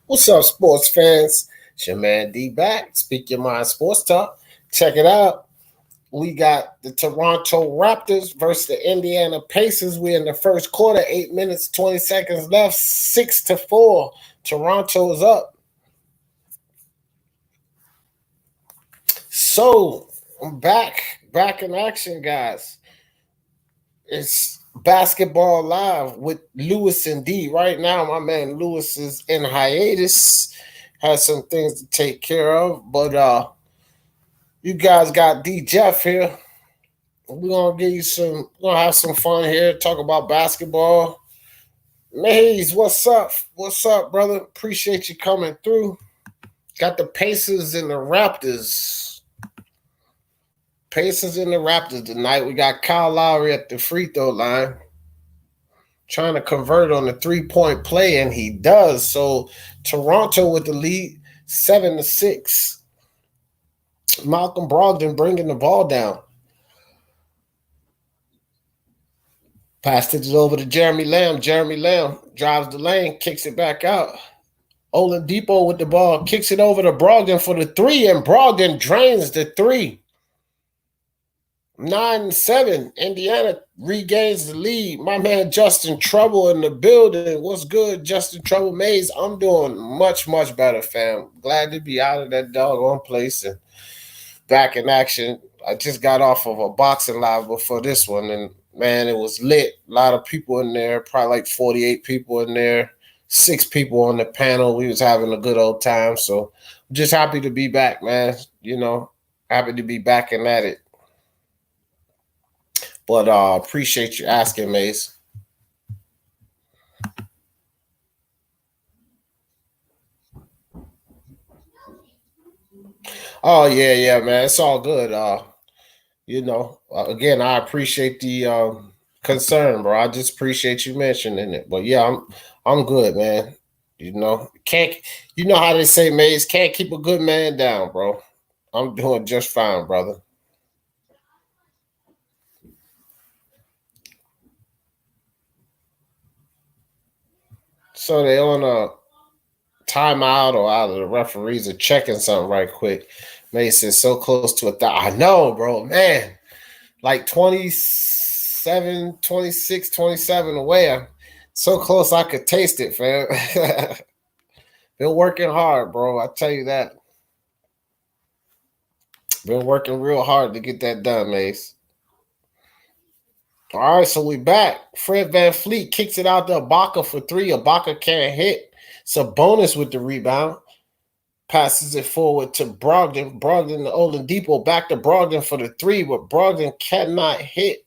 What's up, sports fans? It's your man D back. Speak Your Mind Sports Talk. Check it out. We got the Toronto Raptors versus the Indiana Pacers. We're in the first quarter, 8 minutes, 20 seconds left, 6-4. Toronto is up. So I'm back in action, guys. It's basketball live with LOUIS Dee. Right now, my man LOUIS is in hiatus. Has some things to take care of, but you guys got D Jeff here. We're gonna give you some. We're gonna have some fun here. Talk about basketball. Mays, what's up? What's up, brother? Appreciate you coming through. Got the Pacers and the Raptors. Pacers and the Raptors tonight. We got Kyle Lowry at the free throw line, trying to convert on the 3-point play, and he does. So Toronto with the lead, 7-6. Malcolm Brogdon bringing the ball down. Passed it over to Jeremy Lamb. Jeremy Lamb drives the lane, kicks it back out. Oladipo with the ball, kicks it over to Brogdon for the three, and Brogdon drains the three. 9-7. Indiana regains the lead. My man Justin Trouble in the building. What's good, Justin Trouble Mays? I'm doing much, much better, fam. Glad to be out of that doggone place and back in action. I just got off of a boxing live before this one, and man, it was lit. A lot of people in there, probably like 48 people in there, 6 people on the panel. We was having a good old time. So I'm just happy to be back, man. Happy to be back and at it. But appreciate you asking, Mace. Oh yeah, man. It's all good. Again, I appreciate the concern, bro. I just appreciate you mentioning it. But yeah, I'm good, man. Can't you know how they say, Maze can't keep a good man down, bro. I'm doing just fine, brother. So they on a timeout or out of the referees are checking something right quick. Maze says so close to 1,000. I know, bro, man. Like 27, 26, 27 away. I'm so close I could taste it, fam. Been working hard, bro. I tell you that. Been working real hard to get that done, Mace. All right, so we back. Fred Van Fleet kicks it out to Ibaka for 3. Ibaka can't hit. It's a bonus with the rebound. Passes it forward to Brogdon. Brogdon to Oladipo. Back to Brogdon for the 3, but Brogdon cannot hit.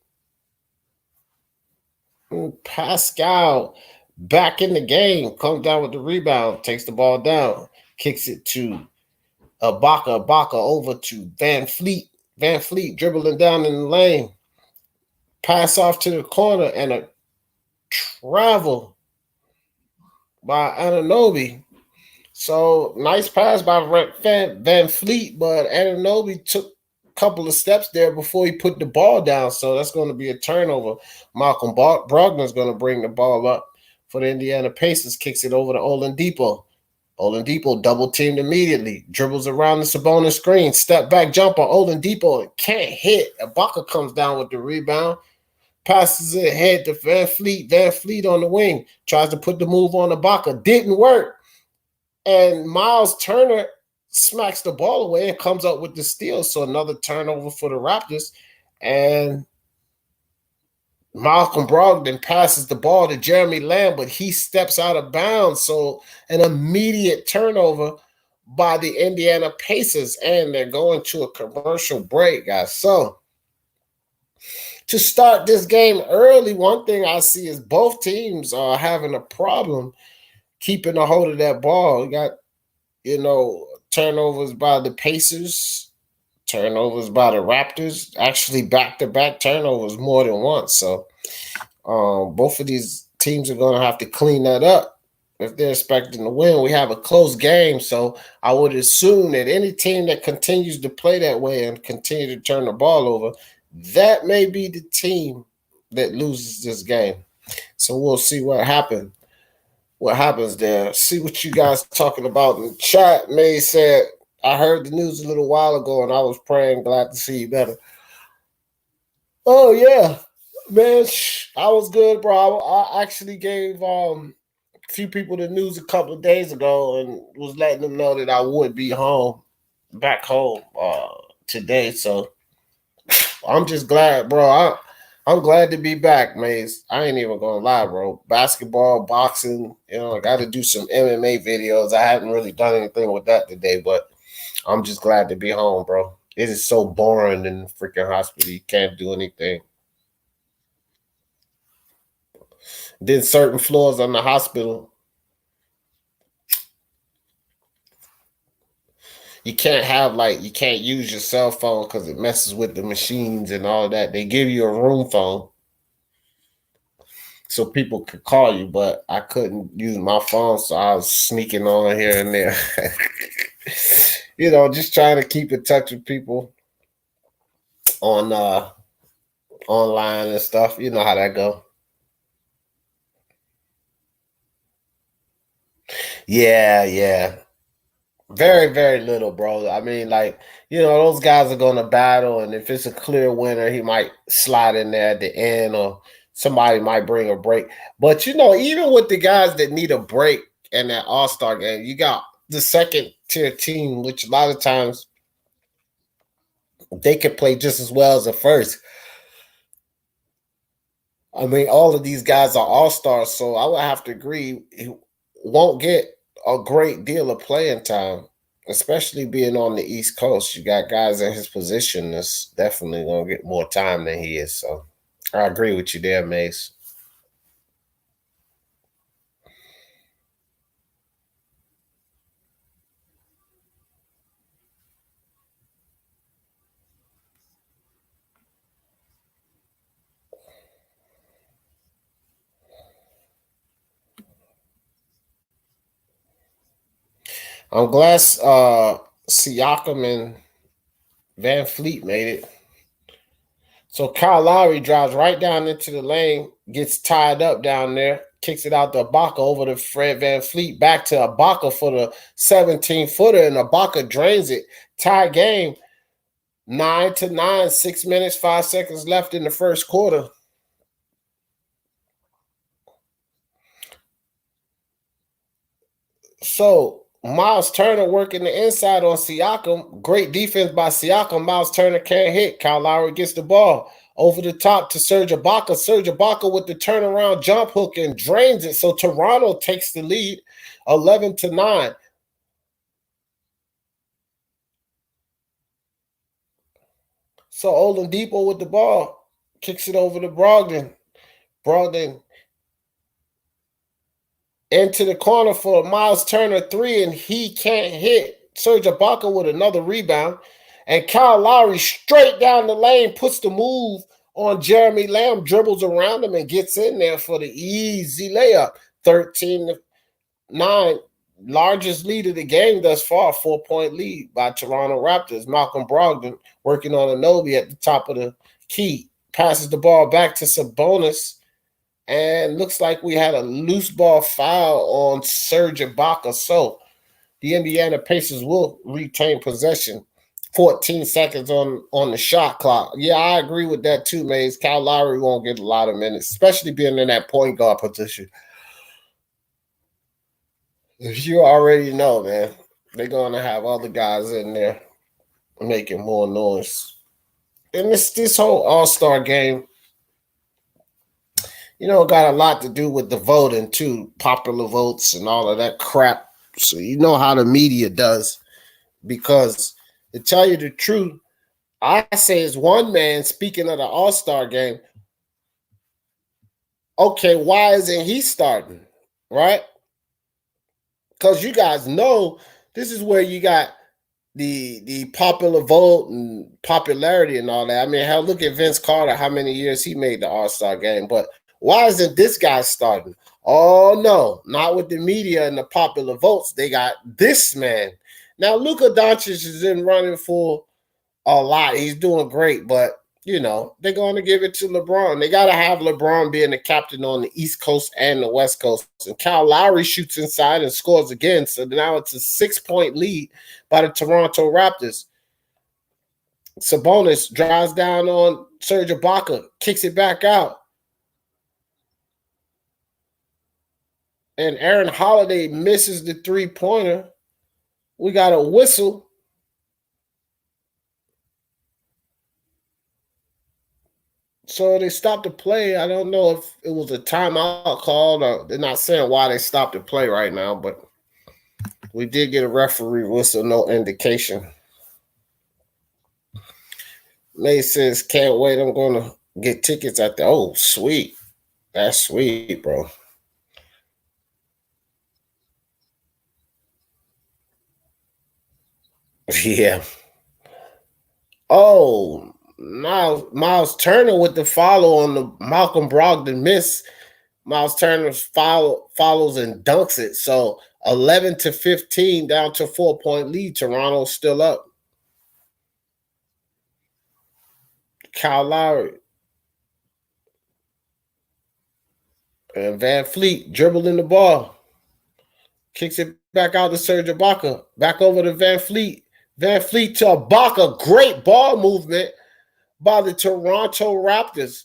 Pascal back in the game. Comes down with the rebound. Takes the ball down. Kicks it to Ibaka over to Van Fleet. Van Fleet dribbling down in the lane. Pass off to the corner and a travel by Anunoby. So nice pass by Van Fleet, but Anunoby took a couple of steps there before he put the ball down. So that's going to be a turnover. Malcolm Brogdon is going to bring the ball up for the Indiana Pacers. Kicks it over to Oladipo. Oladipo double teamed immediately. Dribbles around the Sabonis screen. Step back jumper. Oladipo can't hit. Ibaka comes down with the rebound. Passes it ahead to Van Fleet. Van Fleet on the wing. Tries to put the move on Ibaka. Didn't work. And Miles Turner smacks the ball away and comes up with the steal. So another turnover for the Raptors. And Malcolm Brogdon passes the ball to Jeremy Lamb, but he steps out of bounds. So an immediate turnover by the Indiana Pacers. And they're going to a commercial break, guys. So to start this game early, one thing I see is both teams are having a problem keeping a hold of that ball. You got, turnovers by the Pacers, turnovers by the Raptors, actually back-to-back turnovers more than once. So both of these teams are going to have to clean that up if they're expecting to win. We have a close game, so I would assume that any team that continues to play that way and continue to turn the ball over, that may be the team that loses this game. So we'll see what happens. what happens there. See what you guys talking about in the chat. May said, I heard the news a little while ago and I was praying, glad to see you better. Oh yeah, man, I was good, bro. I actually gave a few people the news a couple of days ago and was letting them know that I would be back home today. So I'm just glad, bro. I'm glad to be back, man. I ain't even gonna lie, bro. Basketball, boxing, I got to do some MMA videos. I haven't really done anything with that today, but I'm just glad to be home, bro. It is so boring in the freaking hospital. You can't do anything. Then certain floors on the hospital, you can't use your cell phone because it messes with the machines and all that. They give you a room phone so people could call you, but I couldn't use my phone, so I was sneaking on here and there. Just trying to keep in touch with people on online and stuff. You know how that go. Yeah, yeah. Very, very little, bro. I mean, like, those guys are gonna battle, and if it's a clear winner, he might slide in there at the end, or somebody might bring a break. But even with the guys that need a break in that All-Star game, you got the second tier team, which a lot of times they can play just as well as the first. I mean, all of these guys are all-stars, so I would have to agree he won't get a great deal of playing time, especially being on the East Coast. You got guys in his position that's definitely gonna get more time than he is. So I agree with you there, Mace. I'm glad Siakam and Van Fleet made it. So Kyle Lowry drives right down into the lane, gets tied up down there, kicks it out to Ibaka over to Fred Van Fleet, back to Ibaka for the 17-footer, and Ibaka drains it. Tie game, 9-9, 6 minutes, 5 seconds left in the first quarter. So Miles Turner working the inside on Siakam. Great defense by Siakam. Miles Turner can't hit. Kyle Lowry gets the ball over the top to Serge Ibaka. Serge Ibaka with the turnaround jump hook and drains it. So Toronto takes the lead 11-9. So Oladipo with the ball kicks it over to Brogdon. Brogdon into the corner for Miles Turner 3, and he can't hit. Serge Ibaka with another rebound. And Kyle Lowry straight down the lane puts the move on Jeremy Lamb, dribbles around him and gets in there for the easy layup. 13-9, largest lead of the game thus far, 4-point lead by Toronto Raptors. Malcolm Brogdon working on Anunoby at the top of the key. Passes the ball back to Sabonis. And looks like we had a loose ball foul on Serge Ibaka. So the Indiana Pacers will retain possession. 14 seconds on the shot clock. Yeah, I agree with that too, Mays. Kyle Lowry won't get a lot of minutes, especially being in that point guard position. You already know, man, they're going to have other guys in there making more noise. And this whole All-Star game, got a lot to do with the voting too, popular votes and all of that crap. So you know how the media does. Because to tell you the truth, I say as one man speaking of the All-Star game, okay, why isn't he starting? Right? Because you guys know this is where you got the popular vote and popularity and all that. I mean, hell, look at Vince Carter, how many years he made the All-Star game. But why isn't this guy starting? Oh, no, not with the media and the popular votes. They got this man. Now, Luka Doncic is in running for a lot. He's doing great, but They're going to give it to LeBron. They got to have LeBron being the captain on the East Coast and the West Coast. And Kyle Lowry shoots inside and scores again. So now it's a 6-point lead by the Toronto Raptors. Sabonis drives down on Serge Ibaka, kicks it back out. And Aaron Holiday misses the three-pointer. We got a whistle. So they stopped the play. I don't know if it was a timeout called or they're not saying why they stopped the play right now, but we did get a referee whistle, no indication. May says, can't wait. I'm going to get tickets at the. Oh, sweet. That's sweet, bro. Yeah. Oh, Miles Turner with the follow on the Malcolm Brogdon miss. Miles Turner follows and dunks it. So 11-15 down to 4-point lead. Toronto's still up. Kyle Lowry and Van Fleet dribbling the ball. Kicks it back out to Serge Ibaka. Back over to Van Fleet. Van Fleet to Ibaka. Great ball movement by the Toronto Raptors.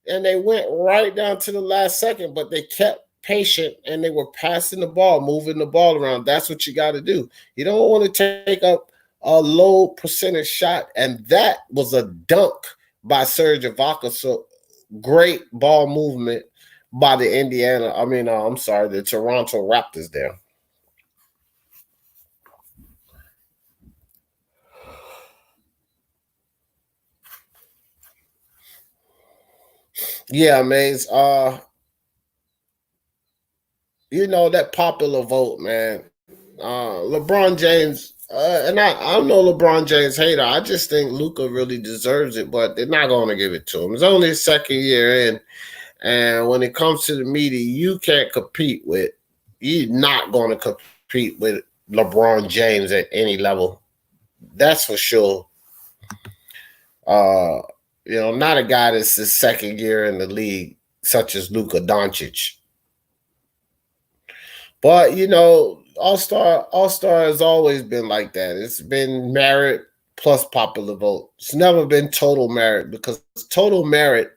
And they went right down to the last second, but they kept patient and they were passing the ball, moving the ball around. That's what you got to do. You don't want to take up a low percentage shot. And that was a dunk by Serge Ibaka. So great ball movement by the the Toronto Raptors there. Yeah, Maze. That popular vote, man. LeBron James, and I'm no LeBron James hater. I just think Luka really deserves it, but they're not going to give it to him. It's only his second year in, and when it comes to the media, you can't compete with. You're not going to compete with LeBron James at any level. That's for sure. Uh, not a guy that's his second year in the league, such as Luka Doncic. But All Star has always been like that. It's been merit plus popular vote. It's never been total merit because total merit,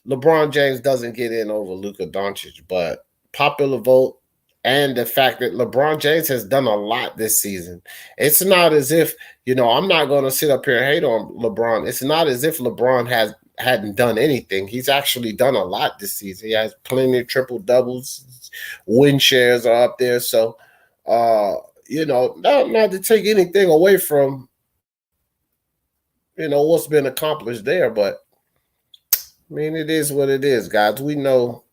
LeBron James doesn't get in over Luka Doncic, but popular vote and the fact that LeBron James has done a lot this season. It's not as if, I'm not going to sit up here and hate on LeBron. It's not as if LeBron hadn't done anything. He's actually done a lot this season. He has plenty of triple doubles. Win shares are up there. So, not to take anything away from, what's been accomplished there, but it is what it is, guys. We know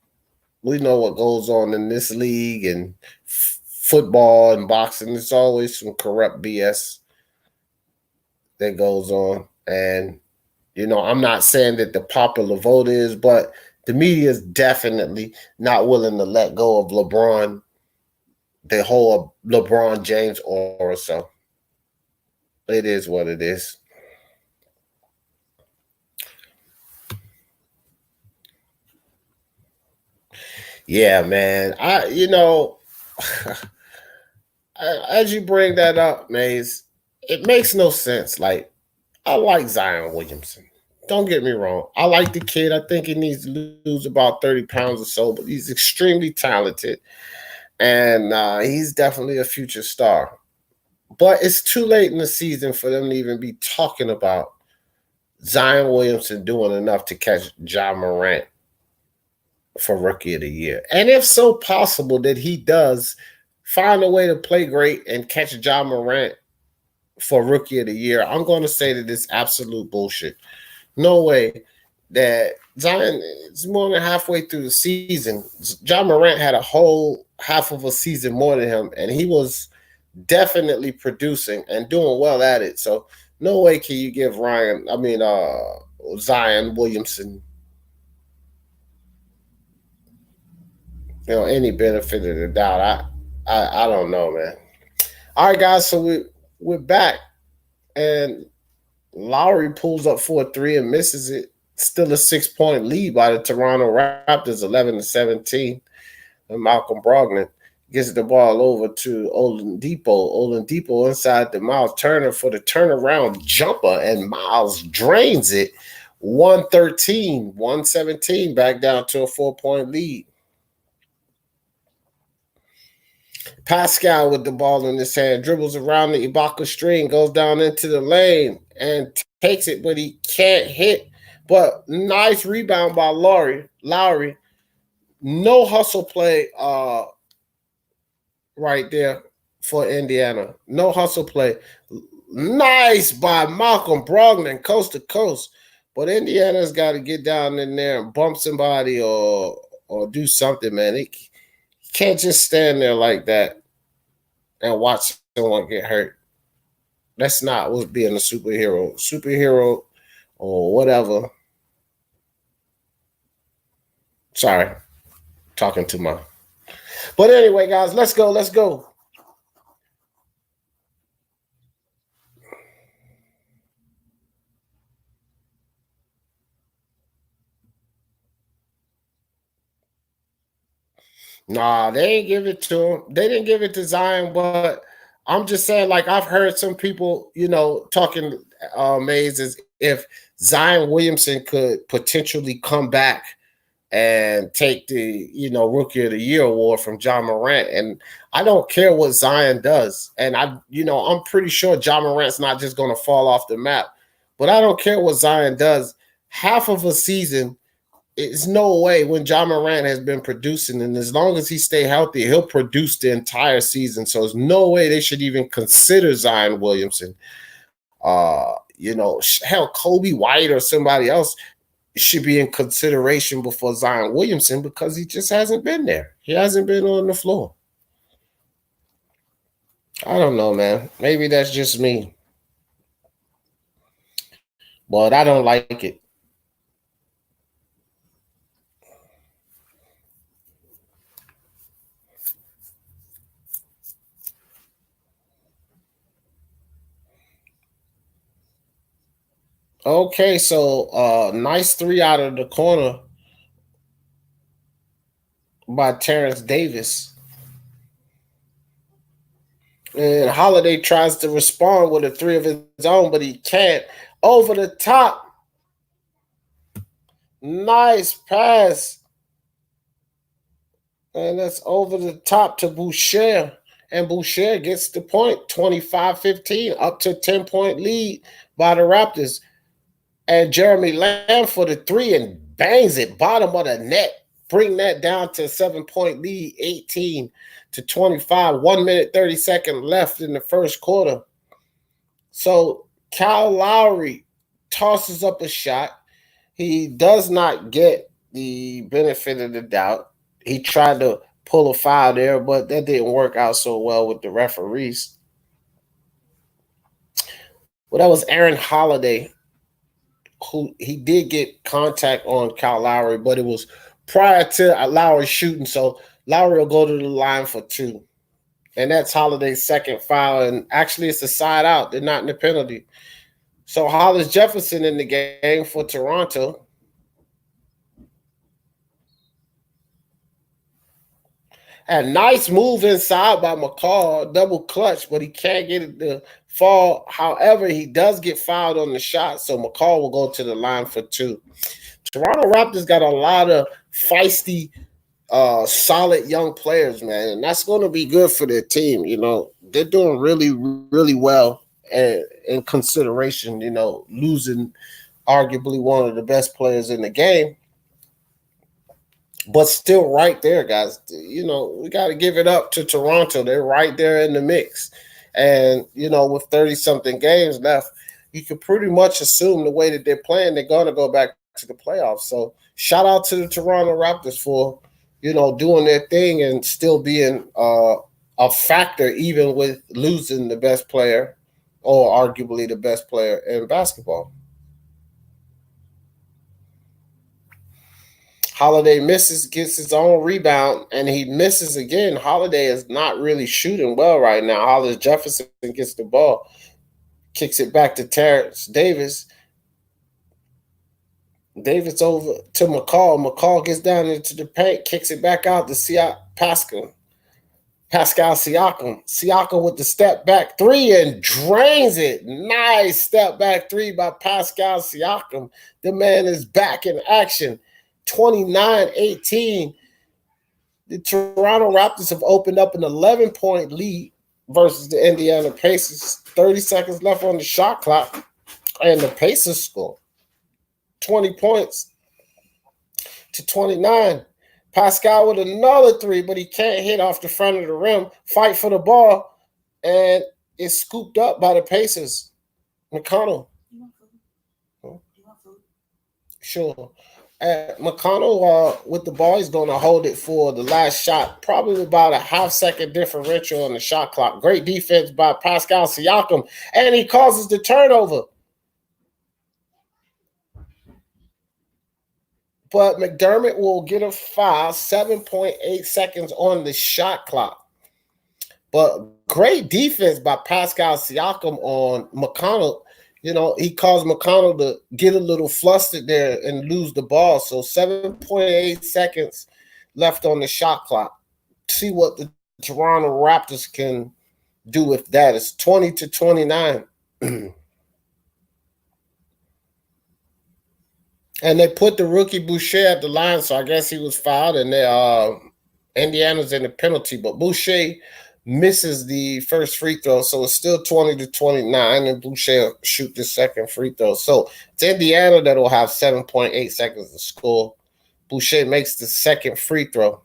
what goes on in this league and football and boxing. It's always some corrupt BS that goes on. And, I'm not saying that the popular vote is, but the media is definitely not willing to let go of LeBron, the whole LeBron James aura. So it is what it is. Yeah, man. As you bring that up, Maze, it makes no sense. Like, I like Zion Williamson. Don't get me wrong. I like the kid. I think he needs to lose about 30 pounds or so, but he's extremely talented. And he's definitely a future star. But it's too late in the season for them to even be talking about Zion Williamson doing enough to catch Ja Morant for Rookie of the Year. And if so possible that he does find a way to play great and catch Ja Morant for Rookie of the Year, I'm going to say that it's absolute bullshit. No way that Zion is more than halfway through the season. Ja Morant had a whole half of a season more than him, and he was definitely producing and doing well at it. So no way can you give Zion Williamson, any benefit of the doubt. I don't know, man. All right, guys. So we're back, and Lowry pulls up for a three and misses it. Still a 6-point lead by the Toronto Raptors, 11-17. And Malcolm Brogdon gets the ball over to Oladipo. Oladipo inside the Miles Turner for the turnaround jumper, and Miles drains it. 113, 117, back down to a 4-point lead. Pascal with the ball in his hand, dribbles around the Ibaka string, goes down into the lane and takes it, but he can't hit. But nice rebound by Lowry. No hustle play right there for Indiana. No hustle play. Nice by Malcolm Brogdon, coast to coast. But Indiana's got to get down in there and bump somebody or do something, man. It can't just stand there like that and watch someone get hurt. That's not what being a superhero. Superhero or whatever. Sorry, talking too much. But anyway, guys, let's go. Let's go. Nah, they ain't give it to him. They didn't give it to Zion, but I'm just saying, like, I've heard some people, talking Maze as if Zion Williamson could potentially come back and take the, Rookie of the Year award from John Morant. And I don't care what Zion does. And I'm pretty sure John Morant's not just going to fall off the map, but I don't care what Zion does. Half of a season, it's no way when John Morant has been producing, and as long as he stay healthy, he'll produce the entire season. So there's no way they should even consider Zion Williamson. Hell, Kobe White or somebody else should be in consideration before Zion Williamson because he just hasn't been there. He hasn't been on the floor. I don't know, man. Maybe that's just me. But I don't like it. Okay, so nice three out of the corner by Terrence Davis. And Holiday tries to respond with a three of his own, but he can't. Over the top. Nice pass. And that's over the top to Boucher. And Boucher gets the point, 25-15, up to 10-point lead by the Raptors. And Jeremy Lamb for the three and bangs it, bottom of the net. Bring that down to a 7-point lead, 18-25. 1 minute, 30 seconds left in the first quarter. So Kyle Lowry tosses up a shot. He does not get the benefit of the doubt. He tried to pull a foul there, but that didn't work out so well with the referees. Well, that was Aaron Holiday, who he did get contact on Kyle Lowry, but it was prior to Lowry shooting. So Lowry will go to the line for two. And that's Holiday's second foul. And actually, it's a side out. They're not in the penalty. So Hollis Jefferson in the game for Toronto. And nice move inside by McCall, double clutch, but he can't get it to fall. However, he does get fouled on the shot, so McCall will go to the line for two. Toronto Raptors got a lot of feisty, solid young players, man, and that's going to be good for their team. They're doing really, really well in consideration, losing arguably one of the best players in the game. But still right there, guys. We got to give it up to Toronto. They're right there in the mix. And, with 30-something games left, you can pretty much assume the way that they're playing, they're going to go back to the playoffs. So shout out to the Toronto Raptors for, doing their thing and still being a factor even with losing the best player or arguably the best player in basketball. Holiday misses, gets his own rebound, and he misses again. Holiday is not really shooting well right now. Hollis Jefferson gets the ball. Kicks it back to Terrence Davis. Davis over to McCall. McCall gets down into the paint, kicks it back out to Pascal. Pascal Siakam. Siakam with the step back three and drains it. Nice step back three by Pascal Siakam. The man is back in action. 29-18. The Toronto Raptors have opened up an 11-point lead versus the Indiana Pacers. 30 seconds left on the shot clock. And the Pacers score 20 points to 29. Pascal with another three, but he can't hit off the front of the rim. Fight for the ball, and it's scooped up by the Pacers. McConnell. You want food? You want food? Sure. McConnell with the ball, he's going to hold it for the last shot, probably about a half-second differential on the shot clock. Great defense by Pascal Siakam, and he causes the turnover. But McDermott will get a foul, 7.8 seconds on the shot clock. But great defense by Pascal Siakam on McConnell. You know, he caused McConnell to get a little flustered there and lose the ball. So 7.8 seconds left on the shot clock. See what the Toronto Raptors can do with that. It's 20-29. And they put the rookie Boucher at the line, so I guess he was fouled, and Indiana's in the penalty. But Boucher misses the first free throw, so it's still 20-29, and Boucher shoot the second free throw. So it's Indiana that will have 7.8 seconds to score. Boucher makes the second free throw.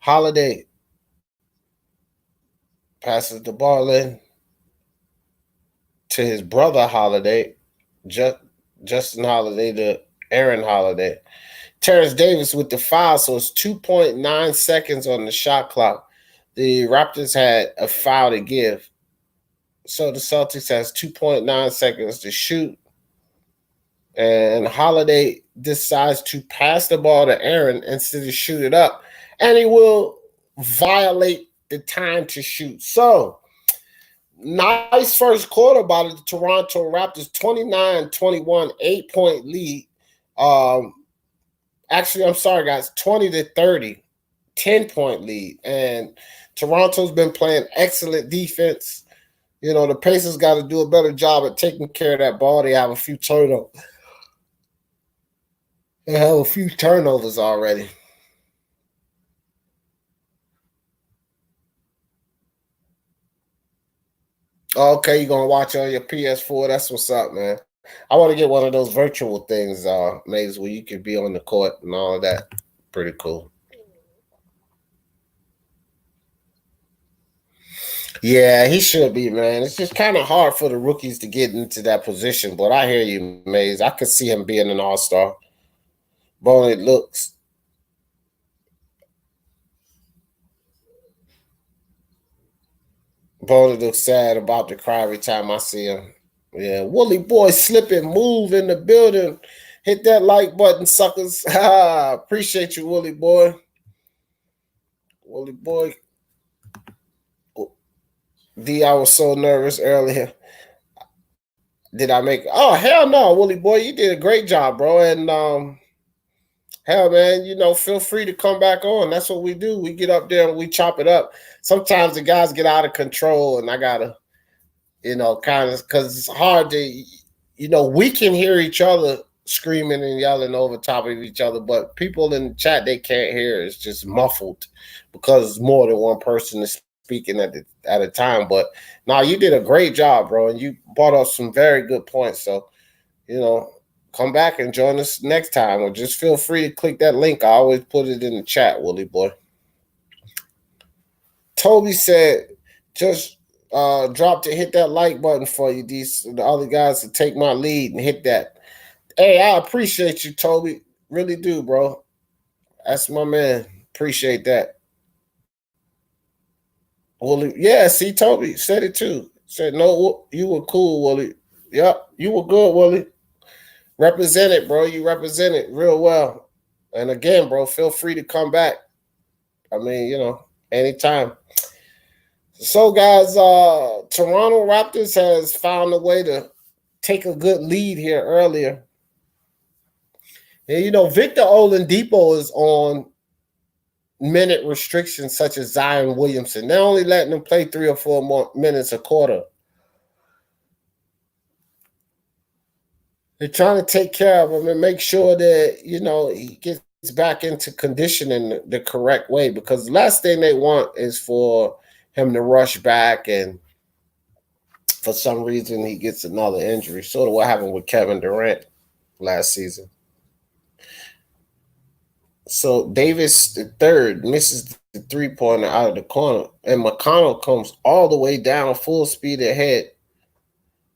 Holiday passes the ball in to his brother Holiday, Justin Holiday to Aaron Holiday. Terrence Davis with the foul, so it's 2.9 seconds on the shot clock. The Raptors had a foul to give. So the Celtics has 2.9 seconds to shoot. And Holiday decides to pass the ball to Aaron instead of shoot it up. And he will violate the time to shoot. So nice first quarter by the Toronto Raptors, 29-21, 8-point lead. Actually, I'm sorry, guys, 20-30, 10-point lead. And Toronto's been playing excellent defense. You know, the Pacers got to do a better job at taking care of that ball. They have a few turnovers. They have a few turnovers already. Okay, you're going to watch on your PS4. That's what's up, man. I want to get one of those virtual things, Maze, where you could be on the court and all of that. Pretty cool. Yeah, he should be, man. It's just kind of hard for the rookies to get into that position, but I hear you, Maze. I could see him being an all-star. But it looks sad about to cry every time I see him. Yeah, Wooly boy, slip and move in the building. Hit that like button, suckers. Appreciate you, Wooly boy. Wooly boy. D, I was so nervous earlier. Did I make? Oh, hell no, Wooly boy. You did a great job, bro. And hell, man, you know, feel free to come back on. That's what we do. We get up there and we chop it up. Sometimes the guys get out of control, and I gotta, you know, kind of, because it's hard to, you know, we can hear each other screaming and yelling over top of each other, but people in the chat, they can't hear. It's just muffled because it's more than one person is speaking at a time. But now you did a great job, bro, and you brought up some very good points. So, you know, come back and join us next time, or just feel free to click that link. I always put it in the chat, Willie boy. Toby said, just drop to hit that like button for you, these the other guys to take my lead and hit that. Hey, I appreciate you, Toby. Really do, bro. That's my man. Appreciate that. Willie, yeah, see, Toby said it too. Said, no, you were cool, Willie. Yep, you were good, Willie. Represent it, bro. You represent it real well. And again, bro, feel free to come back. I mean, you know, anytime. So, guys, Toronto Raptors has found a way to take a good lead here earlier. And, Victor Oladipo is on minute restrictions such as Zion Williamson. They're only letting him play 3 or 4 more minutes a quarter. They're trying to take care of him and make sure that, he gets back into conditioning the correct way, because the last thing they want is for him to rush back and for some reason he gets another injury. Sort of what happened with Kevin Durant last season. So Davis the third misses the 3-pointer out of the corner, and McConnell comes all the way down full speed ahead,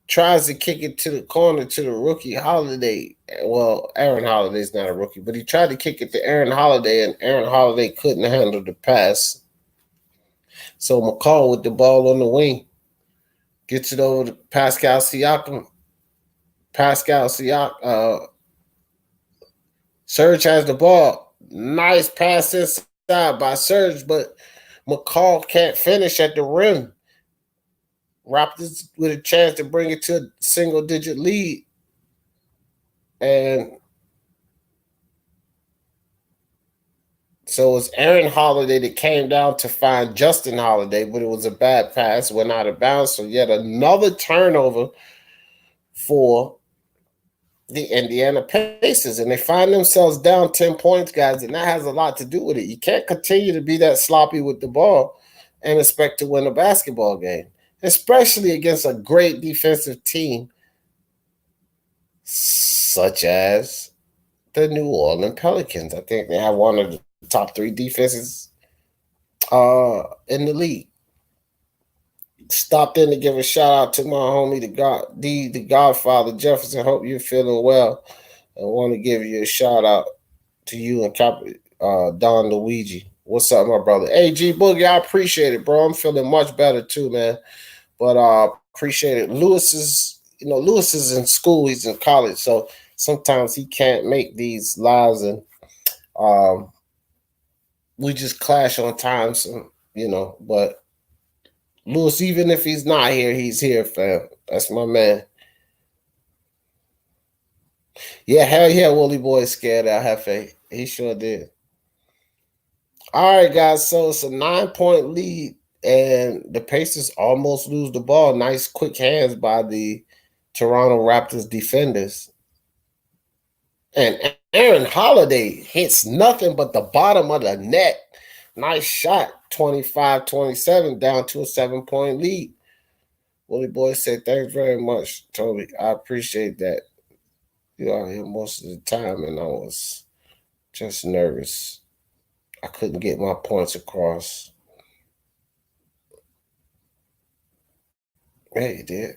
tries to kick it to the corner to the rookie Holiday. Well, Aaron Holiday's not a rookie, but he tried to kick it to Aaron Holiday, and Aaron Holiday couldn't handle the pass. So McCall with the ball on the wing gets it over to Pascal Siakam. Serge has the ball. Nice pass inside by Serge, but McCall can't finish at the rim. Raptors with a chance to bring it to a single-digit lead. And so it's Aaron Holiday that came down to find Justin Holiday, but it was a bad pass, went out of bounds. So yet another turnover for the Indiana Pacers, and they find themselves down 10 points, guys, and that has a lot to do with it. You can't continue to be that sloppy with the ball and expect to win a basketball game, especially against a great defensive team such as the New Orleans Pelicans. I think they have one of the top 3 defenses in the league. Stopped in to give a shout out to my homie, the Godfather Jefferson. Hope you're feeling well. I want to give you a shout out to you and Don Luigi. What's up, my brother? Hey, G Boogie, I appreciate it, bro. I'm feeling much better too, man. But appreciate it. Lewis is in school. He's in college, so sometimes he can't make these lives, and we just clash on times, but Lewis, even if he's not here, he's here, fam. That's my man. Yeah, hell yeah, Wooly Boy scared out Hefe. He sure did. All right, guys. So it's a 9-point lead, and the Pacers almost lose the ball. Nice quick hands by the Toronto Raptors defenders. And Aaron Holiday hits nothing but the bottom of the net. Nice shot. 25-27, down to a 7-point lead. Willie Boy said, thanks very much, Toby. I appreciate that. You're out here most of the time, and I was just nervous. I couldn't get my points across. Yeah, you did.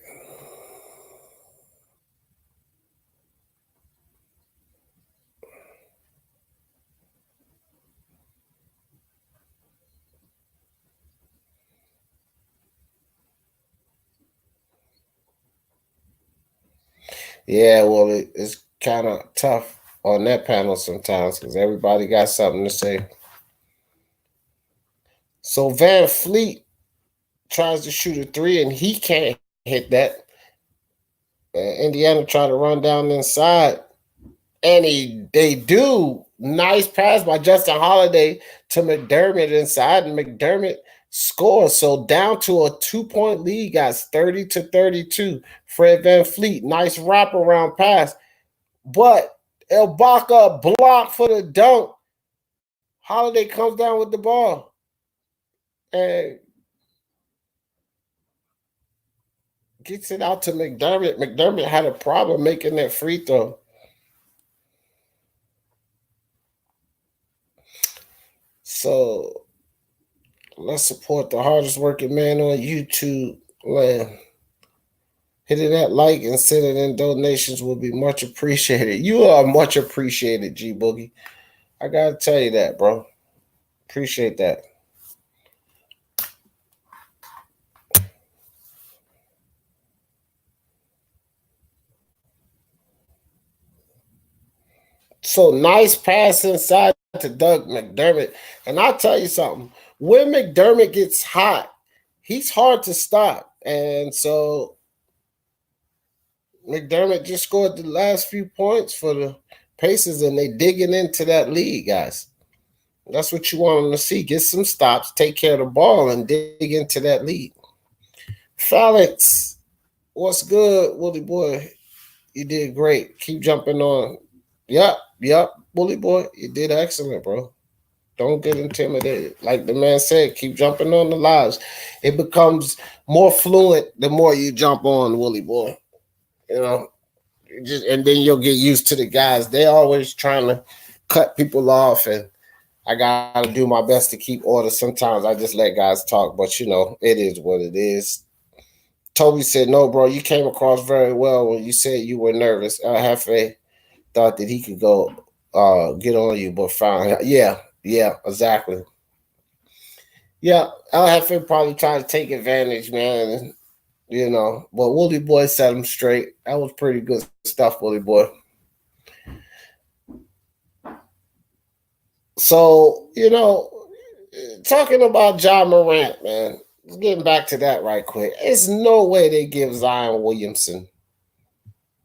Yeah, well, it's kind of tough on that panel sometimes because everybody got something to say. So Van Fleet tries to shoot a 3, and he can't hit that. Indiana try to run down inside, and they do. Nice pass by Justin Holiday to McDermott inside, and McDermott scores. So down to a 2-point lead, guys, 30-32. Fred Van Fleet, nice wraparound pass. But Ibaka blocked for the dunk. Holiday comes down with the ball. And gets it out to McDermott. McDermott had a problem making that free throw. So let's support the hardest working man on YouTube land. Hitting that like and sending in donations will be much appreciated. You are much appreciated, G Boogie. I gotta tell you that, bro. Appreciate that. So nice pass inside to Doug McDermott. And I'll tell you something. When McDermott gets hot, he's hard to stop. And so McDermott just scored the last few points for the Pacers, and they digging into that lead, guys. That's what you want them to see. Get some stops, take care of the ball, and dig into that lead. Felix, what's good, Willie boy? You did great. Keep jumping on. Yep, Willie boy, you did excellent, bro. Don't get intimidated. Like the man said, keep jumping on the lives. It becomes more fluent the more you jump on, Willie boy. You know, just and then you'll get used to the guys. They always trying to cut people off, and I gotta do my best to keep order. Sometimes I just let guys talk, but it is what it is. Toby said, "No, bro, you came across very well when you said you were nervous. Hefe thought that he could go get on you, but fine. Yeah, exactly. Yeah, LFA probably tried to take advantage, man. But Willie Boy set him straight. That was pretty good stuff, Willie Boy. So, talking about John Morant, man, getting back to that right quick. There's no way they give Zion Williamson.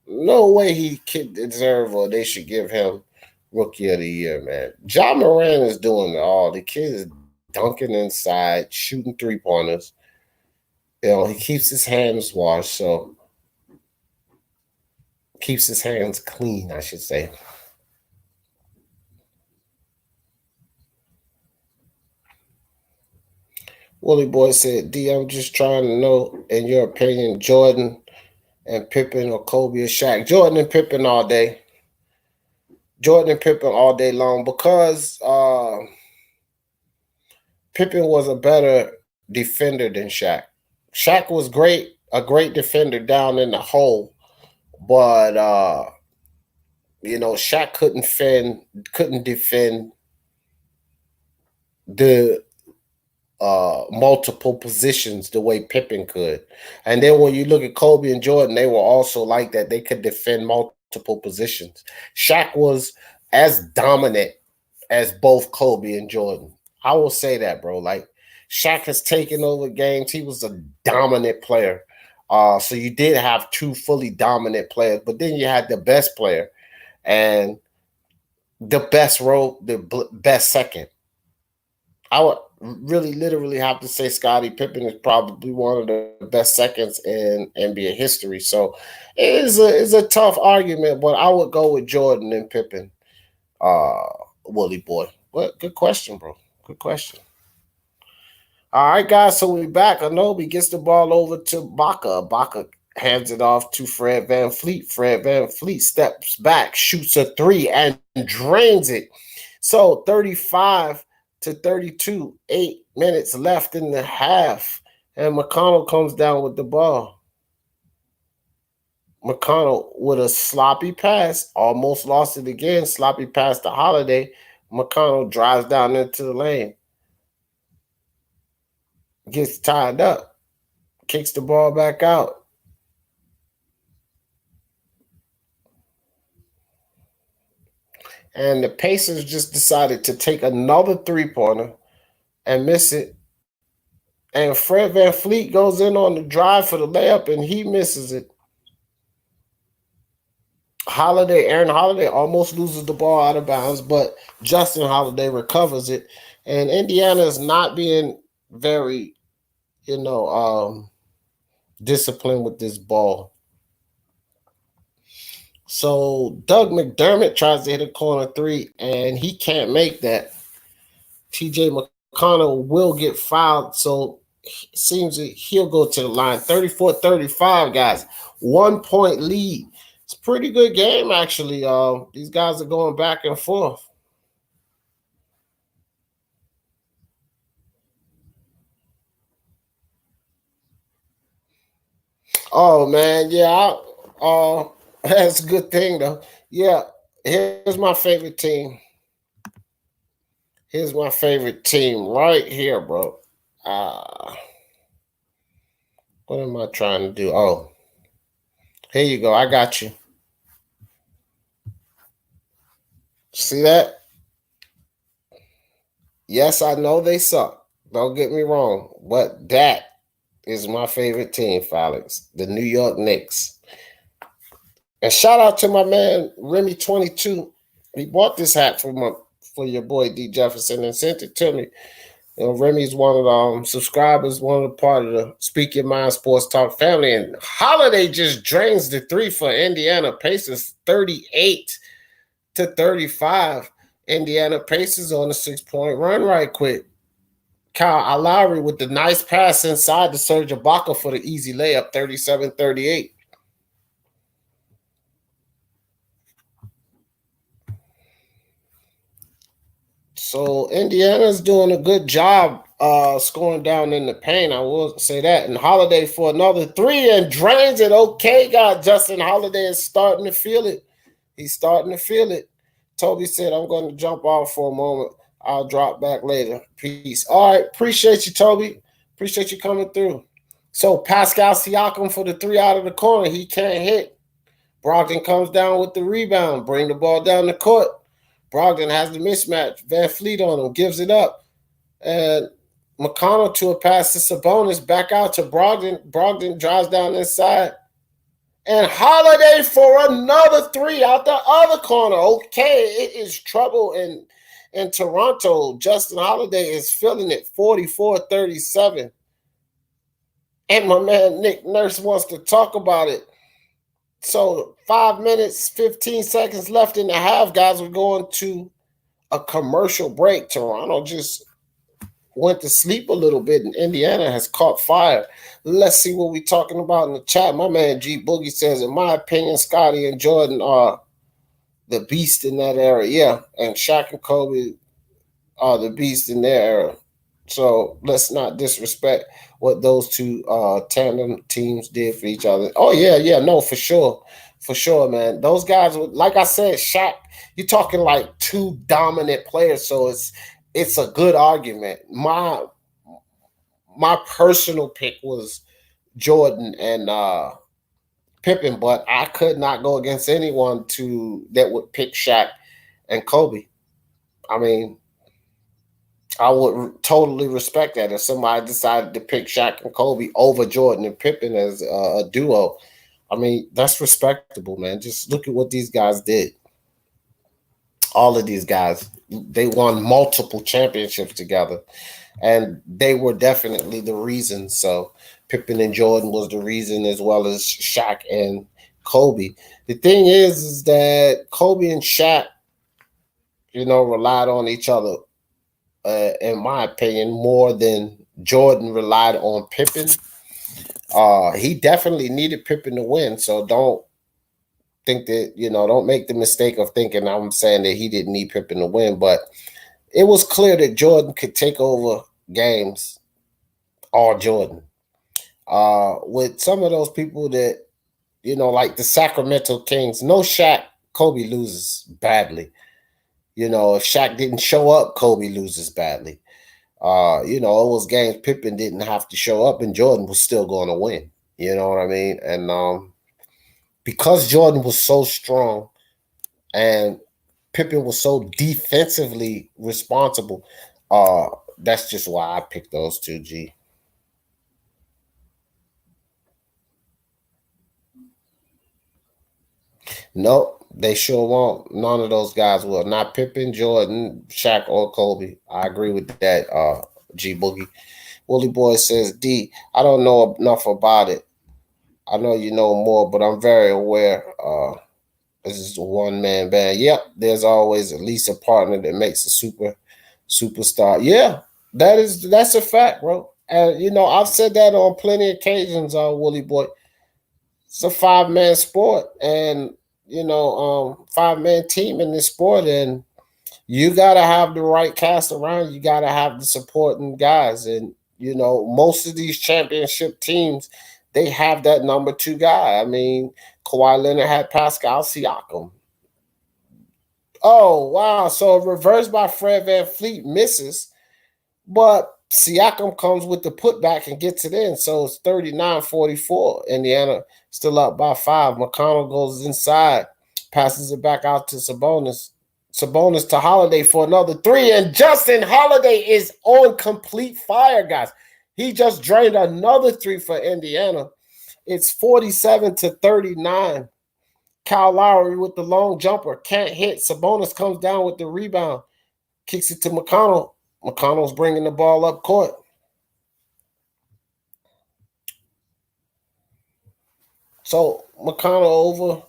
No way he could deserve or they should give him Rookie of the Year, man. John Morant is doing it all. The kid is dunking inside, shooting 3-pointers. He keeps his hands washed, so keeps his hands clean, I should say. Willie Boy said, D, I'm just trying to know, in your opinion, Jordan and Pippen or Kobe or Shaq. Jordan and Pippen all day. Jordan and Pippen all day long because Pippen was a better defender than Shaq. Shaq was great, a great defender down in the hole, but Shaq couldn't defend the multiple positions the way Pippen could. And then when you look at Kobe and Jordan, they were also like that. They could defend multiple positions. Shaq was as dominant as both Kobe and Jordan. I will say that, bro. Like Shaq has taken over games. He was a dominant player. So you did have two fully dominant players, but then you had the best player and the best second. I would really literally have to say Scottie Pippen is probably one of the best seconds in NBA history. So it's a tough argument, but I would go with Jordan and Pippen, uh, Willie boy. What good question, bro. Good question. All right, guys. So we back. Anobi gets the ball over to Baca. Baca hands it off to Fred Van Fleet. Fred Van Fleet steps back, shoots a three, and drains it. So 35-32, 8 minutes left in the half. And McConnell comes down with the ball. McConnell with a sloppy pass, almost lost it again. Sloppy pass to Holiday. McConnell drives down into the lane, gets tied up, kicks the ball back out. And the Pacers just decided to take another 3-pointer and miss it. And Fred Van Fleet goes in on the drive for the layup and he misses it. Aaron Holiday almost loses the ball out of bounds, but Justin Holiday recovers it. And Indiana is not being very, disciplined with this ball. So Doug McDermott tries to hit a corner three, and he can't make that. TJ McConnell will get fouled, so it seems that he'll go to the line. 34-35, guys. 1-point lead. It's a pretty good game, actually. These guys are going back and forth. Oh man, yeah. That's a good thing though. Yeah, here's my favorite team. Here's my favorite team right here, bro. What am I trying to do? Oh, here you go. I got you. See that? Yes, I know they suck. Don't get me wrong, but that is my favorite team, Felix, the New York Knicks. And shout out to my man Remy22. He bought this hat for your boy D Jefferson and sent it to me. You know, Remy's one of the subscribers, one of the part of the Speak Your Mind Sports Talk family. And Holiday just drains the three for Indiana Pacers, 38-35. Indiana Pacers on a 6-point run right quick. Kyle Lowry with the nice pass inside to Serge Ibaka for the easy layup, 37-38. So Indiana's doing a good job scoring down in the paint. I will say that. And Holiday for another three and drains it. Okay, God, Justin Holiday is starting to feel it. He's starting to feel it. Toby said, I'm going to jump off for a moment. I'll drop back later. Peace. All right. Appreciate you, Toby. Appreciate you coming through. So Pascal Siakam for the three out of the corner. He can't hit. Brogdon comes down with the rebound. Bring the ball down the court. Brogdon has the mismatch. Van Fleet on him. Gives it up. And McConnell to a pass to Sabonis. Back out to Brogdon. Brogdon drives down inside. And Holiday for another three out the other corner. Okay, it is trouble in Toronto. Justin Holiday is feeling it, 44-37. And my man Nick Nurse wants to talk about it. So 5 minutes, 15 seconds left in the half, guys. We're going to a commercial break. Toronto just went to sleep a little bit, and Indiana has caught fire. Let's see what we're talking about in the chat. My man G Boogie says, in my opinion, Scottie and Jordan are the beast in that era. Yeah, and Shaq and Kobe are the beast in their era. So let's not disrespect what those two tandem teams did for each other. Oh, yeah, no, for sure. For sure, man. Those guys, like I said, Shaq, you're talking like two dominant players, so it's a good argument. My personal pick was Jordan and Pippen, but I could not go against anyone that would pick Shaq and Kobe. I mean, I would totally respect that if somebody decided to pick Shaq and Kobe over Jordan and Pippen as a duo. I mean, that's respectable, man. Just look at what these guys did. All of these guys, they won multiple championships together, and they were definitely the reason. So Pippen and Jordan was the reason, as well as Shaq and Kobe. The thing is that Kobe and Shaq, relied on each other, in my opinion, more than Jordan relied on Pippen. He definitely needed Pippen to win, so don't think that, don't make the mistake of thinking I'm saying that he didn't need Pippen to win, but it was clear that Jordan could take over games, all Jordan. With some of those people that, like the Sacramento Kings, no Shaq, Kobe loses badly. If Shaq didn't show up, Kobe loses badly. It was games Pippen didn't have to show up and Jordan was still going to win. You know what I mean? And because Jordan was so strong and Pippen was so defensively responsible, that's just why I picked those two, G. Nope, they sure won't. None of those guys will. Not Pippen, Jordan, Shaq, or Kobe. I agree with that, G Boogie. Willie Boy says, D, I don't know enough about it. I know you know more, but I'm very aware this is a one-man band. Yep, there's always at least a partner that makes a superstar. Yeah, that's a fact, bro. And I've said that on plenty of occasions, Willie Boy. It's a 5-man sport, and 5-man team in this sport, and you gotta have the right cast around. You gotta have the supporting guys, and most of these championship teams, they have that number 2 guy. I mean, Kawhi Leonard had Pascal Siakam. Oh wow! So a reverse by Fred VanVleet misses, but Siakam comes with the putback and gets it in. So it's 39-44. Indiana still up by 5. McConnell goes inside, passes it back out to Sabonis. Sabonis to Holiday for another 3. And Justin Holiday is on complete fire, guys. He just drained another three for Indiana. It's 47-39. Kyle Lowry with the long jumper. Can't hit. Sabonis comes down with the rebound. Kicks it to McConnell. McConnell's bringing the ball up court. So McConnell over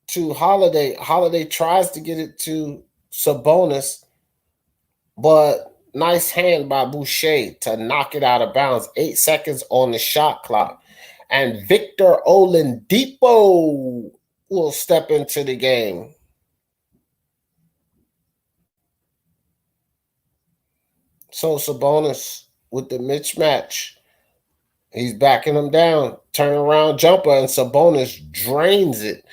to Holiday. Holiday tries to get it to Sabonis, but nice hand by Boucher to knock it out of bounds. 8 seconds on the shot clock. And Victor Oladipo will step into the game. So Sabonis with the mismatch. He's backing him down. Turnaround jumper, and Sabonis drains it.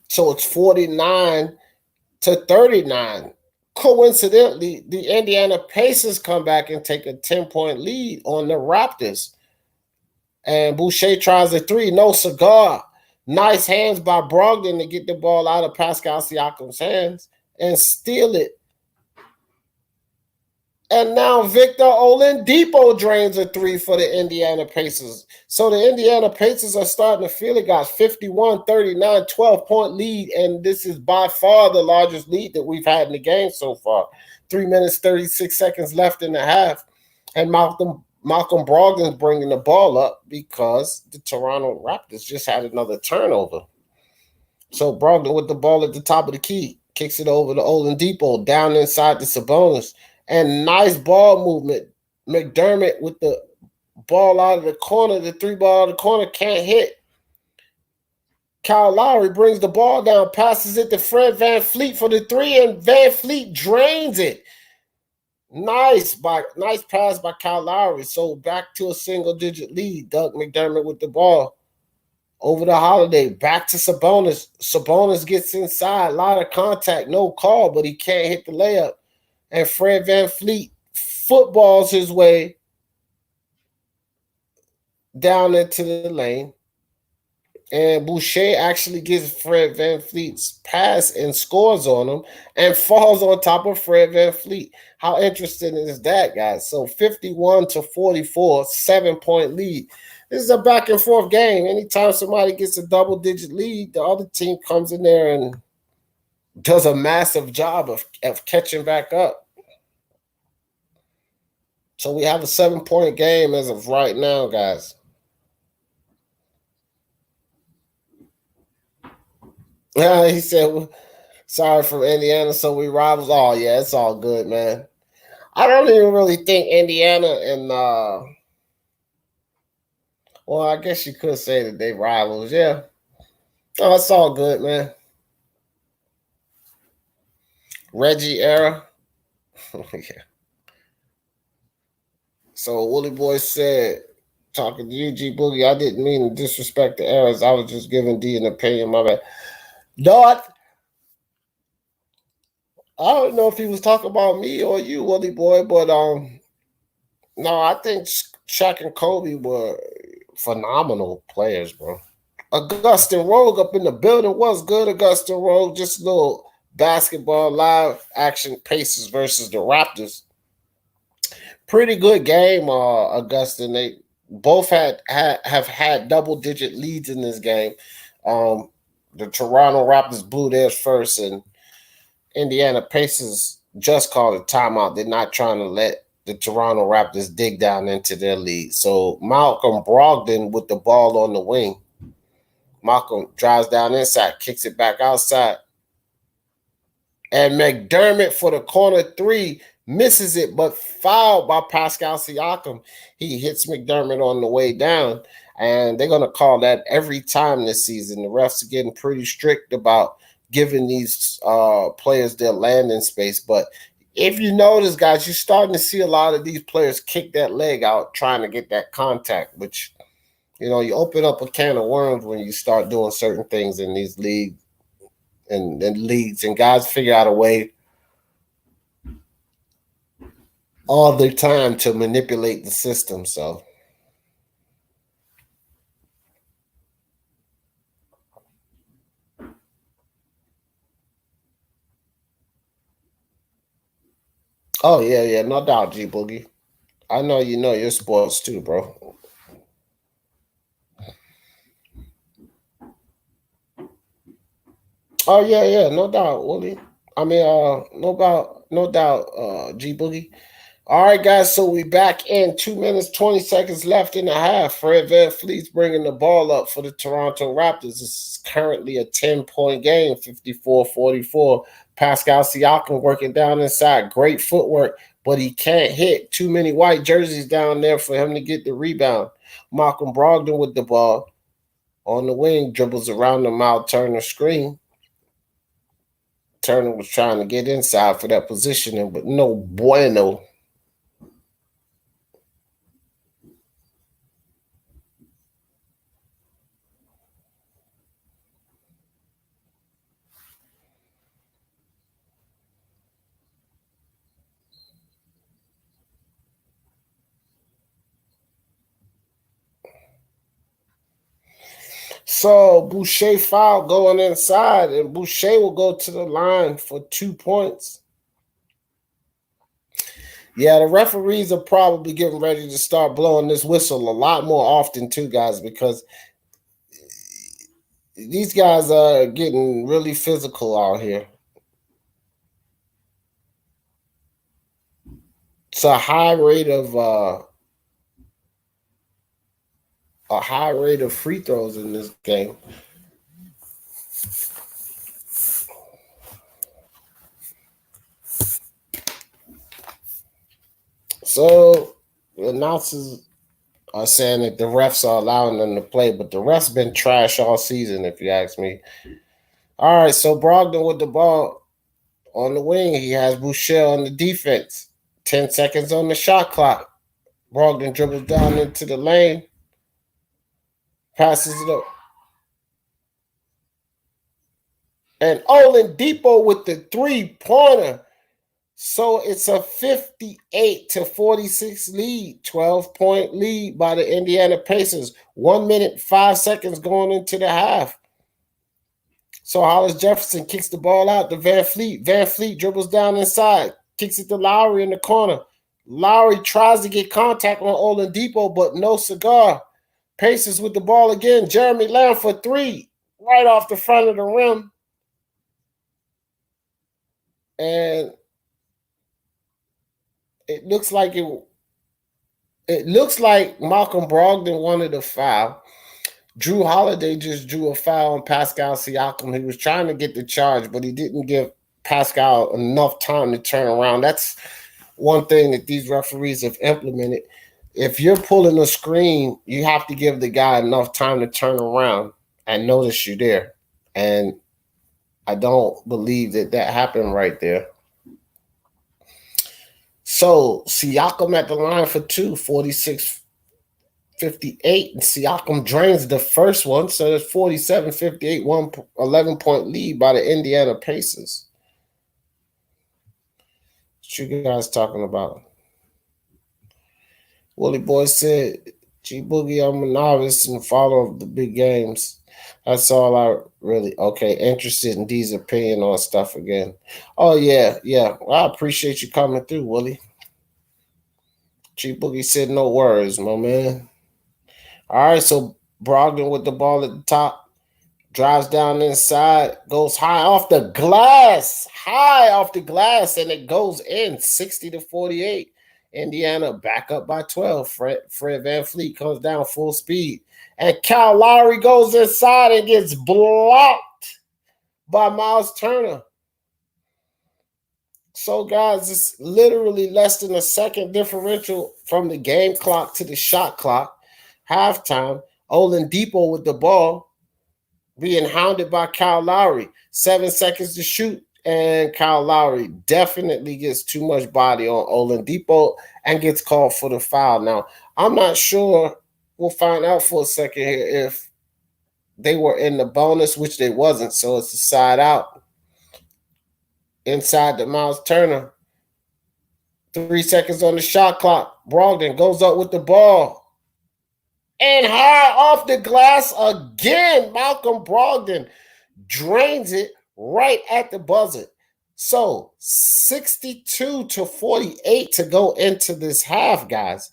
So it's 49-39. Coincidentally, the Indiana Pacers come back and take a 10-point lead on the Raptors. And Boucher tries a three. No cigar. Nice hands by Brogdon to get the ball out of Pascal Siakam's hands and steal it. And now Victor Oladipo drains a three for the Indiana Pacers. So the Indiana Pacers are starting to feel it. Got 51-39, 12-point lead. And this is by far the largest lead that we've had in the game so far. 3 minutes, 36 seconds left in the half. And Malcolm Brogdon's bringing the ball up because the Toronto Raptors just had another turnover. So Brogdon with the ball at the top of the key. Kicks it over to Oladipo, down inside the Sabonis. And nice ball movement. McDermott with the ball out of the corner. The three ball out of the corner can't hit. Kyle Lowry brings the ball down, passes it to Fred VanVleet for the three, and VanVleet drains it. Nice pass by Kyle Lowry. So back to a single-digit lead. Doug McDermott with the ball. Over the Holiday, back to Sabonis. Sabonis gets inside. A lot of contact, no call, but he can't hit the layup. And Fred VanVleet footballs his way down into the lane. And Boucher actually gets Fred VanVleet's pass and scores on him and falls on top of Fred VanVleet. How interesting is that, guys? So 51-44, 7-point lead. This is a back and forth game. Anytime somebody gets a double-digit lead, the other team comes in there and does a massive job of catching back up. So we have a 7-point game as of right now, guys. He said, sorry from Indiana, so we rivals. Oh, yeah, it's all good, man. I don't even really think Indiana and, well, I guess you could say that they rivals, yeah. Oh, it's all good, man. Reggie era. Yeah. So Willie Boy said, talking to you, G Boogie, I didn't mean to disrespect the eras. I was just giving D an opinion, my bad. No, I don't know if he was talking about me or you, Willie Boy, but no, I think Shaq and Kobe were phenomenal players, bro. Augustin Rogue up in the building. What's good, Augustin Rogue? Just a little basketball live action, Pacers versus the Raptors. Pretty good game, Augustin. They both have had double-digit leads in this game. The Toronto Raptors blew theirs first, and Indiana Pacers just called a timeout. They're not trying to let the Toronto Raptors dig down into their lead. So Malcolm Brogdon with the ball on the wing. Malcolm drives down inside, kicks it back outside. And McDermott for the corner three misses it, but fouled by Pascal Siakam. He hits McDermott on the way down, and they're going to call that every time this season. The refs are getting pretty strict about giving these players their landing space. But if you notice, guys, you're starting to see a lot of these players kick that leg out trying to get that contact, which, you know, you open up a can of worms when you start doing certain things in these leagues and leagues, and guys figure out a way all the time to manipulate the system. So Oh yeah, no doubt, G Boogie. I know you know your sports too, bro. Oh yeah, no doubt, Willie. I mean, no doubt, G Boogie. All right, guys. So we back in 2 minutes, 20 seconds left in the half. Fred VanVleet's bringing the ball up for the Toronto Raptors. This is currently a 10-point game, 54-44. Pascal Siakam working down inside. Great footwork, but he can't hit. Too many white jerseys down there for him to get the rebound. Malcolm Brogdon with the ball on the wing, dribbles around the Miles Turner screen. Turner was trying to get inside for that positioning, but no bueno. So Boucher foul going inside, and Boucher will go to the line for 2 points. Yeah, the referees are probably getting ready to start blowing this whistle a lot more often too, guys, because these guys are getting really physical out here. It's a high rate of free throws in this game. So the announcers are saying that the refs are allowing them to play, but the refs been trash all season, if you ask me. All right, so Brogdon with the ball on the wing. He has Boucher on the defense. 10 seconds on the shot clock. Brogdon dribbles down into the lane, passes it up. And Oladipo with the three-pointer. So it's a 58-46 lead, 12-point lead by the Indiana Pacers. 1 minute, 5 seconds going into the half. So Hollis Jefferson kicks the ball out to VanVleet. VanVleet dribbles down inside, kicks it to Lowry in the corner. Lowry tries to get contact on Oladipo, but no cigar. Pacers with the ball again. Jeremy Lamb for three, right off the front of the rim. And it looks like Malcolm Brogdon wanted a foul. Drew Holiday just drew a foul on Pascal Siakam. He was trying to get the charge, but he didn't give Pascal enough time to turn around. That's one thing that these referees have implemented. If you're pulling a screen, you have to give the guy enough time to turn around and notice you there. And I don't believe that happened right there. So Siakam at the line for two, 46-58. And Siakam drains the first one. So it's 47-58, 11-point lead by the Indiana Pacers. What you guys talking about? Willie Boy said, G Boogie, I'm a novice and follower of the big games. That's all I really interested in D's opinion on stuff again. Oh yeah. Well, I appreciate you coming through, Willie. G Boogie said no worries, my man. All right, so Brogdon with the ball at the top, drives down inside, goes high off the glass, and it goes in 60-48. Indiana back up by 12. Fred VanVleet comes down full speed. And Kyle Lowry goes inside and gets blocked by Miles Turner. So, guys, it's literally less than a second differential from the game clock to the shot clock. Halftime, Oladipo with the ball being hounded by Kyle Lowry. 7 seconds to shoot, and Kyle Lowry definitely gets too much body on Oladipo and gets called for the foul. Now, I'm not sure. We'll find out for a second here if they were in the bonus, which they wasn't, so it's a side out. Inside the Miles Turner. 3 seconds on the shot clock. Brogdon goes up with the ball. And high off the glass again. Malcolm Brogdon drains it right at the buzzer. So 62-48 to go into this half, guys.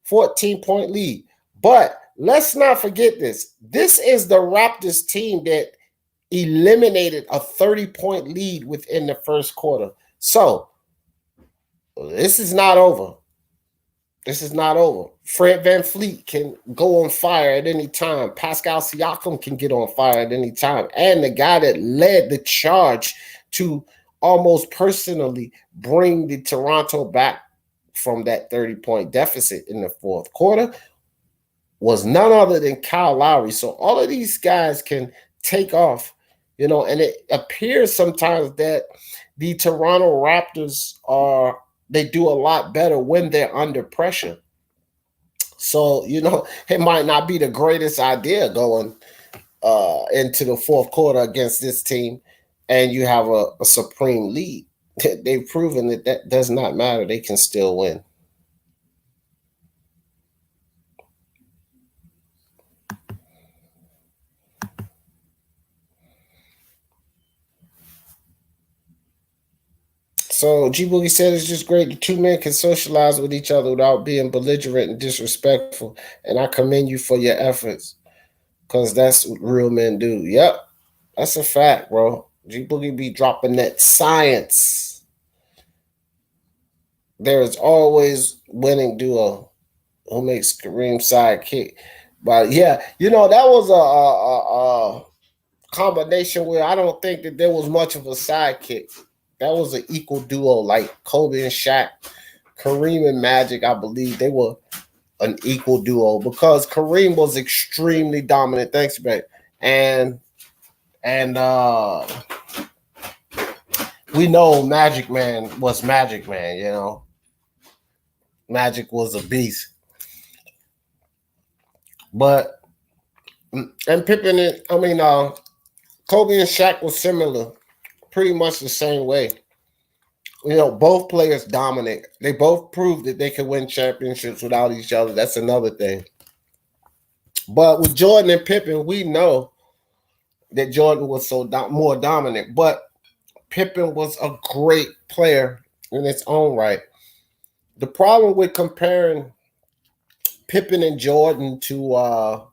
14-point lead. But let's not forget this. This is the Raptors team that eliminated a 30-point lead within the first quarter. So this is not over. This is not over. Fred VanVleet can go on fire at any time. Pascal Siakam can get on fire at any time. And the guy that led the charge to almost personally bring the Toronto back from that 30-point deficit in the fourth quarter was none other than Kyle Lowry. So all of these guys can take off, and it appears sometimes that the Toronto Raptors they do a lot better when they're under pressure. So, it might not be the greatest idea going into the fourth quarter against this team and you have a supreme lead. They've proven that does not matter. They can still win. So G Boogie said it's just great. The two men can socialize with each other without being belligerent and disrespectful. And I commend you for your efforts, because that's what real men do. Yep, that's a fact, bro. G Boogie be dropping that science. There is always winning duo who makes Kareem sidekick. But yeah, that was a combination where I don't think that there was much of a sidekick. That was an equal duo, like Kobe and Shaq, Kareem and Magic. I believe they were an equal duo because Kareem was extremely dominant. Thanks, babe. And we know Magic Man was Magic Man. Magic was a beast. But and Pippen, Kobe and Shaq was similar. Pretty much the same way. Both players dominate. They both proved that they could win championships without each other. That's another thing. But with Jordan and Pippen, we know that Jordan was more dominant. But Pippen was a great player in its own right. The problem with comparing Pippen and Jordan to,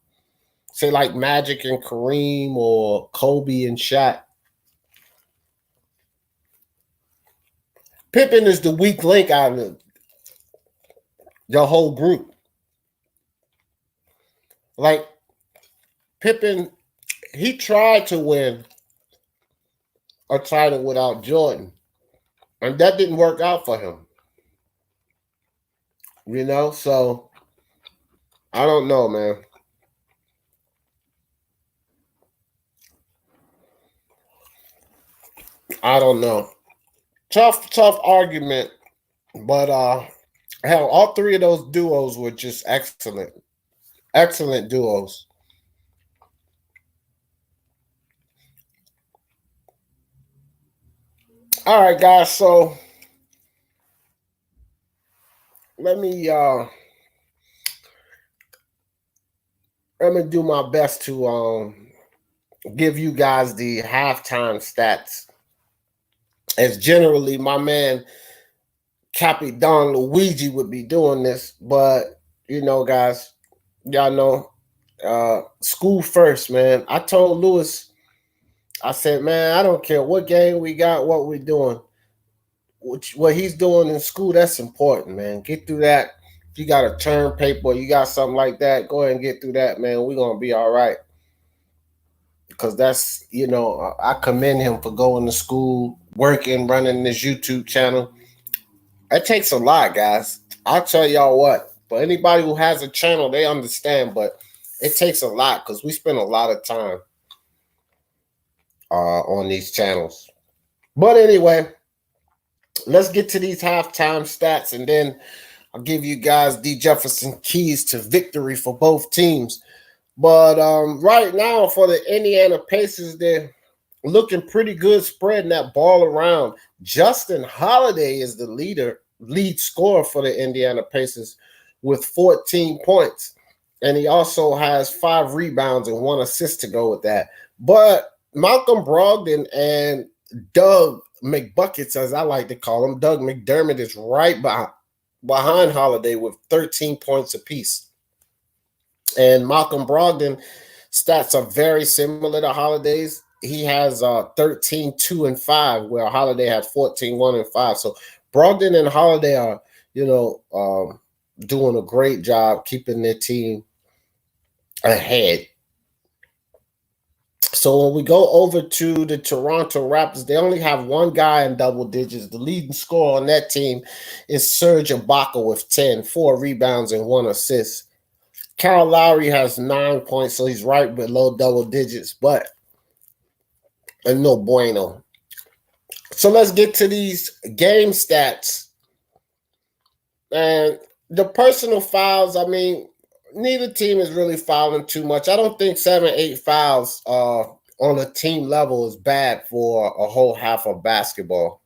say, like Magic and Kareem or Kobe and Shaq, Pippen is the weak link out of the whole group. Like, Pippen, he tried to win a title without Jordan, and that didn't work out for him. So I don't know, man. I don't know. Tough argument, but hell, all three of those duos were just excellent duos. All right, guys. So let me do my best to give you guys the halftime stats. As generally, my man Cappy Don Luigi would be doing this, but guys, y'all know, school first, man. I told Louis, I said, man, I don't care what game we got, what we're doing. What he's doing in school, that's important, man. Get through that. If you got a term paper, you got something like that, go ahead and get through that, man. We're going to be all right. Because that's, I commend him for going to school, working, running this YouTube channel. It takes a lot, guys. I'll tell y'all what. For anybody who has a channel, they understand, but it takes a lot because we spend a lot of time on these channels. But anyway, let's get to these halftime stats, and then I'll give you guys the Jefferson keys to victory for both teams. But right now for the Indiana Pacers, they're looking pretty good, spreading that ball around. Justin Holiday is the lead scorer for the Indiana Pacers with 14 points. And he also has 5 rebounds and 1 assist to go with that. But Malcolm Brogdon and Doug McBuckets, as I like to call him. Doug McDermott is right behind Holiday with 13 points apiece. And Malcolm Brogdon stats are very similar to Holiday's. He has 13, 2, and 5, where Holiday has 14, 1, and 5. So Brogdon and Holiday are, doing a great job keeping their team ahead. So when we go over to the Toronto Raptors, they only have one guy in double digits. The leading scorer on that team is Serge Ibaka with 10, 4 rebounds, and 1 assist. Kyle Lowry has 9 points, so he's right below double digits, but no bueno. So let's get to these game stats. And the personal fouls, I mean, neither team is really fouling too much. I don't think 7, 8 fouls on a team level is bad for a whole half of basketball.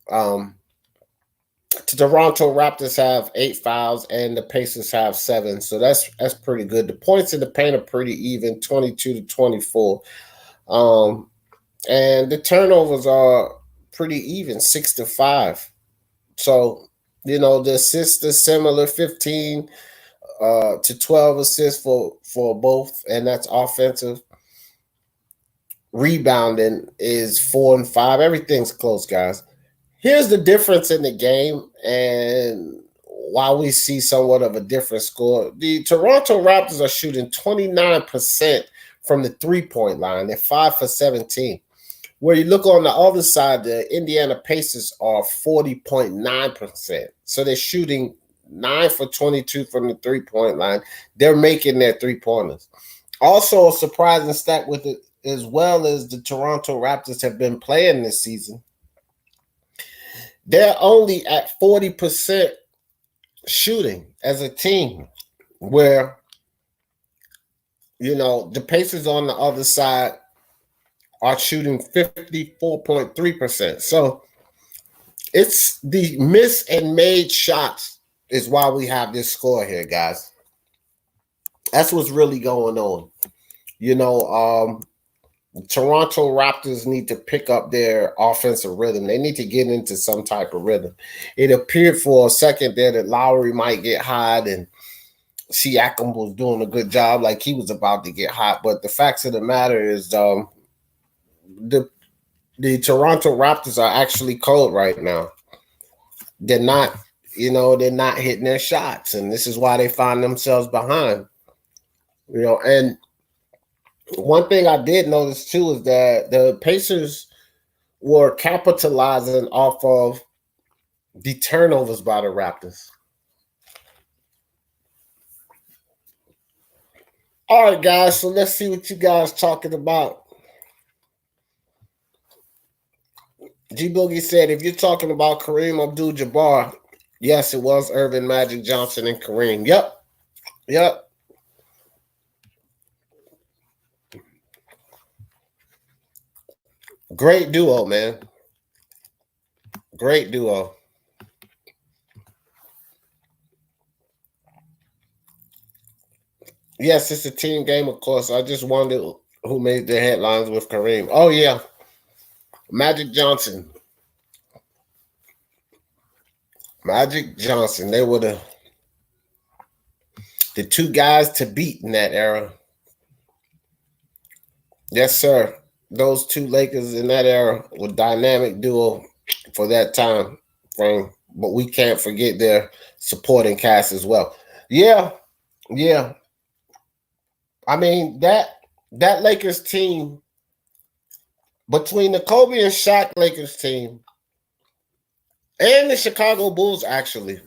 The Toronto Raptors have 8 fouls and the Pacers have 7, so that's pretty good. The points in the paint are pretty even, 22-24, and the turnovers are pretty even, 6-5. So the assists are similar, 15 to 12 assists for both, and that's offensive. Rebounding is 4 and 5. Everything's close, guys. Here's the difference in the game and why we see somewhat of a different score. The Toronto Raptors are shooting 29% from the three-point line. They're 5 for 17. Where you look on the other side, the Indiana Pacers are 40.9%. So they're shooting 9 for 22 from the three-point line. They're making their three-pointers. Also, a surprising stat with it, as well as the Toronto Raptors have been playing this season, they're only at 40% shooting as a team, where, the Pacers on the other side are shooting 54.3%. So it's the miss and made shots is why we have this score here, guys. That's what's really going on. Toronto Raptors need to pick up their offensive rhythm. They need to get into some type of rhythm. It appeared for a second there that Lowry might get hot and Siakam was doing a good job, like he was about to get hot. But the facts of the matter is the Toronto Raptors are actually cold right now. They're not, they're not hitting their shots, and this is why they find themselves behind. And one thing I did notice too is that the Pacers were capitalizing off of the turnovers by the Raptors. All right, guys, so let's see what you guys talking about. G Boogie said, if you're talking about Kareem Abdul-Jabbar, yes, it was Irvin, Magic Johnson, and Kareem. Yep. Great duo, man. Great duo. Yes, it's a team game, of course. I just wondered who made the headlines with Kareem. Oh, yeah. Magic Johnson. Magic Johnson. They were the two guys to beat in that era. Yes, sir. Those two Lakers in that era were dynamic duo for that time frame. But we can't forget their supporting cast as well. Yeah. I mean, that Lakers team, between the Kobe and Shaq Lakers team and the Chicago Bulls, actually,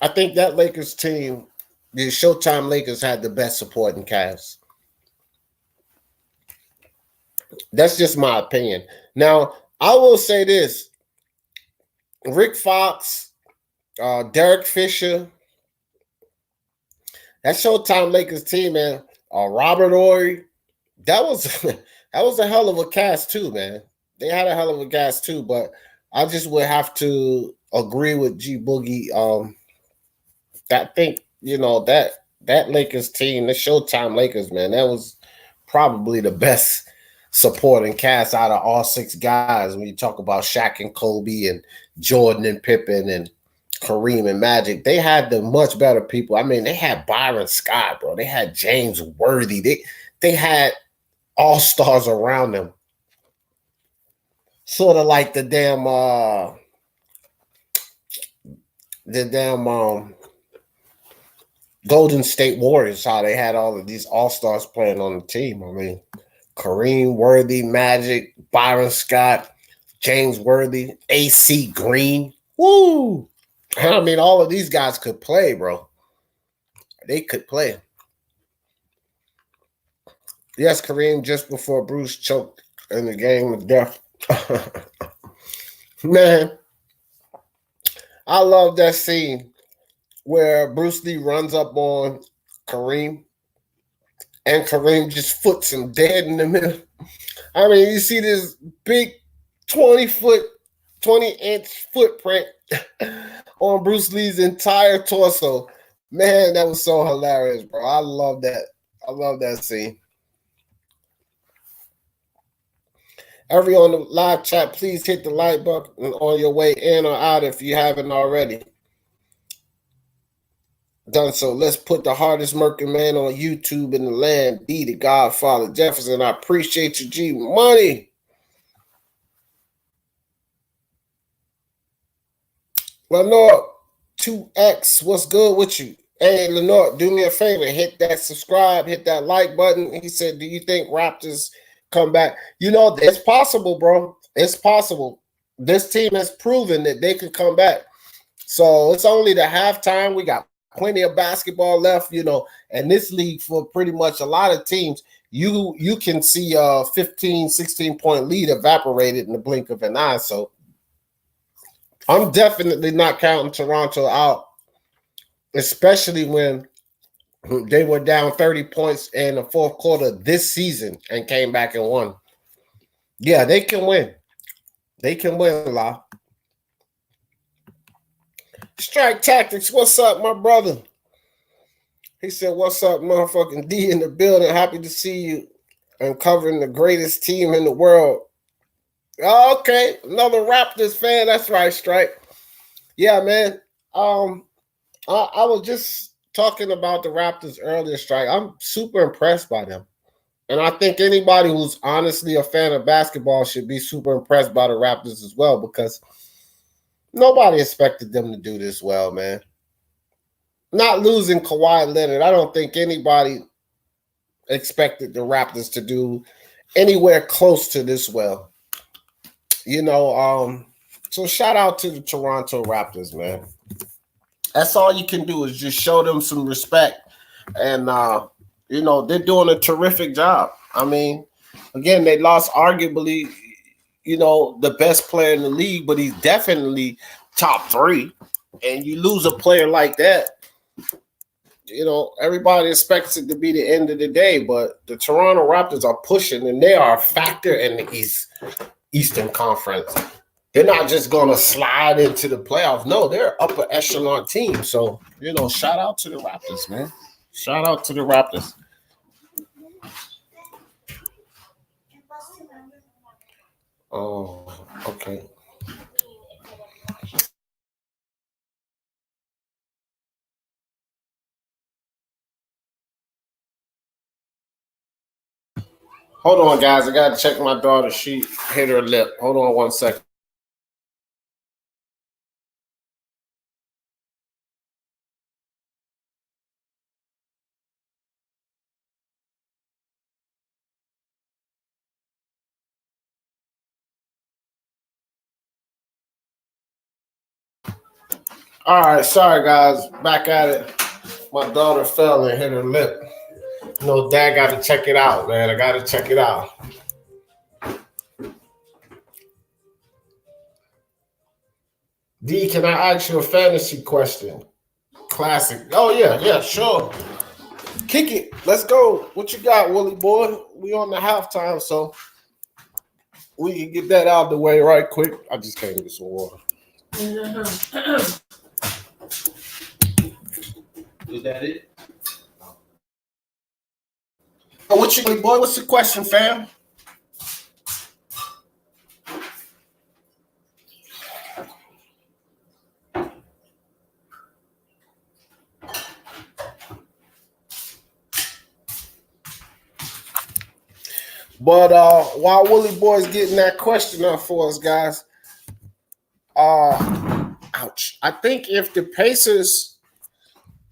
I think that Lakers team, the Showtime Lakers, had the best supporting cast. That's just my opinion. Now, I will say this. Rick Fox, Derek Fisher, that Showtime Lakers team, man, Robert Ory, that was a hell of a cast too, man. They had a hell of a cast too, but I just would have to agree with G Boogie. I think that Lakers team, the Showtime Lakers, man, that was probably the best supporting cast out of all 6 guys. When you talk about Shaq and Kobe and Jordan and Pippen and Kareem and Magic, they had the much better people. I mean, they had Byron Scott, bro. They had James Worthy. They had all-stars around them. Sort of like the damn Golden State Warriors, how they had all of these all-stars playing on the team. I mean, Kareem, Worthy, Magic, Byron Scott, James Worthy, AC Green. Woo! I mean, all of these guys could play, bro. They could play. Yes, Kareem, just before Bruce choked in the game of death. Man, I love that scene where Bruce Lee runs up on Kareem and Kareem just foots him dead in the middle. I mean, you see this big 20-inch footprint on Bruce Lee's entire torso. Man, that was so hilarious, bro. I love that. I love that scene. Everyone on the live chat, please hit the like button on your way in or out if you haven't already done so. Let's put the hardest murking man on YouTube in the land, D, the Godfather Jefferson. I appreciate you, G Money. Lenore 2X, what's good with you? Hey, Lenore, do me a favor. Hit that subscribe, hit that like button. He said, do you think Raptors come back? You know, it's possible, bro. It's possible. This team has proven that they can come back. So it's only the halftime. We got plenty of basketball left, you know, and this league for pretty much a lot of teams, you can see a 15, 16-point lead evaporated in the blink of an eye. So I'm definitely not counting Toronto out, especially when they were down 30 points in the fourth quarter this season and came back and won. Yeah, they can win. They can win, La. Strike Tactics, what's up, my brother? He said, what's up, motherfucking D in the building? Happy to see you. I'm covering the greatest team in the world. Okay, another Raptors fan. That's right, Strike. Yeah, man. I was just talking about the Raptors earlier, Strike. I'm super impressed by them. And I think anybody who's honestly a fan of basketball should be super impressed by the Raptors as well, because nobody expected them to do this well, man. Not losing Kawhi Leonard, I don't think anybody expected the Raptors to do anywhere close to this well. You know, so shout out to the Toronto Raptors, man. That's all you can do is just show them some respect. And, you know, they're doing a terrific job. I mean, again, they lost arguably, you know, the best player in the league, but he's definitely top 3. And you lose a player like that, you know, everybody expects it to be the end of the day, but the Toronto Raptors are pushing, and they are a factor in the Eastern Conference. They're not just going to slide into the playoffs. No, they're an upper echelon team. So, you know, shout out to the Raptors, man. Shout out to the Raptors. Oh, okay. Hold on, guys. I got to check my daughter. She hit her lip. Hold on 1 second. All right. Sorry, guys. Back at it. My daughter fell and hit her lip. You know, Dad got to check it out, man. I got to check it out. D, can I ask you a fantasy question? Classic. Oh, yeah, sure. Kick it. Let's go. What you got, Willie boy? We on the halftime, so we can get that out of the way right quick. I just came to get some water. Is that it? Oh, what you, boy? What's the question, fam? But while Willie Boy's getting that question up for us, guys, ouch. I think if the Pacers,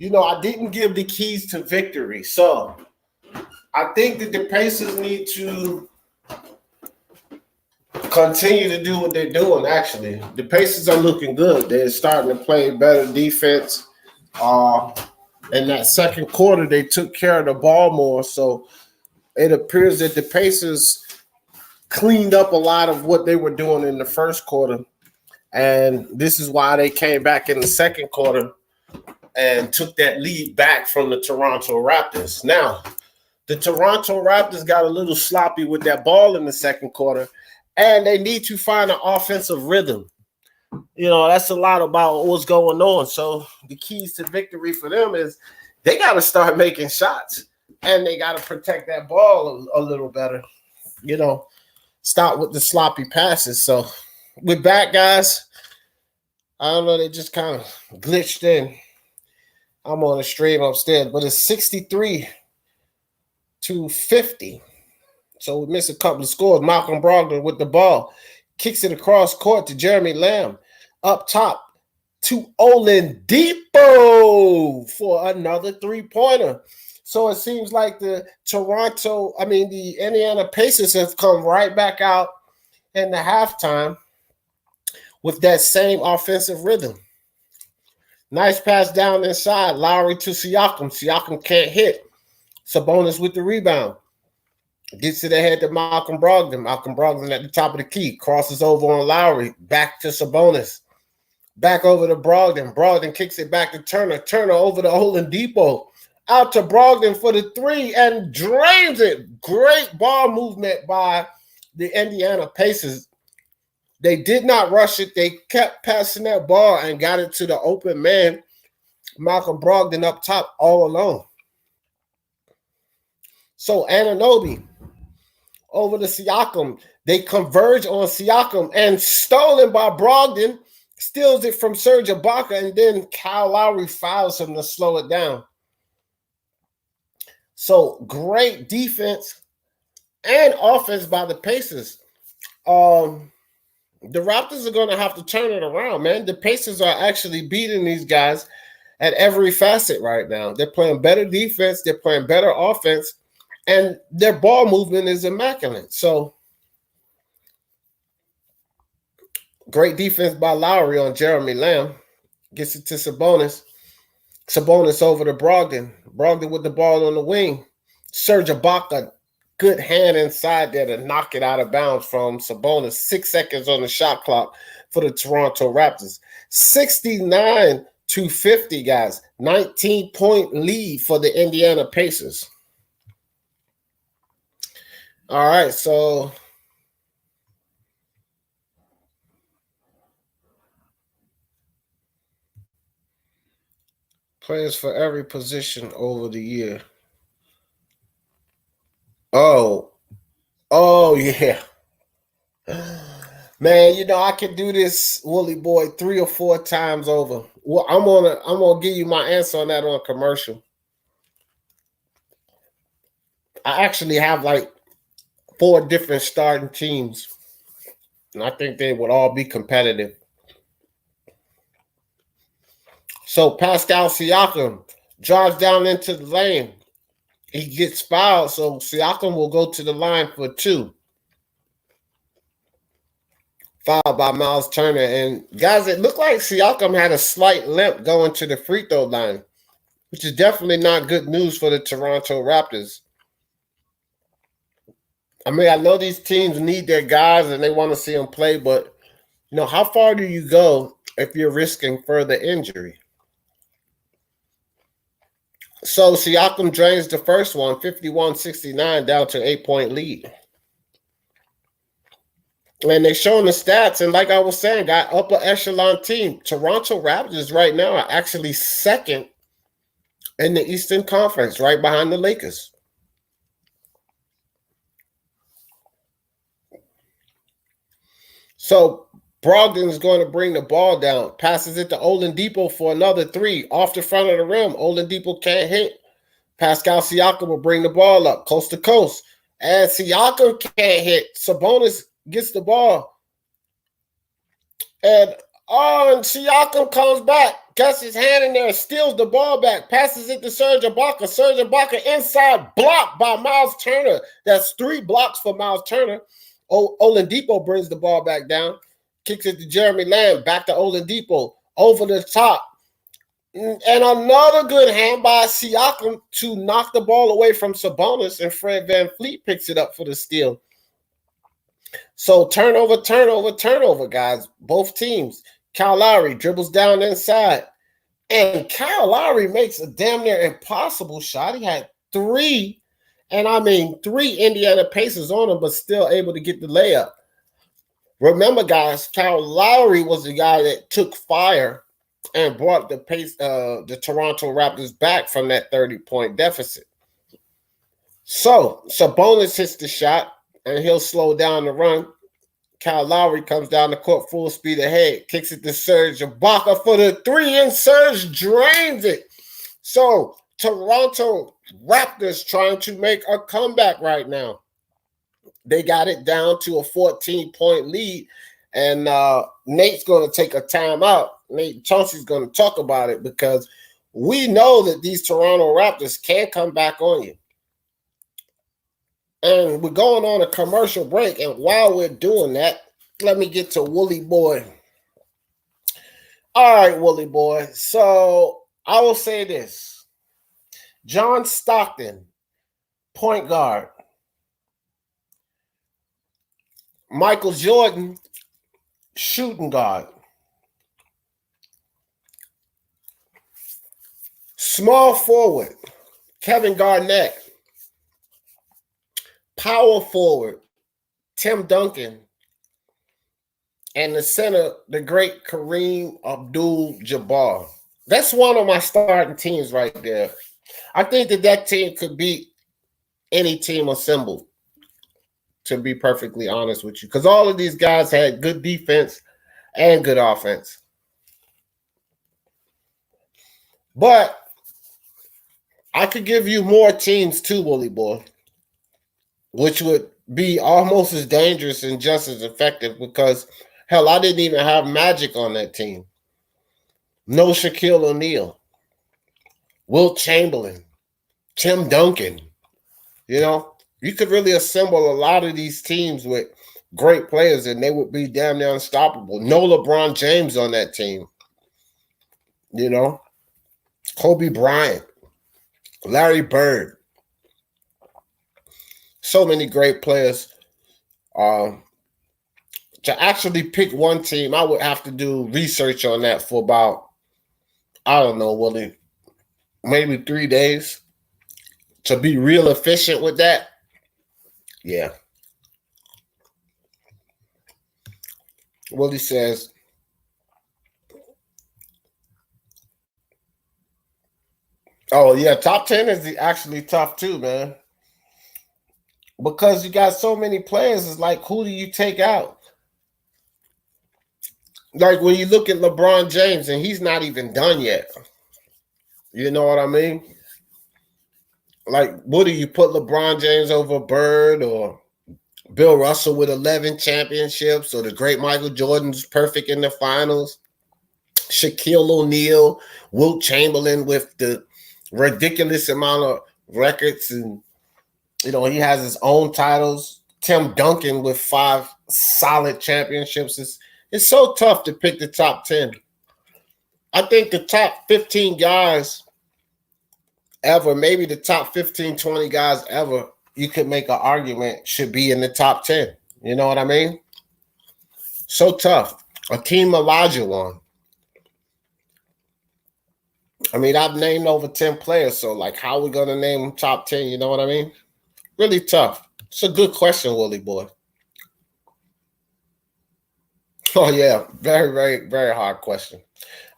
I didn't give the keys to victory. So I think that the Pacers need to continue to do what they're doing, actually. The Pacers are looking good. They're starting to play better defense. In that second quarter, they took care of the ball more. So it appears that the Pacers cleaned up a lot of what they were doing in the first quarter. And this is why they came back in the second quarter and took that lead back from the Toronto Raptors. Now, the Toronto Raptors got a little sloppy with that ball in the second quarter, and they need to find an offensive rhythm. That's a lot about what's going on. So the keys to victory for them is they got to start making shots, and they got to protect that ball a little better. Stop with the sloppy passes. So we're back, guys. I don't know. They just kind of glitched in. I'm on a stream upstairs, but it's 63-50. So we missed a couple of scores. Malcolm Brogdon with the ball. Kicks it across court to Jeremy Lamb. Up top to Oladipo for another three-pointer. So it seems like the Indiana Pacers have come right back out in the halftime with that same offensive rhythm. Nice pass down inside. Lowry to Siakam. Siakam can't hit. Sabonis with the rebound. Gets it ahead to Malcolm Brogdon. Malcolm Brogdon at the top of the key. Crosses over on Lowry. Back to Sabonis. Back over to Brogdon. Brogdon kicks it back to Turner. Turner over to Oladipo. Out to Brogdon for the three and drains it. Great ball movement by the Indiana Pacers. They did not rush it. They kept passing that ball and got it to the open man, Malcolm Brogdon up top all alone. So Anunoby over to Siakam. They converge on Siakam and stolen by Brogdon. Steals it from Serge Ibaka, and then Kyle Lowry fouls him to slow it down. So great defense and offense by the Pacers. The Raptors are going to have to turn it around, man. The Pacers are actually beating these guys at every facet right now. They're playing better defense. They're playing better offense. And their ball movement is immaculate. So great defense by Lowry on Jeremy Lamb. Gets it to Sabonis. Sabonis over to Brogdon. Brogdon with the ball on the wing. Serge Ibaka, good hand inside there to knock it out of bounds from Sabonis. 6 seconds on the shot clock for the Toronto Raptors. 69-50, guys. 19-point lead for the Indiana Pacers. All right, so players for every position over the year. Oh, yeah. Man, I can do this, Wooly Boy, 3 or 4 times over. Well, I'm gonna give you my answer on that on commercial. I actually have like 4 different starting teams, and I think they would all be competitive. So Pascal Siakam drives down into the lane. He gets fouled, so Siakam will go to the line for 2. Fouled by Miles Turner. And guys, it looked like Siakam had a slight limp going to the free throw line, which is definitely not good news for the Toronto Raptors. I mean, I know these teams need their guys and they want to see them play, but, how far do you go if you're risking further injury? So Siakam drains the first one, 51-69, down to 8-point lead. And they're showing the stats, and like I was saying, got upper echelon team. Toronto Raptors right now are actually second in the Eastern Conference, right behind the Lakers. So Brogdon is going to bring the ball down, passes it to Oladipo for another 3 off the front of the rim. Oladipo can't hit. Pascal Siakam will bring the ball up coast to coast. And Siakam can't hit. Sabonis gets the ball. And Siakam comes back, gets his hand in there, steals the ball back, passes it to Serge Ibaka. Serge Ibaka inside, blocked by Miles Turner. That's 3 blocks for Miles Turner. Oladipo brings the ball back down, kicks it to Jeremy Lamb, back to Oladipo, over the top. And another good hand by Siakam to knock the ball away from Sabonis, and Fred VanVleet picks it up for the steal. So turnover, guys. Both teams. Kyle Lowry dribbles down inside. And Kyle Lowry makes a damn near impossible shot. He had 3 Indiana Pacers on him, but still able to get the layup. Remember, guys, Kyle Lowry was the guy that took fire and brought the Toronto Raptors back from that 30-point deficit. So Sabonis hits the shot, and he'll slow down the run. Kyle Lowry comes down the court full speed ahead, kicks it to Serge Ibaka for the 3, and Serge drains it. So Toronto Raptors trying to make a comeback right now. They got it down to a 14-point lead, and Nate's going to take a timeout. Nate Chauncey's going to talk about it because we know that these Toronto Raptors can come back on you. And we're going on a commercial break. And while we're doing that, let me get to Wooly Boy. All right, Wooly Boy. So I will say this. John Stockton, point guard. Michael Jordan, shooting guard. Small forward, Kevin Garnett. Power forward, Tim Duncan. And the center, the great Kareem Abdul-Jabbar. That's one of my starting teams right there. I think that team could beat any team assembled, to be perfectly honest with you. Because all of these guys had good defense and good offense. But I could give you more teams too, Wooly Boy, which would be almost as dangerous and just as effective because, hell, I didn't even have Magic on that team. No Shaquille O'Neal, Wilt Chamberlain, Tim Duncan. You know, you could really assemble a lot of these teams with great players and they would be damn near unstoppable. No LeBron James on that team. You know, Kobe Bryant, Larry Bird. So many great players. To actually pick one team, I would have to do research on that for about, I don't know, Willie, maybe 3 days to be real efficient with that. Yeah. Willie says, oh, yeah, top 10 is actually tough too, man. Because you got so many players, it's like, who do you take out? Like when you look at LeBron James, and he's not even done yet. You know what I mean? Like, what do you put LeBron James over Bird or Bill Russell with 11 championships, or the great Michael Jordan's perfect in the finals? Shaquille O'Neal, Wilt Chamberlain with the ridiculous amount of records, and you know he has his own titles. Tim Duncan with 5 solid championships. It's so tough to pick the top 10. I think the top 15 guys ever, maybe the top 15, 20 guys ever, you could make an argument should be in the top 10. You know what I mean? So tough. Akeem Olajuwon. I mean, I've named over 10 players, so like how are we going to name them top 10? You know what I mean? Really tough. It's a good question, Willie Boy. Oh, yeah. Very, very, very hard question.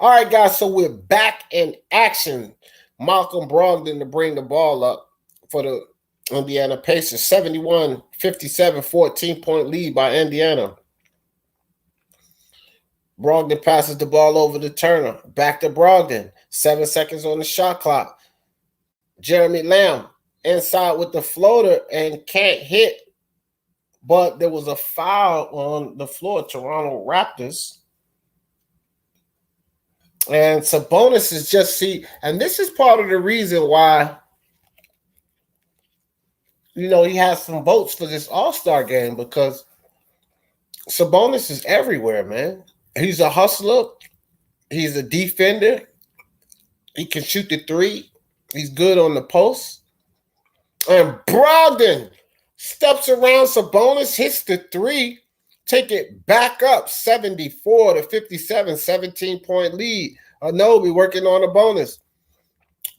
All right, guys, so we're back in action. Malcolm Brogdon to bring the ball up for the Indiana Pacers. 71-57, 14-point lead by Indiana. Brogdon passes the ball over to Turner. Back to Brogdon. 7 seconds on the shot clock. Jeremy Lamb inside with the floater and can't hit. But there was a foul on the floor, Toronto Raptors. And Sabonis is just and this is part of the reason why, he has some votes for this All-Star game, because Sabonis is everywhere, man. He's a hustler. He's a defender. He can shoot the three. He's good on the post. And Brogdon steps around Sabonis, hits the three, take it back up 74 to 57, 17-point lead. Anobi working on a bonus.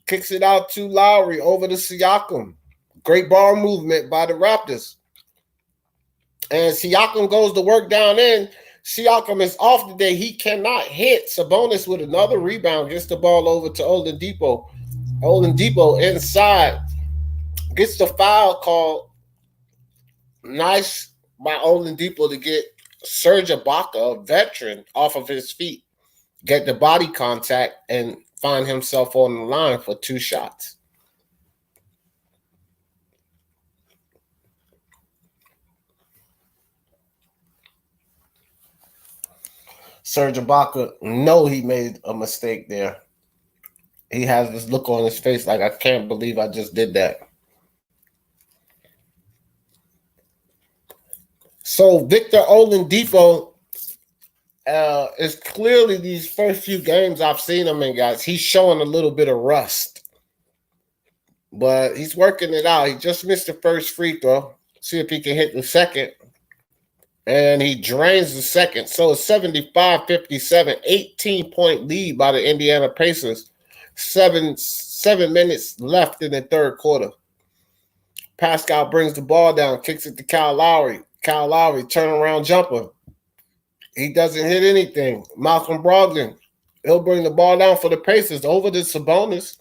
Kicks it out to Lowry over to Siakam. Great ball movement by the Raptors. And Siakam goes to work down in. Siakam is off today. He cannot hit. Sabonis with another rebound gets the ball over to Oladipo. Oladipo inside. Gets the foul called. Nice by Oladipo to get Serge Ibaka, a veteran, off of his feet. Get the body contact and find himself on the line for 2 shots. Serge Ibaka, he made a mistake there. He has this look on his face like, I can't believe I just did that. So Victor Oladipo is clearly, these first few games I've seen him in, guys, he's showing a little bit of rust. But he's working it out. He just missed the first free throw. See if he can hit the second. And he drains the second. So it's 75-57, 18-point lead by the Indiana Pacers. 7 minutes left in the third quarter. Pascal brings the ball down, kicks it to Kyle Lowry. Kyle Lowry, turnaround jumper. He doesn't hit anything. Malcolm Brogdon, he'll bring the ball down for the Pacers over to Sabonis.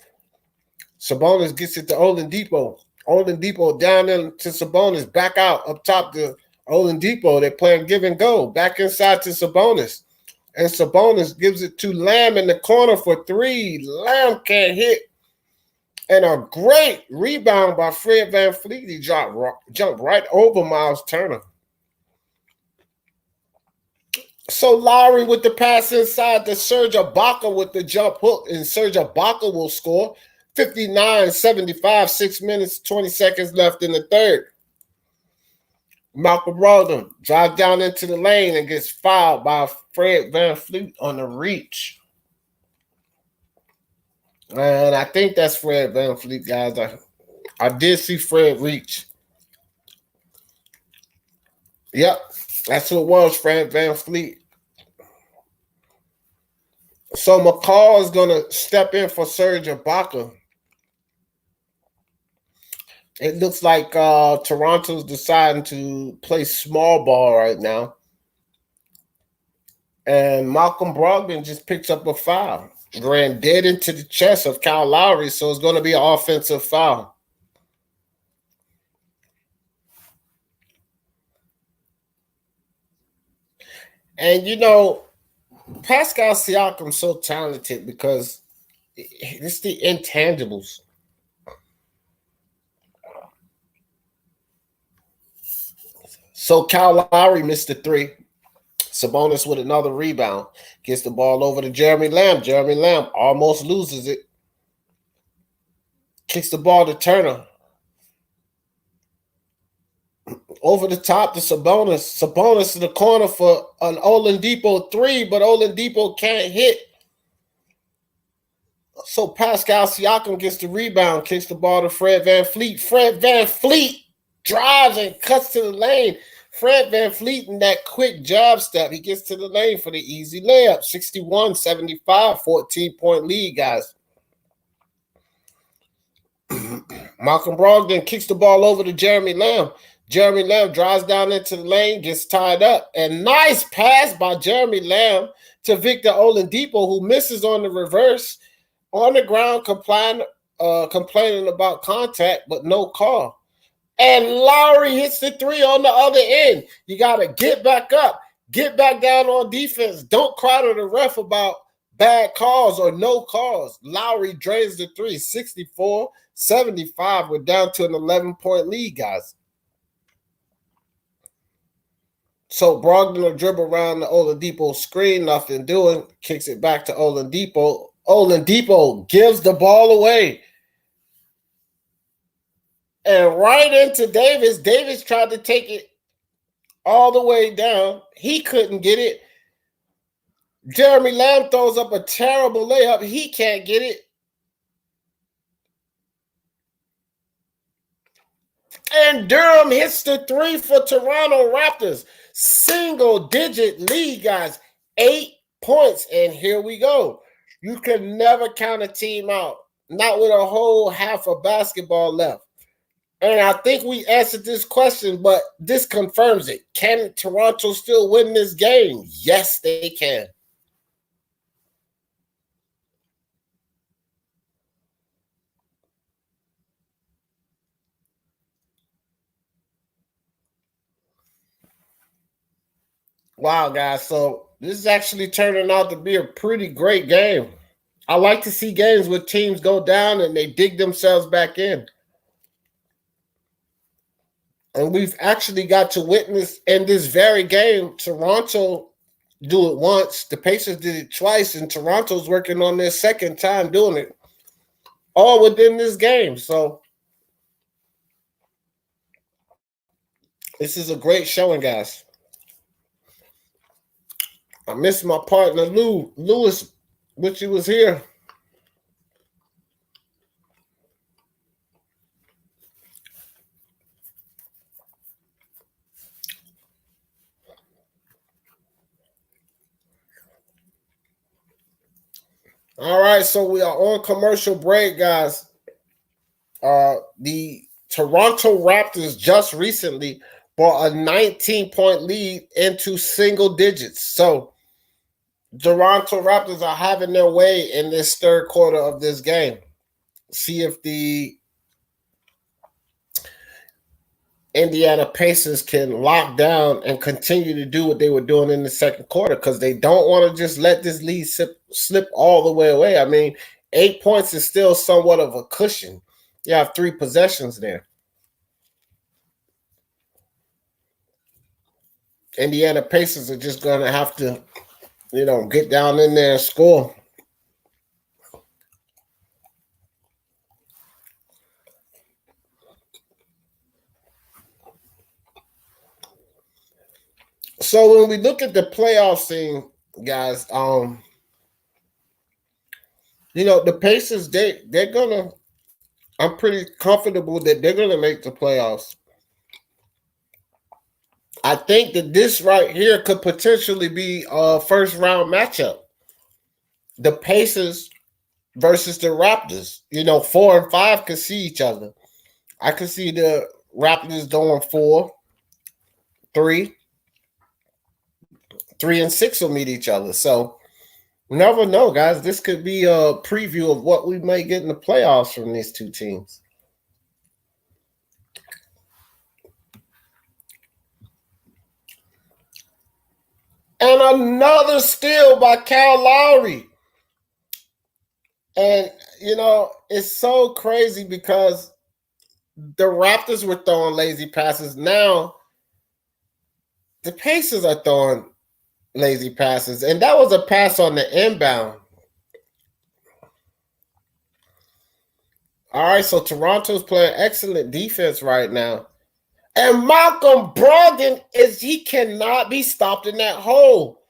Sabonis gets it to Oladipo. Oladipo down into Sabonis, back out up top to Oladipo. They're playing give and go. Back inside to Sabonis. And Sabonis gives it to Lamb in the corner for 3. Lamb can't hit. And a great rebound by Fred VanVleet. He jumped right over Miles Turner. So Lowry with the pass inside to Serge Ibaka with the jump hook, and Serge Ibaka will score. 59-75, 6 minutes, 20 seconds left in the third. Malcolm Brogdon drives down into the lane and gets fouled by Fred VanVleet on the reach. And I think that's Fred VanVleet, guys. I did see Fred reach. Yep, that's who it was, Fred VanVleet. So McCall is going to step in for Serge Ibaka. It looks like Toronto's deciding to play small ball right now. And Malcolm Brogdon just picks up a foul. Ran dead into the chest of Kyle Lowry, so it's going to be an offensive foul. And, Pascal Siakam's so talented because it's the intangibles. So Kyle Lowry missed the 3. Sabonis with another rebound. Gets the ball over to Jeremy Lamb. Jeremy Lamb almost loses it. Kicks the ball to Turner. Over the top to Sabonis. Sabonis in the corner for an Oladipo 3, but Oladipo can't hit. So Pascal Siakam gets the rebound, kicks the ball to Fred VanVleet. Fred VanVleet drives and cuts to the lane. Fred VanVleet in that quick jab step, he gets to the lane for the easy layup. 61-75, 14-point lead, guys. Malcolm Brogdon kicks the ball over to Jeremy Lamb. Jeremy Lamb drives down into the lane, gets tied up. And nice pass by Jeremy Lamb to Victor Oladipo, who misses on the reverse. On the ground, complaining about contact, but no call. And Lowry hits the 3 on the other end. You got to get back up, get back down on defense. Don't cry to the ref about bad calls or no calls. Lowry drains the three, 64-75. We're down to an 11-point lead, guys. So Brogdon will dribble around the Oladipo screen, nothing doing, kicks it back to Oladipo. Oladipo gives the ball away. And right into Davis. Davis tried to take it all the way down. He couldn't get it. Jeremy Lamb throws up a terrible layup. He can't get it. And Durham hits the three for Toronto Raptors. Single-digit lead, guys. 8 points. And here we go. You can never count a team out. Not with a whole half of basketball left. And I think we answered this question, but this confirms it. Can Toronto still win this game? Yes, they can. Wow, guys. So this is actually turning out to be a pretty great game. I like to see games where teams go down and they dig themselves back in. And we've actually got to witness in this very game, Toronto do it once. The Pacers did it twice, and Toronto's working on their second time doing it, all within this game. So this is a great showing, guys. I miss my partner, Louis, which he was here. All right, so we are on commercial break, guys. The Toronto Raptors just recently brought a 19-point lead into single digits. So Toronto Raptors are having their way in this third quarter of this game. See if the Indiana Pacers can lock down and continue to do what they were doing in the second quarter, because they don't want to just let this lead slip all the way away. I mean, 8 points is still somewhat of a cushion. You have 3 possessions there. Indiana Pacers are just going to have to, get down in there and score. So when we look at the playoff scene, guys, the Pacers, they're gonna. I'm pretty comfortable that they're gonna make the playoffs. I think that this right here could potentially be a first round matchup. The Pacers versus the Raptors. 4 and 5 could see each other. I could see the Raptors doing 4, 3. 3 and 6 will meet each other. So never know, guys. This could be a preview of what we may get in the playoffs from these two teams. And another steal by Kyle Lowry. And, it's so crazy because the Raptors were throwing lazy passes. Now, the Pacers are throwing lazy passes. And that was a pass on the inbound. All right, so Toronto's playing excellent defense right now. And Malcolm Brogdon, he cannot be stopped in that hole.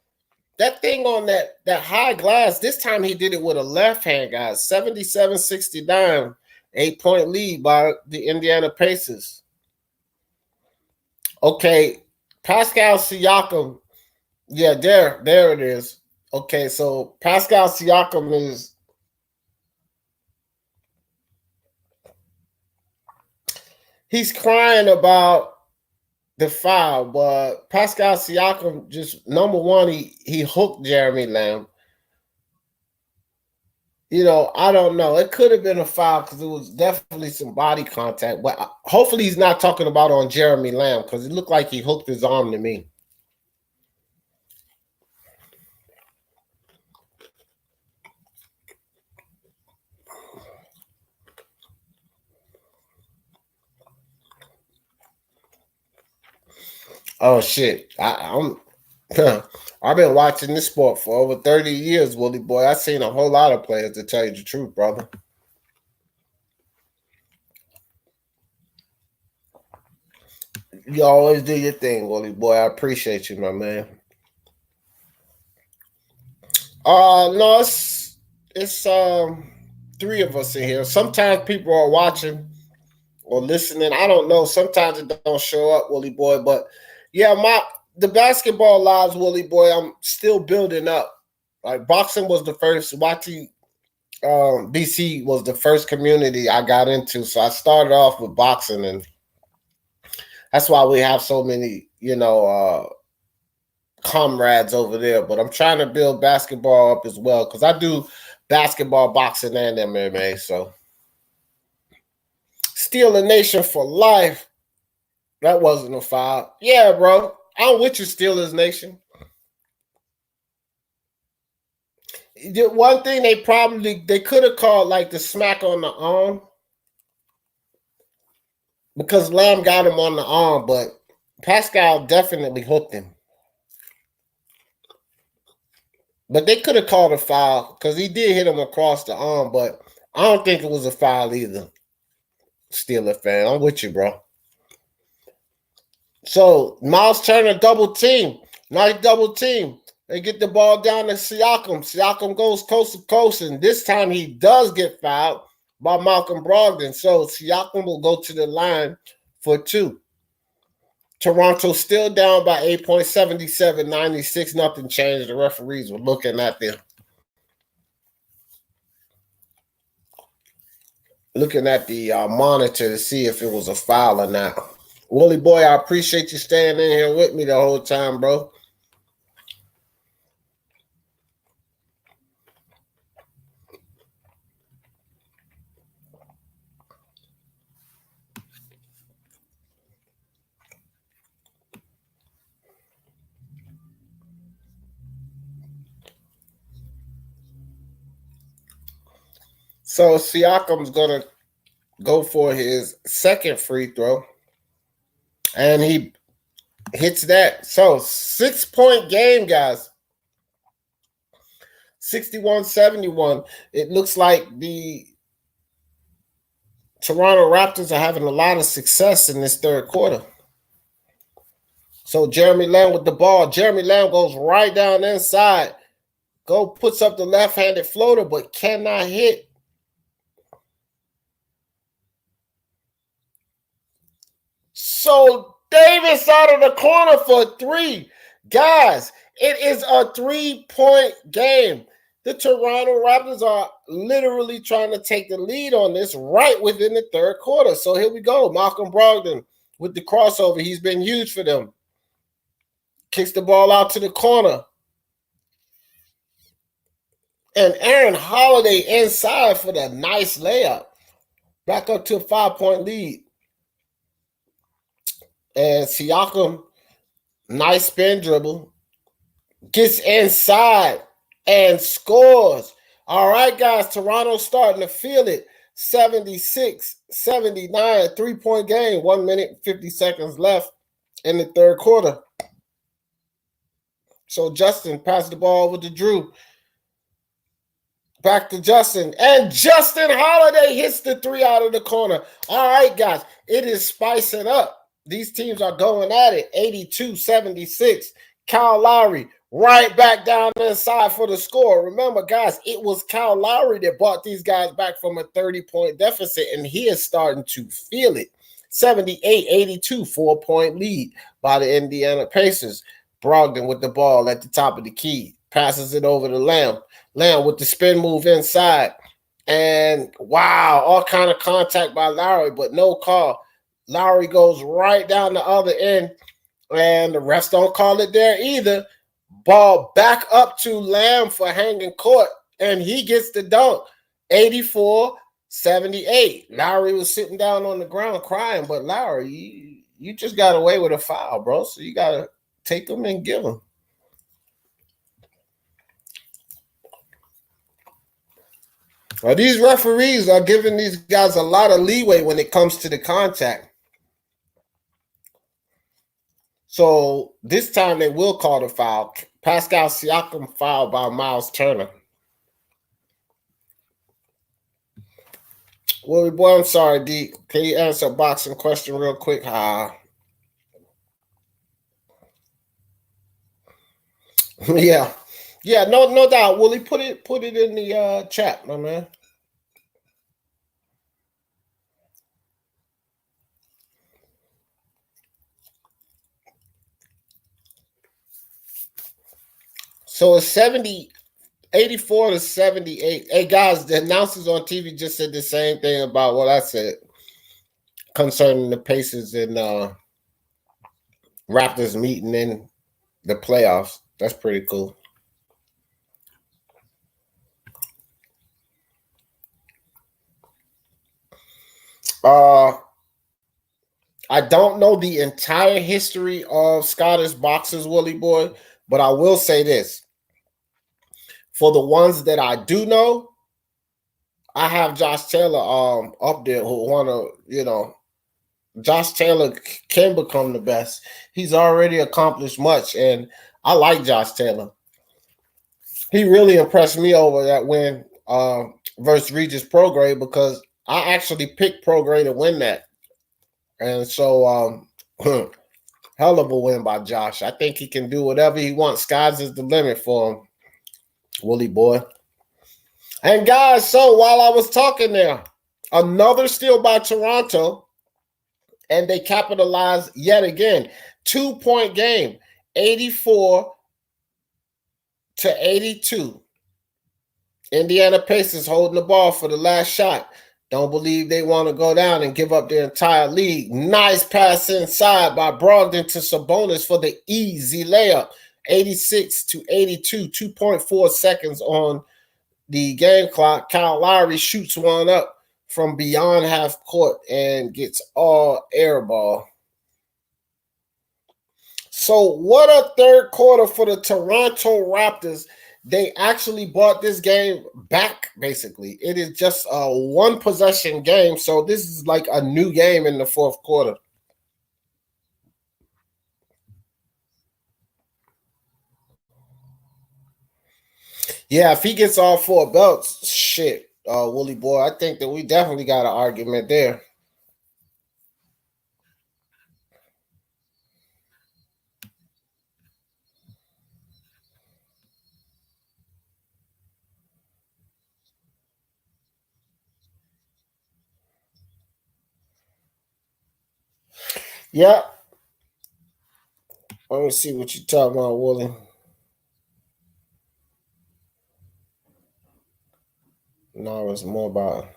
That thing on that high glass, this time he did it with a left hand, guys. 77-69, 8-point lead by the Indiana Pacers. Okay, Pascal Siakam. Yeah, there it is. Okay, so Pascal Siakam he's crying about the foul, but Pascal Siakam just, number one, he hooked Jeremy Lamb. I don't know. It could have been a foul because it was definitely some body contact, but hopefully he's not talking about on Jeremy Lamb, because it looked like he hooked his arm to me. Oh shit! I'm. I've been watching this sport for over 30 years, Willie boy. I've seen a whole lot of players, to tell you the truth, brother. You always do your thing, Willie boy. I appreciate you, my man. No, it's three of us in here. Sometimes people are watching or listening. I don't know. Sometimes it don't show up, Willie boy. But yeah, the basketball lives, Willie boy. I'm still building up. Like boxing was the first. Watching BC was the first community I got into. So I started off with boxing, and that's why we have so many, comrades over there. But I'm trying to build basketball up as well because I do basketball, boxing, and MMA. So Steal a Nation for life. That wasn't a foul. Yeah, bro. I'm with you, Steelers Nation. The one thing they could have called like the smack on the arm because Lamb got him on the arm, but Pascal definitely hooked him. But they could have called a foul because he did hit him across the arm, but I don't think it was a foul either. Steeler fan, I'm with you, bro. So Miles Turner double team, nice double team. They get the ball down to Siakam. Siakam goes coast to coast, and this time he does get fouled by Malcolm Brogdon. So Siakam will go to the line for two. Toronto still down by 8.77, 96. Nothing changed. The referees were looking at them. Looking at the monitor to see if it was a foul or not. Willie boy, I appreciate you staying in here with me the whole time, bro. So Siakam's gonna go for his second free throw, and he hits that. So 6-point game, guys. 61-71. It looks like the Toronto Raptors are having a lot of success in this third quarter. So Jeremy Lamb with the ball. Jeremy Lamb goes right down inside. Puts up the left-handed floater, but cannot hit. So Davis out of the corner for three. Guys, it is a 3-point game. The Toronto Raptors are literally trying to take the lead on this right within the third quarter. So here we go. Malcolm Brogdon with the crossover. He's been huge for them. Kicks the ball out to the corner. And Aaron Holiday inside for the nice layup. Back up to a 5-point lead. And Siakam, nice spin dribble, gets inside and scores. All right, guys, Toronto's starting to feel it. 76-79, 3-point game, 1 minute, 50 seconds left in the third quarter. So Justin passed the ball over to Drew. Back to Justin. And Justin Holiday hits the three out of the corner. All right, guys, it is spicing up. These teams are going at it. 82-76. Kyle Lowry right back down inside for the score. Remember, guys, it was Kyle Lowry that brought these guys back from a 30-point deficit, and he is starting to feel it. 78-82, 4-point lead by the Indiana Pacers. Brogdon with the ball at the top of the key. Passes it over to Lamb. Lamb with the spin move inside. And wow, all kind of contact by Lowry, but no call. Lowry goes right down the other end, and the refs don't call it there either. Ball back up to Lamb for hanging court, and he gets the dunk. 84-78. Lowry was sitting down on the ground crying, but Lowry, you just got away with a foul, bro, so you got to take them and give them. Well, these referees are giving these guys a lot of leeway when it comes to the contact. So this time they will call the foul. Pascal Siakam fouled by Miles Turner. Willie boy, I'm sorry, D. Can you answer a boxing question real quick? Yeah. Yeah, no doubt. Willie, put it in the chat, my man. So it's 84 to 78. Hey guys, the announcers on TV just said the same thing about what I said concerning the Pacers and Raptors meeting in the playoffs. That's pretty cool. Uh I don't know the entire history of Scottish boxers, Willie boy, but I will say this. For the ones that I do know, I have Josh Taylor up there who wanna, Josh Taylor can become the best. He's already accomplished much, and I like Josh Taylor. He really impressed me over that win versus Regis Prograis because I actually picked Prograis to win that. And so hell of a win by Josh. I think he can do whatever he wants. Sky's is the limit for him, Willie boy. And guys, so while I was talking there, another steal by Toronto, and they capitalized yet again. 2-point game, 84 to 82. Indiana Pacers holding the ball for the last shot. Don't believe they want to go down and give up their entire lead. Nice pass inside by Brogdon to Sabonis for the easy layup. 86 to 82, 2.4 seconds on the game clock. Kyle Lowry shoots one up from beyond half court and gets all air ball. So what a third quarter for the Toronto Raptors. They actually brought this game back, basically. It is just a one possession game. So this is like a new game in the fourth quarter. Yeah, if he gets all four belts, shit, Willie boy, I think that we definitely got an argument there. Yeah. Let me see what you're talking about, Willie. No, it's more about.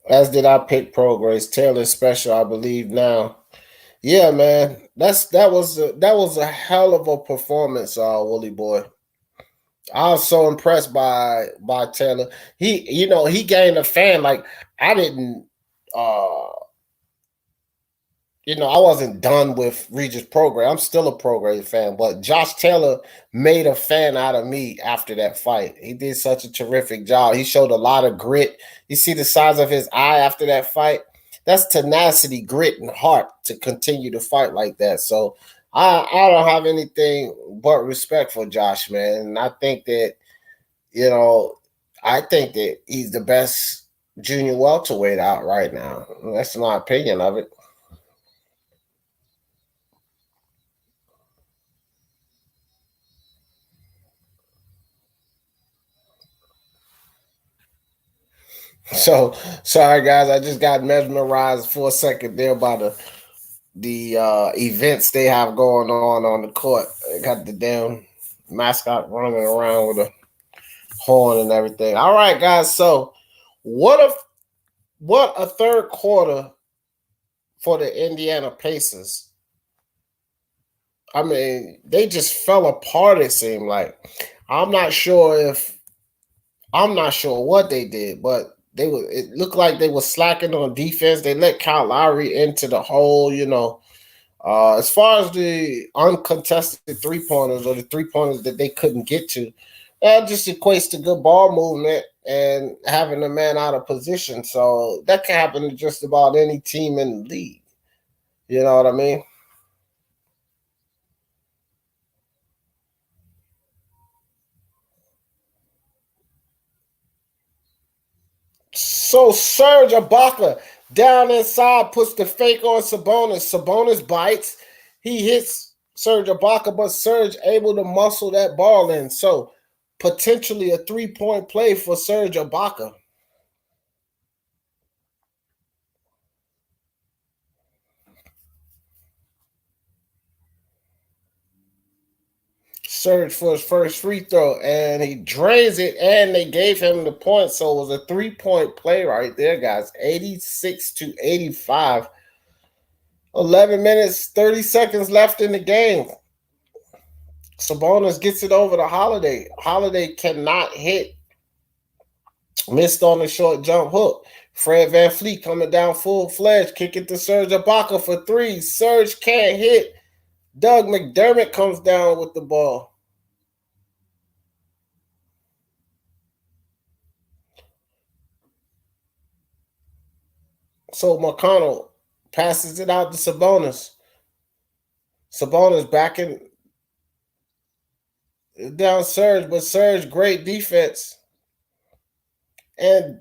As did I pick Progress. Taylor special, I believe now. Yeah, man. That was a hell of a performance, Willie boy. I was so impressed by Taylor. He gained a fan. Like I didn't uh I wasn't done with Regis Program. I'm still a Program fan, but Josh Taylor made a fan out of me after that fight. He did such a terrific job. He showed a lot of grit. You see the size of his eye after that fight? That's tenacity, grit, and heart to continue to fight like that. So I don't have anything but respect for Josh, man. And I think that, you know, I think that he's the best junior welterweight out right now. That's my opinion of it. So sorry guys, I just got mesmerized for a second there by the events they have going on the court. They got the damn mascot running around with a horn and everything. All right, guys. So what a third quarter for the Indiana Pacers. I mean, they just fell apart. It seemed like I'm not sure if I'm not sure what they did, but it looked like they were slacking on defense. They let Kyle Lowry into the hole. As far as the uncontested three pointers or the three pointers that they couldn't get to, That just equates to good ball movement and having a man out of position. So that can happen to just about any team in the league. You know what I mean? So Serge Ibaka down inside puts the fake on Sabonis. Sabonis bites. He hits Serge Ibaka, but Serge able to muscle that ball in. So potentially a 3-point play for Serge Ibaka. Serge for his first free throw, and he drains it, and they gave him the point. So it was a 3-point play right there, guys. 86-85. 11 minutes, 30 seconds left in the game. Sabonis gets it over to Holiday. Holiday cannot hit. Missed on the short jump hook. Fred VanVleet coming down full-fledged. Kick it to Serge Ibaka for three. Serge can't hit. Doug McDermott comes down with the ball. So McConnell passes it out to Sabonis. Sabonis backing down Serge, but Serge, great defense. And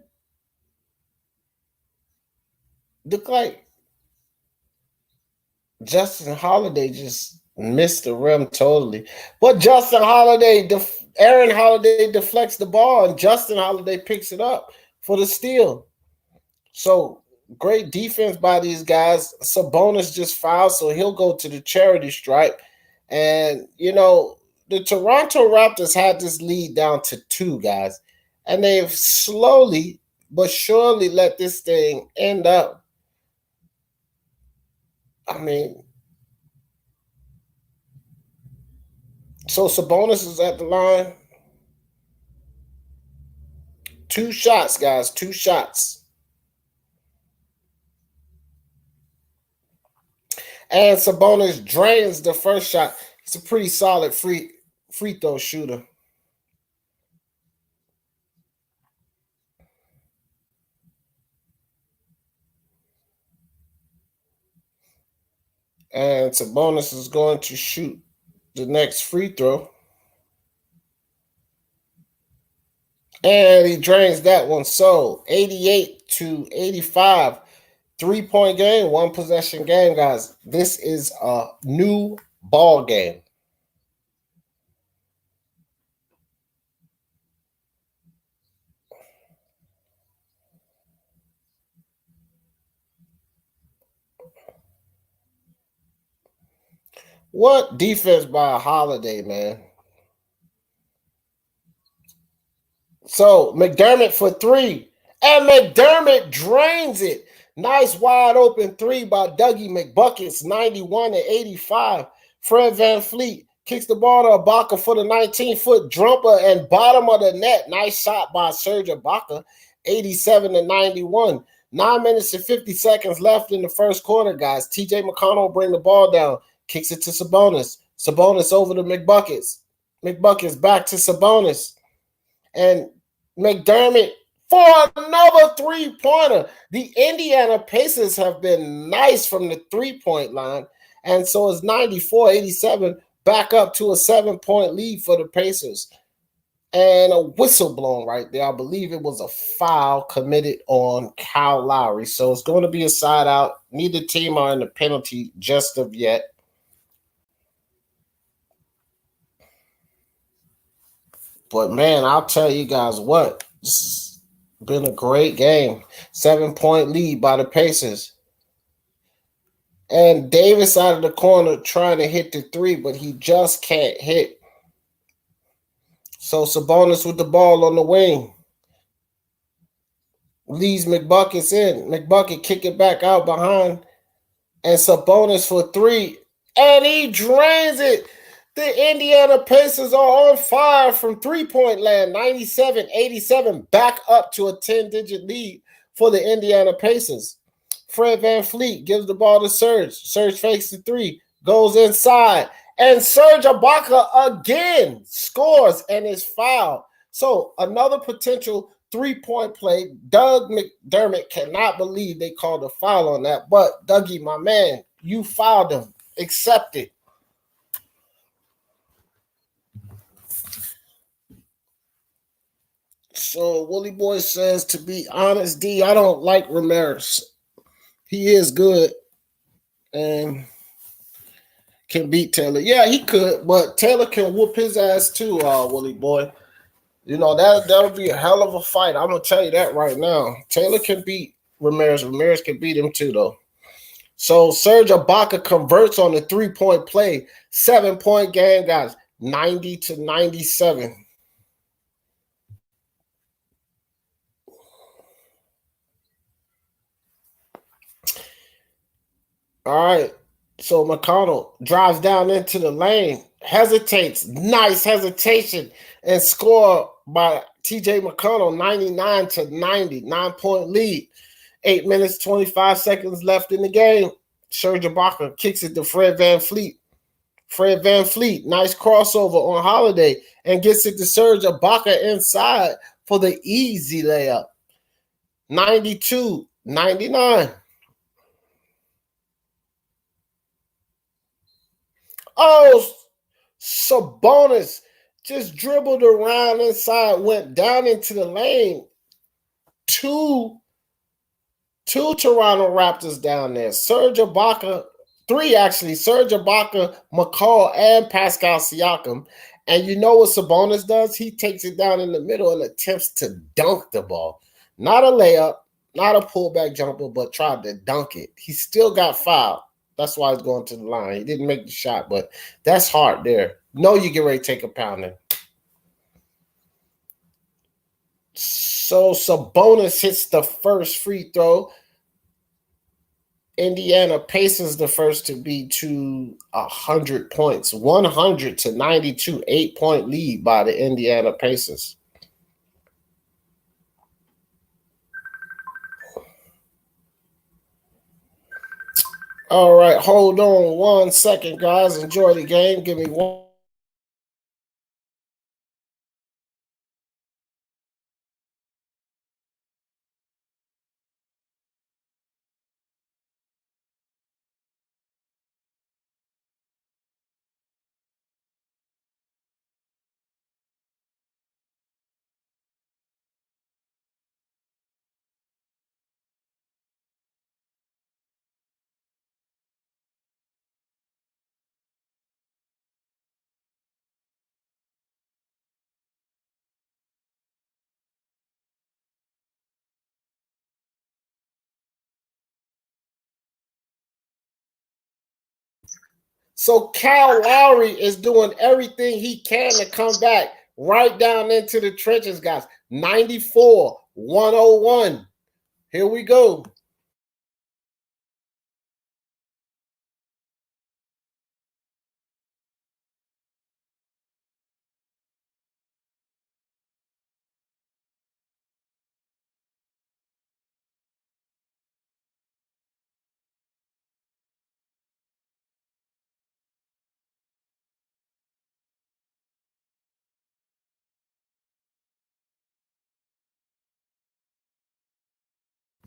look like Justin Holiday just missed the rim totally. But Aaron Holiday deflects the ball, and Justin Holiday picks it up for the steal. So great defense by these guys. Sabonis just fouled, so he'll go to the charity stripe. And, you know, the Toronto Raptors had this lead down to 2, guys. And they've slowly but surely let this thing end up. I mean, so Sabonis is at the line. 2 shots, guys. 2 shots. And Sabonis drains the first shot. He's a pretty solid free throw shooter. And Sabonis is going to shoot the next free throw. And he drains that one. So 88-85. 3-point game, 1 possession game, guys. This is a new ball game. What defense by Holiday, man? So McDermott for 3. And McDermott drains it. Nice wide open 3 by Dougie McBuckets, 91-85. Fred VanVleet kicks the ball to Ibaka for the 19-foot jumper and bottom of the net. Nice shot by Serge Ibaka, 87-91. 9 minutes and 50 seconds left in the first quarter, guys. TJ McConnell bring the ball down, kicks it to Sabonis. Sabonis over to McBuckets. McBuckets back to Sabonis. And McDermott for another 3-pointer. The Indiana Pacers have been nice from the 3-point line. And so it's 94-87, back up to a 7-point lead for the Pacers. And a whistle blown right there. I believe it was a foul committed on Kyle Lowry. So it's going to be a side out. Neither team are in the penalty just of yet. But, man, I'll tell you guys what. This has been a great game. 7-point lead by the Pacers. And Davis out of the corner trying to hit the 3, but he just can't hit. So Sabonis with the ball on the wing. Leads McBuckets in. McBucket kick it back out behind. And Sabonis for 3. And he drains it. The Indiana Pacers are on fire from 3-point land. 97-87. Back up to a 10-digit lead for the Indiana Pacers. Fred VanVleet gives the ball to Serge. Serge fakes the 3. Goes inside. And Serge Ibaka again scores and is fouled. So another potential three-point play. Doug McDermott cannot believe they called a foul on that. But Dougie, my man, you fouled him. Accept it. So Willie Boy says, to be honest, D, I don't like Ramirez. He is good and can beat Taylor. Yeah, he could, but Taylor can whoop his ass too, Willie Boy. You know, that'll be a hell of a fight. I'm gonna tell you that right now. Taylor can beat Ramirez. Ramirez can beat him too, though. So Serge Ibaka converts on the three-point play. 7-point game, guys. 90-97. All right. So McConnell drives down into the lane, hesitates, nice hesitation, and score by TJ McConnell, 99-90, 9-point lead. 8 minutes, 25 seconds left in the game. Serge Ibaka kicks it to Fred VanVleet. Fred VanVleet, nice crossover on Holiday, and gets it to Serge Ibaka inside for the easy layup. 92-99. Oh, Sabonis just dribbled around inside, went down into the lane. Two Toronto Raptors down there. Serge Ibaka, three actually. Serge Ibaka, McCall, and Pascal Siakam. And you know what Sabonis does? He takes it down in the middle and attempts to dunk the ball. Not a layup, not a pullback jumper, but tried to dunk it. He still got fouled. That's why he's going to the line. He didn't make the shot, but that's hard there. No, you get ready to take a pounding. So Sabonis hits the first free throw. Indiana Pacers the first to be to 100 points. 100-92, 8-point lead by the Indiana Pacers. All right, hold on 1 second, guys. Enjoy the game. Give me one. So Kyle Lowry is doing everything he can to come back right down into the trenches, guys. 94-101. Here we go.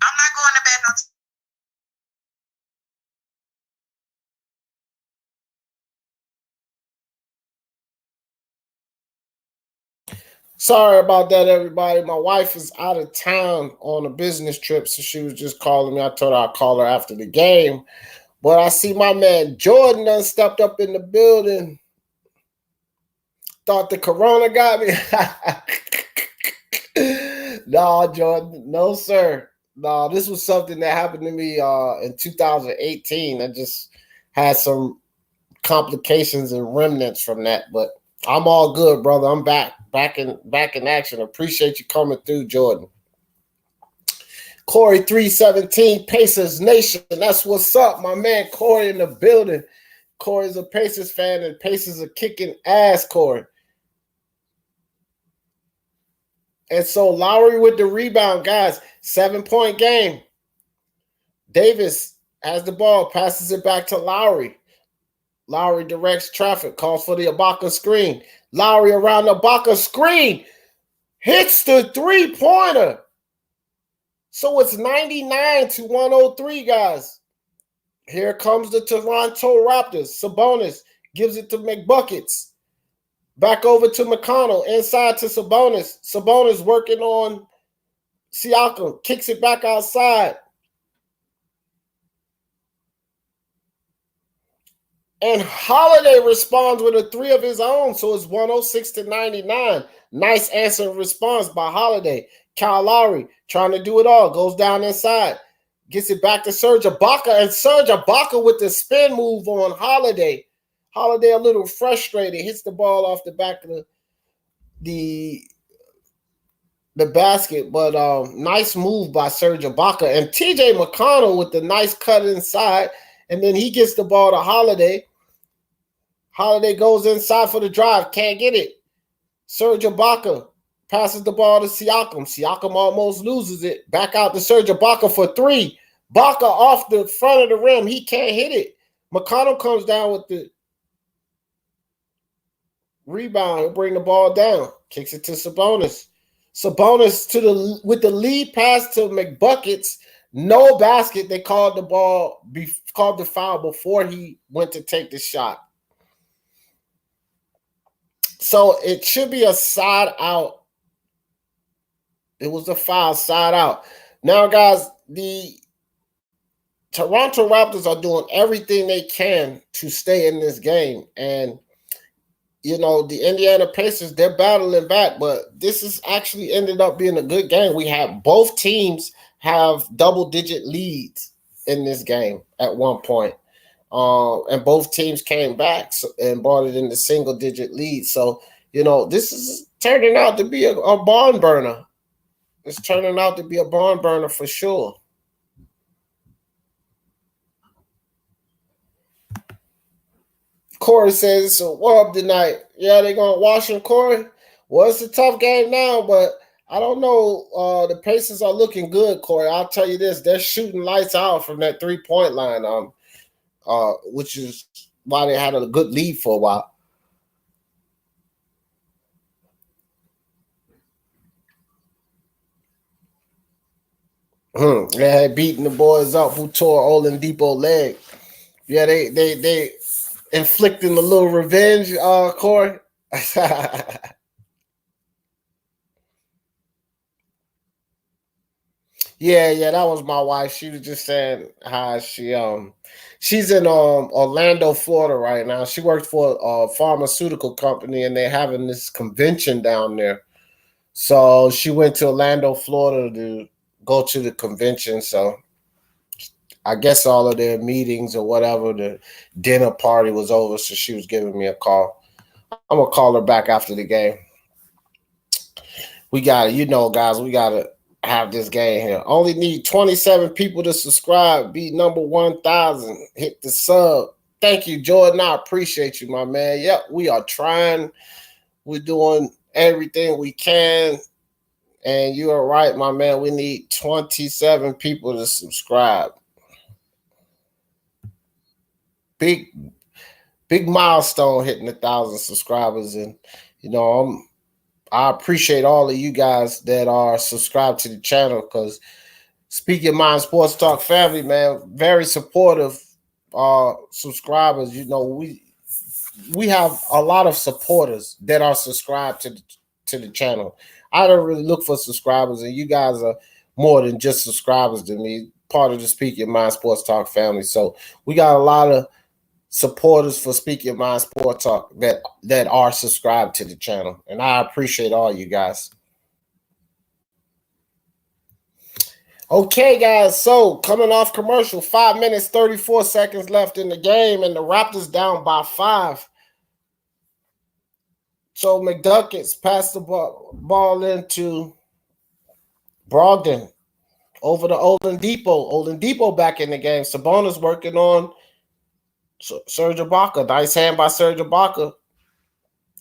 I'm not going to bed no. Sorry about that, everybody. My wife is out of town on a business trip, so she was just calling me. I told her I'd call her after the game. But I see my man Jordan done stepped up in the building. Thought the corona got me. No, Jordan. No, sir. No, this was something that happened to me in 2018. I just had some complications and remnants from that, but I'm all good, brother. I'm back in action. Appreciate you coming through, Jordan. Corey 317, Pacers Nation. That's what's up, my man Corey in the building. Corey's a Pacers fan, and Pacers are kicking ass, Corey. And so Lowry with the rebound, guys. 7-point game. Davis has the ball, passes it back to Lowry. Lowry directs traffic, calls for the Ibaka screen. Lowry around the Ibaka screen, hits the three-pointer. So it's 99-103, guys. Here comes the Toronto Raptors. Sabonis gives it to McBuckets. Back over to McConnell, inside to Sabonis. Sabonis working on Siakam, kicks it back outside. And Holiday responds with a three of his own, so it's 106-99. Nice answer and response by Holiday. Kyle Lowry trying to do it all, goes down inside, gets it back to Serge Ibaka, and Serge Ibaka with the spin move on Holiday. Holiday a little frustrated, hits the ball off the back of the basket, but nice move by Serge Ibaka. And TJ McConnell with the nice cut inside, and then he gets the ball to Holiday. Holiday goes inside for the drive, can't get it. Serge Ibaka passes the ball to Siakam. Siakam almost loses it. Back out to Serge Ibaka for three. Ibaka off the front of the rim. He can't hit it. McConnell comes down with the rebound. He'll bring the ball down. Kicks it to Sabonis. Sabonis with the lead pass to McBuckets. No basket. They called the foul before he went to take the shot. So it should be a side out. It was a foul, side out. Now, guys, the Toronto Raptors are doing everything they can to stay in this game. And, you know, the Indiana Pacers, they're battling back, but this has actually ended up being a good game. We have both teams have double-digit leads in this game at one point. And both teams came back and brought it into single-digit leads. So, you know, this is turning out to be a barn burner. It's turning out to be a barn burner for sure. Corey says it's a warm tonight. Yeah, they're going to wash him, Corey. Well, it's a tough game now, but I don't know. The Pacers are looking good, Corey. I'll tell you this. They're shooting lights out from that three-point line, which is why they had a good lead for a while. They had beaten the boys up who tore Oladipo's leg. Yeah, they inflicting a little revenge, Corey. Yeah, that was my wife. She was just saying how she's in Orlando, Florida right now. She works for a pharmaceutical company, and they're having this convention down there. So she went to Orlando, Florida to go to the convention. So I guess all of their meetings or whatever, the dinner party was over. So she was giving me a call. I'm going to call her back after the game. We got to, guys, we got to have this game here. Only need 27 people to subscribe. Be number 1,000. Hit the sub. Thank you, Jordan. I appreciate you, my man. Yep, we are trying. We're doing everything we can. And you are right, my man. We need 27 people to subscribe. Big milestone hitting 1,000 subscribers. And, I appreciate all of you guys that are subscribed to the channel, because Speaking Mind Sports Talk family, man, very supportive subscribers. We have a lot of supporters that are subscribed to the channel. I don't really look for subscribers, and you guys are more than just subscribers to me, part of the Speaking Mind Sports Talk family. So we got a lot of supporters for Speaking Mind Sports Talk that are subscribed to the channel, and I appreciate all you guys. Okay, guys, so coming off commercial, 5 minutes, 34 seconds left in the game, and the Raptors down by 5. So McDuckets passed the ball into Brogdon over to Oladipo. Oladipo back in the game. Sabonis working on Serge Ibaka. Nice hand by Serge Ibaka.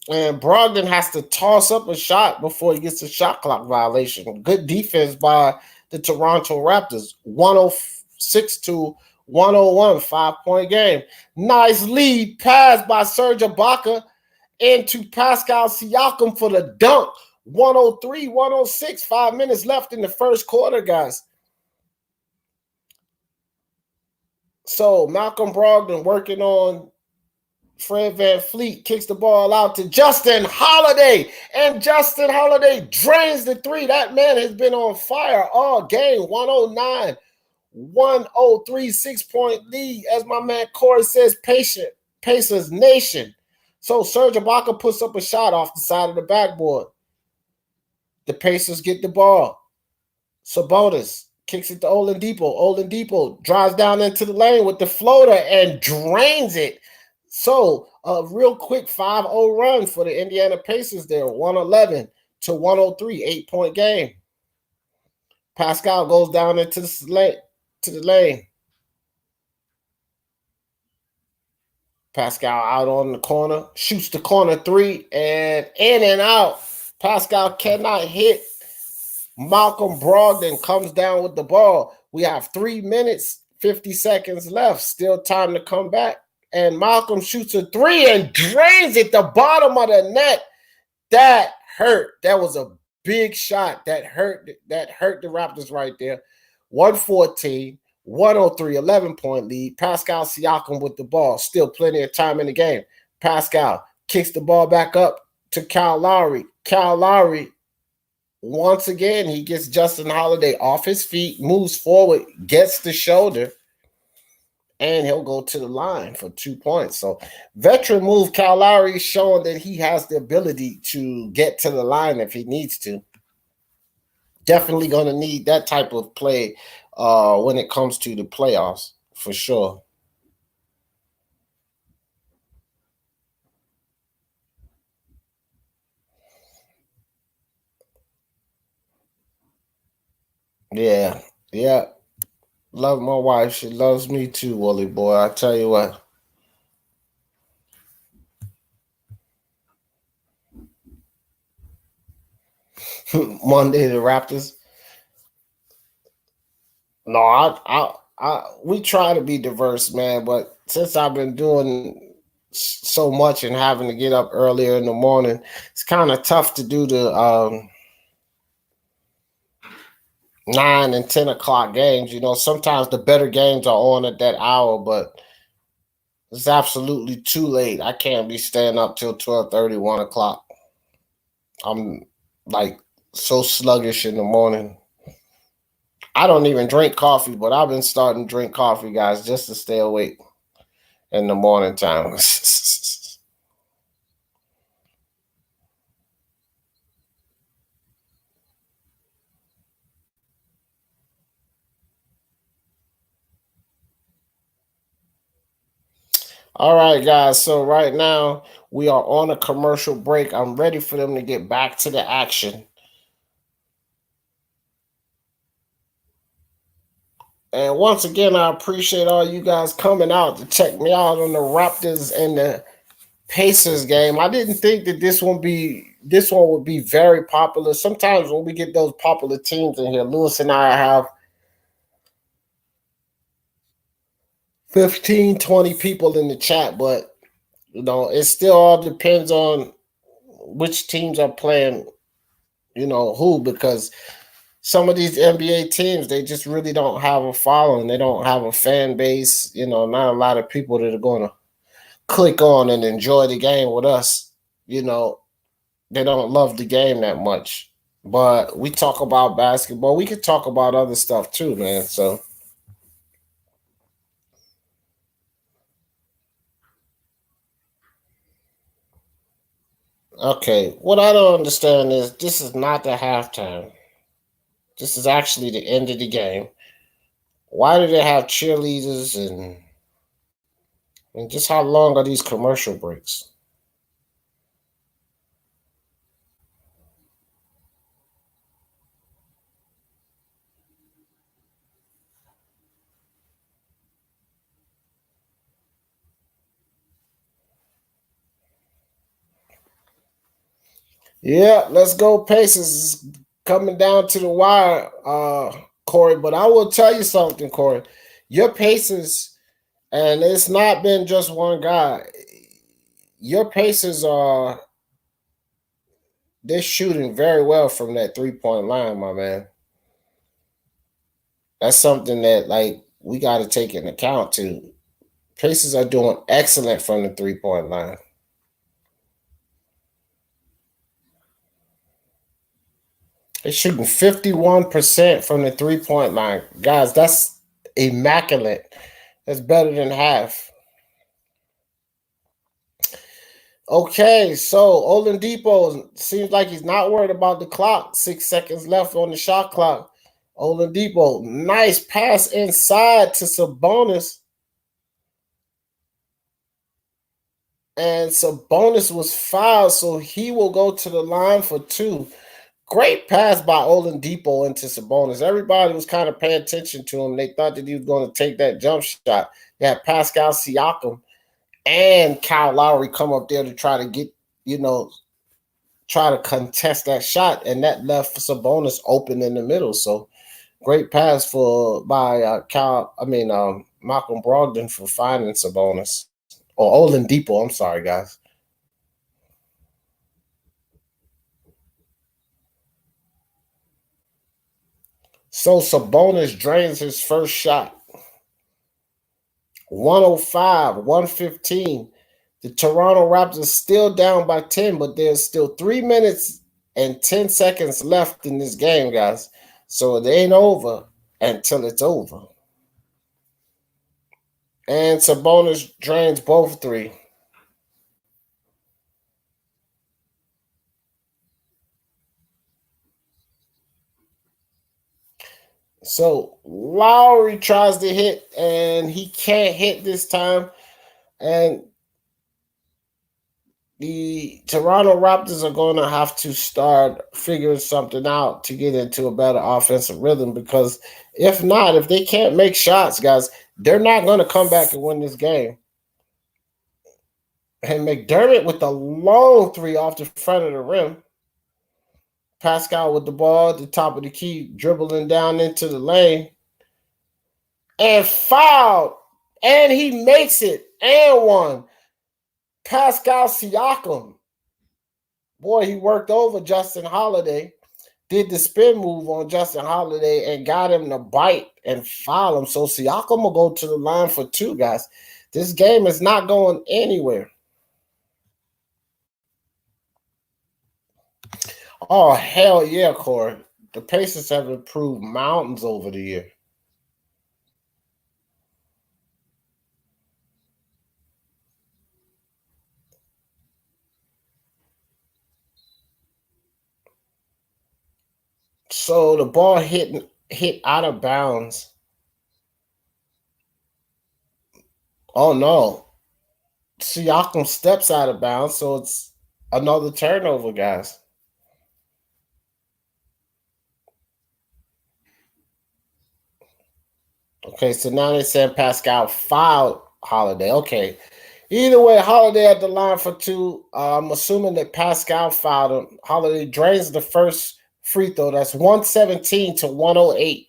And Brogdon has to toss up a shot before he gets a shot clock violation. Good defense by the Toronto Raptors. 106 to 101, 5-point game. Nice lead pass by Serge Ibaka into Pascal Siakam for the dunk. 103, 106, 5 minutes left in the first quarter, guys. So Malcolm Brogdon working on Fred VanVleet, kicks the ball out to Justin Holiday, and Justin Holiday drains the three. That man has been on fire all game. 109, 103, 6-point lead. As my man Corey says, Pacers Nation. So Serge Ibaka puts up a shot off the side of the backboard. The Pacers get the ball. Sabonis kicks it to Oladipo. Oladipo drives down into the lane with the floater and drains it. So a real quick 5-0 run for the Indiana Pacers there. 111 to 103, 8-point game. Pascal goes down into the lane. Pascal out on the corner, shoots the corner three, and in and out. Pascal cannot hit. Malcolm Brogdon comes down with the ball. We have 3 minutes, 50 seconds left. Still time to come back. And Malcolm shoots a three and drains it the bottom of the net. That hurt. That was a big shot. That hurt the Raptors right there. 114, 103, 11-point lead. Pascal Siakam with the ball. Still plenty of time in the game. Pascal kicks the ball back up to Kyle Lowry. Kyle Lowry, once again, he gets Justin Holiday off his feet, moves forward, gets the shoulder, and he'll go to the line for 2 points. So veteran move, Kyle Lowry showing that he has the ability to get to the line if he needs to. Definitely going to need that type of play when it comes to the playoffs, for sure. Yeah. Love my wife. She loves me too, Wooly boy. I tell you what. Monday, the Raptors. No, we try to be diverse, man. But since I've been doing so much and having to get up earlier in the morning, it's kind of tough to do the 9 and 10 o'clock games. You know, sometimes the better games are on at that hour, but it's absolutely too late. I can't be staying up till 12:30, 1 o'clock. I'm like so sluggish in the morning. I don't even drink coffee, but I've been starting to drink coffee, guys, just to stay awake in the morning time. All right, guys. So right now we are on a commercial break. I'm ready for them to get back to the action. And once again, I appreciate all you guys coming out to check me out on the Raptors and the Pacers game. I didn't think that this one would be very popular. Sometimes when we get those popular teams in here, Lewis and I have 15, 20 people in the chat, but you know, it still all depends on which teams are playing, you know, who, because some of these NBA teams, they just really don't have a following. They don't have a fan base. You know, not a lot of people that are going to click on and enjoy the game with us. You know, they don't love the game that much. But we talk about basketball. We could talk about other stuff too, man. So, okay. What I don't understand is this is not the halftime. This is actually the end of the game. Why do they have cheerleaders and just how long are these commercial breaks? Yeah, let's go Pacers. Coming down to the wire, Corey. But I will tell you something, Corey. Your Pacers, and it's not been just one guy. Your Pacers are they're shooting very well from that 3-point line, my man. That's something that like we got to take into account too. Pacers are doing excellent from the 3-point line. They're shooting 51% from the 3-point line. Guys, that's immaculate. That's better than half. Okay, so Oladipo seems like he's not worried about the clock. 6 seconds left on the shot clock. Oladipo, nice pass inside to Sabonis. And Sabonis was fouled, so he will go to the line for 2. Great pass by Oladipo into Sabonis. Everybody was kind of paying attention to him. They thought that he was going to take that jump shot. They had Pascal Siakam and Kyle Lowry come up there to try to get, try to contest that shot, and that left Sabonis open in the middle. So great pass by Malcolm Brogdon for finding Sabonis. Or Oladipo, I'm sorry, guys. So Sabonis drains his first shot. 105, 115. The Toronto Raptors still down by 10, but there's still 3 minutes and 10 seconds left in this game, guys. So it ain't over until it's over. And Sabonis drains both 3. So Lowry tries to hit, and he can't hit this time. And the Toronto Raptors are going to have to start figuring something out to get into a better offensive rhythm, because if not, if they can't make shots, guys, they're not going to come back and win this game. And McDermott with the long 3 off the front of the rim. Pascal with the ball at the top of the key, dribbling down into the lane. And fouled. And he makes it. And one. Pascal Siakam. Boy, he worked over Justin Holiday. Did the spin move on Justin Holiday and got him to bite and foul him. So Siakam will go to the line for 2, guys. This game is not going anywhere. Oh, hell yeah, Corey. The Pacers have improved mountains over the year. So the ball hit out of bounds. Oh no. Siakam steps out of bounds, so it's another turnover, guys. Okay, so now they said Pascal fouled Holiday. Okay. Either way, Holiday at the line for 2. I'm assuming that Pascal fouled him. Holiday drains the first free throw. That's 117 to 108.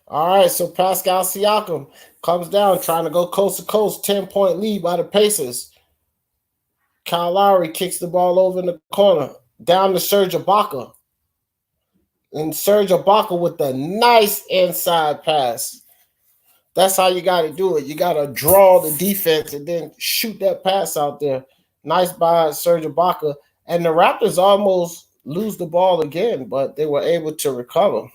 All right, so Pascal Siakam comes down trying to go coast to coast. 10-point lead by the Pacers. Kyle Lowry kicks the ball over in the corner. Down to Serge Ibaka. And Serge Ibaka with a nice inside pass. That's how you got to do it. You got to draw the defense and then shoot that pass out there. Nice by Serge Ibaka. And the Raptors almost lose the ball again, but they were able to recover.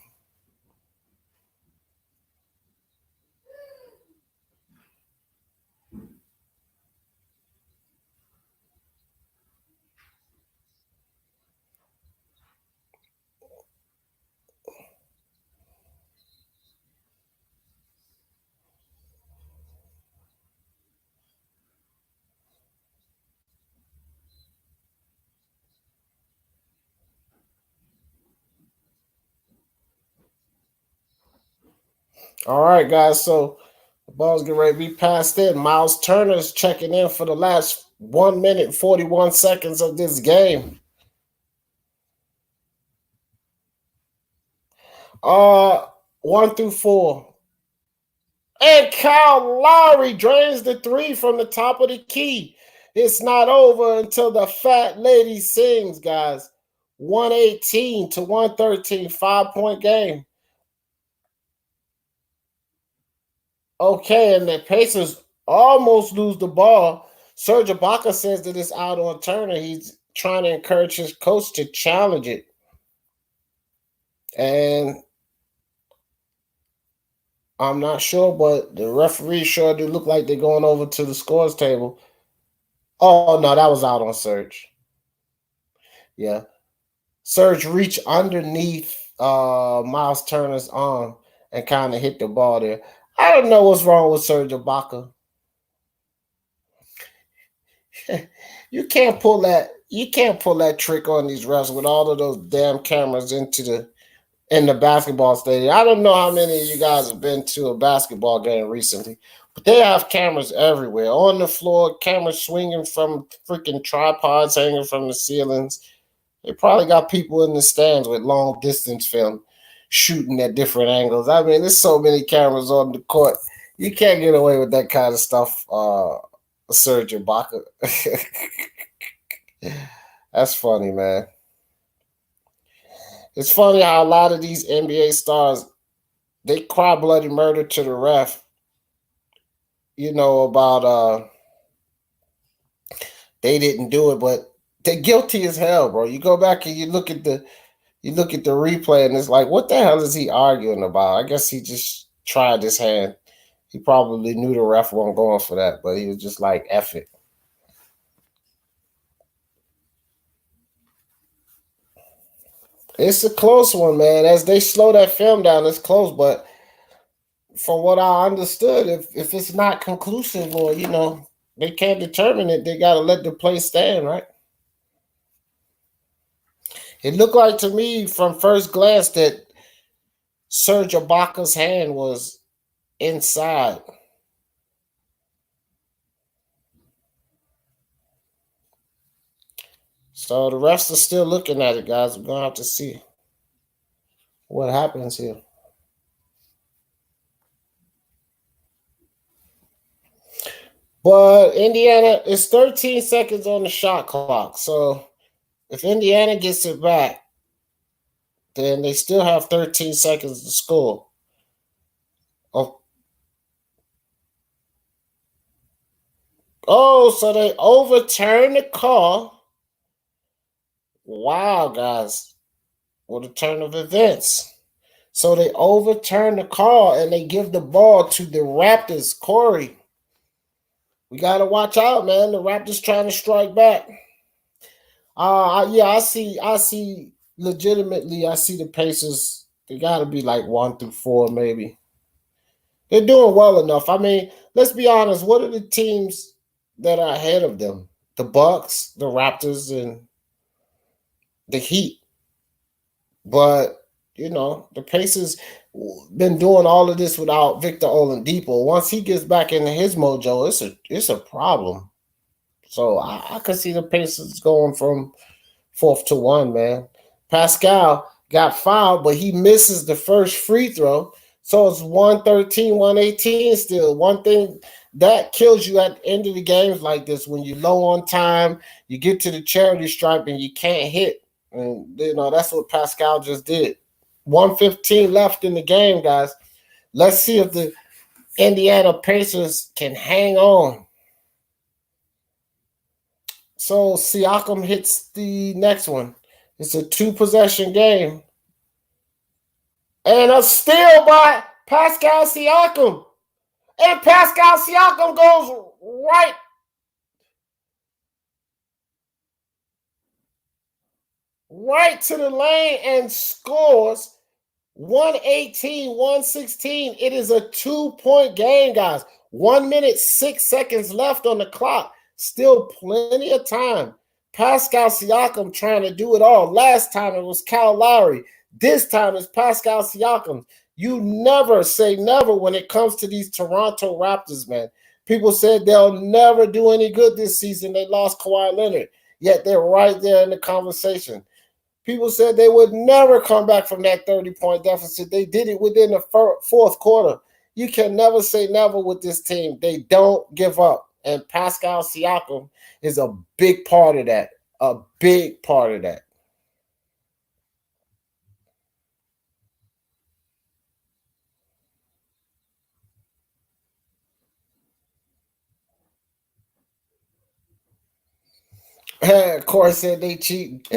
All right, guys. So Ball's getting ready to be passed in. Miles Turner's checking in for the last 1 minute, 41 seconds of this game. 1 through 4. And Kyle Lowry drains the three from the top of the key. It's not over until the fat lady sings, guys. 118 to 113, 5-point game. Okay, and the Pacers almost lose the ball. Serge Ibaka says that it's out on Turner. He's trying to encourage his coach to challenge it. And I'm not sure, but the referee sure do look like they're going over to the scores table. Oh, no, that was out on Serge. Yeah. Serge reached underneath Miles Turner's arm and kind of hit the ball there. I don't know what's wrong with Serge Ibaka. You can't pull that trick on these refs with all of those damn cameras in the basketball stadium. I don't know how many of you guys have been to a basketball game recently, but they have cameras everywhere. On the floor, cameras swinging from freaking tripods hanging from the ceilings. They probably got people in the stands with long distance film shooting at different angles. I mean, there's so many cameras on the court. You can't get away with that kind of stuff, Serge Ibaka. That's funny, man. It's funny how a lot of these NBA stars, they cry bloody murder to the ref, about they didn't do it, but they're guilty as hell, bro. You go back and you look at the replay, and it's like, what the hell is he arguing about? I guess he just tried his hand. He probably knew the ref wasn't going for that, but he was just like, F it. It's a close one, man. As they slow that film down, it's close, but from what I understood, if it's not conclusive or, they can't determine it, they got to let the play stand, right? It looked like to me from first glance that Serge Ibaka's hand was inside. So the refs are still looking at it, guys. We're going to have to see what happens here. But Indiana, it's 13 seconds on the shot clock. So if Indiana gets it back, then they still have 13 seconds to score. Oh, so they overturn the call. Wow, guys. What a turn of events. So they overturn the call and they give the ball to the Raptors. Corey, we got to watch out, man. The Raptors trying to strike back. I see legitimately, I see the Pacers. They got to be like 1 through 4, maybe. They're doing well enough. I mean, let's be honest. What are the teams that are ahead of them? The Bucks, the Raptors, and the Heat. But, the Pacers been doing all of this without Victor Oladipo. Once he gets back into his mojo, it's a problem. So I could see the Pacers going from 4th to 1, man. Pascal got fouled, but he misses the first free throw. So it's 113, 118 still. One thing that kills you at the end of the games like this, when you're low on time, you get to the charity stripe and you can't hit. And, that's what Pascal just did. 1:15 left in the game, guys. Let's see if the Indiana Pacers can hang on. So Siakam hits the next one. It's a 2-possession game. And a steal by Pascal Siakam. And Pascal Siakam goes right to the lane and scores. 118, 116. It is a 2-point game, guys. 1 minute, 6 seconds left on the clock. Still plenty of time. Pascal Siakam trying to do it all. Last time it was Kyle Lowry. This time it's Pascal Siakam. You never say never when it comes to these Toronto Raptors, man. People said they'll never do any good this season. They lost Kawhi Leonard, yet they're right there in the conversation. People said they would never come back from that 30-point deficit. They did it within the fourth quarter. You can never say never with this team. They don't give up. And Pascal Siakam is a big part of that. A big part of that. Corey said they cheat.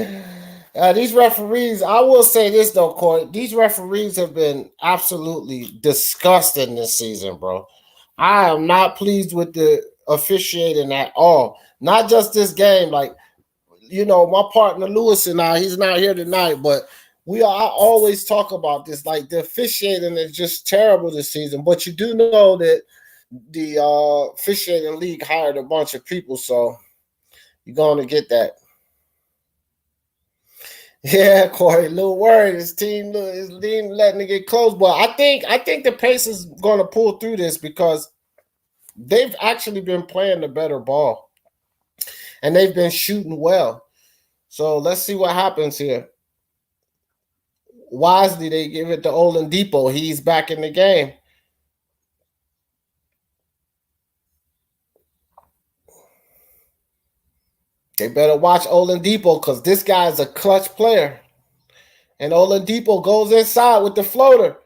These referees, I will say this though, Corey. These referees have been absolutely disgusting this season, bro. I am not pleased with the officiating at all. Not just this game, like my partner Lewis and he's not here tonight, but I always talk about this. Like the officiating is just terrible this season. But you do know that the officiating league hired a bunch of people, so you're going to get that. Yeah, Corey, a little worried. His team letting it get close, but I think the Pacers going to pull through this because they've actually been playing the better ball, and they've been shooting well. So let's see what happens here. Wisely, they give it to Oladipo. He's back in the game. They better watch Oladipo because this guy is a clutch player. And Oladipo goes inside with the floater.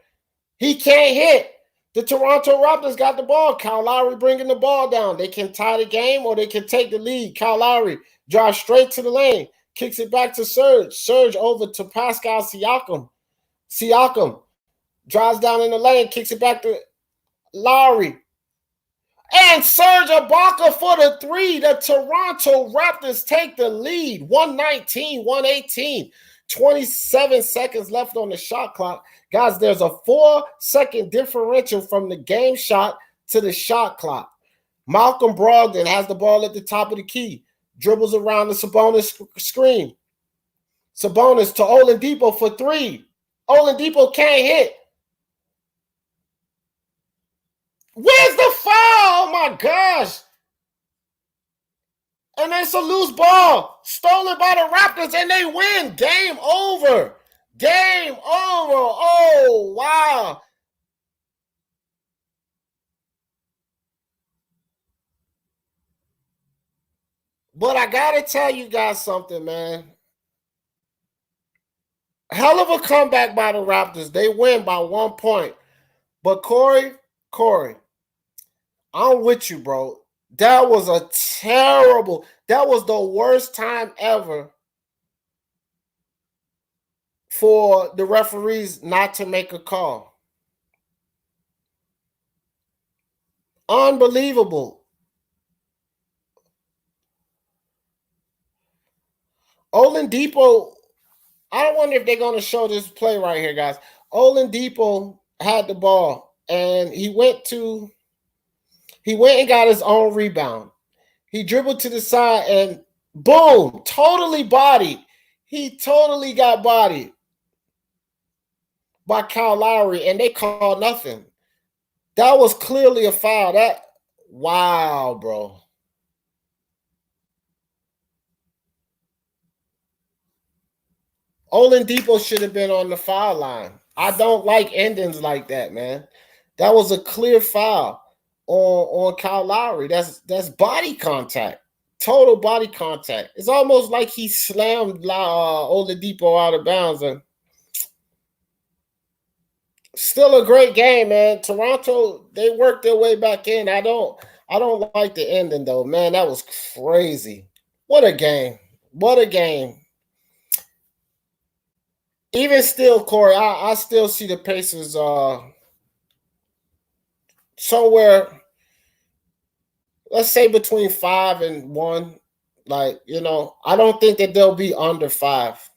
He can't hit. The Toronto Raptors got the ball. Kyle Lowry bringing the ball down. They can tie the game or they can take the lead. Kyle Lowry drives straight to the lane. Kicks it back to Serge. Serge over to Pascal Siakam. Siakam drives down in the lane. Kicks it back to Lowry. And Serge Ibaka for the three. The Toronto Raptors take the lead. 119-118. 27 seconds left on the shot clock. Guys, there's a 4-second differential from the game shot to the shot clock. Malcolm Brogdon has the ball at the top of the key. Dribbles around the Sabonis screen. Sabonis to Oladipo for three. Oladipo can't hit. Where's the foul? Oh my gosh. And it's a loose ball stolen by the Raptors and they win. Game over. Game over. Oh, wow. But I got to tell you guys something, man. Hell of a comeback by the Raptors. They win by 1 point. But Corey, I'm with you, bro. That was that was the worst time ever for the referees not to make a call. Unbelievable. Oladipo, I wonder if they're going to show this play right here, guys. Oladipo had the ball, and he went and got his own rebound. He dribbled to the side, and boom, totally bodied. He totally got bodied by Kyle Lowry, and they called nothing. That was clearly a foul. Wow, bro. Oladipo should have been on the foul line. I don't like endings like that, man. That was a clear foul on Kyle Lowry. That's body contact. Total body contact. It's almost like he slammed Oladipo out of bounds. And still a great game, man. Toronto, they worked their way back in. I don't like the ending though, man. That was crazy. What a game. What a game. Even still, Corey, I still see the Pacers somewhere, let's say between 5 and 1. Like, I don't think that they'll be under 5.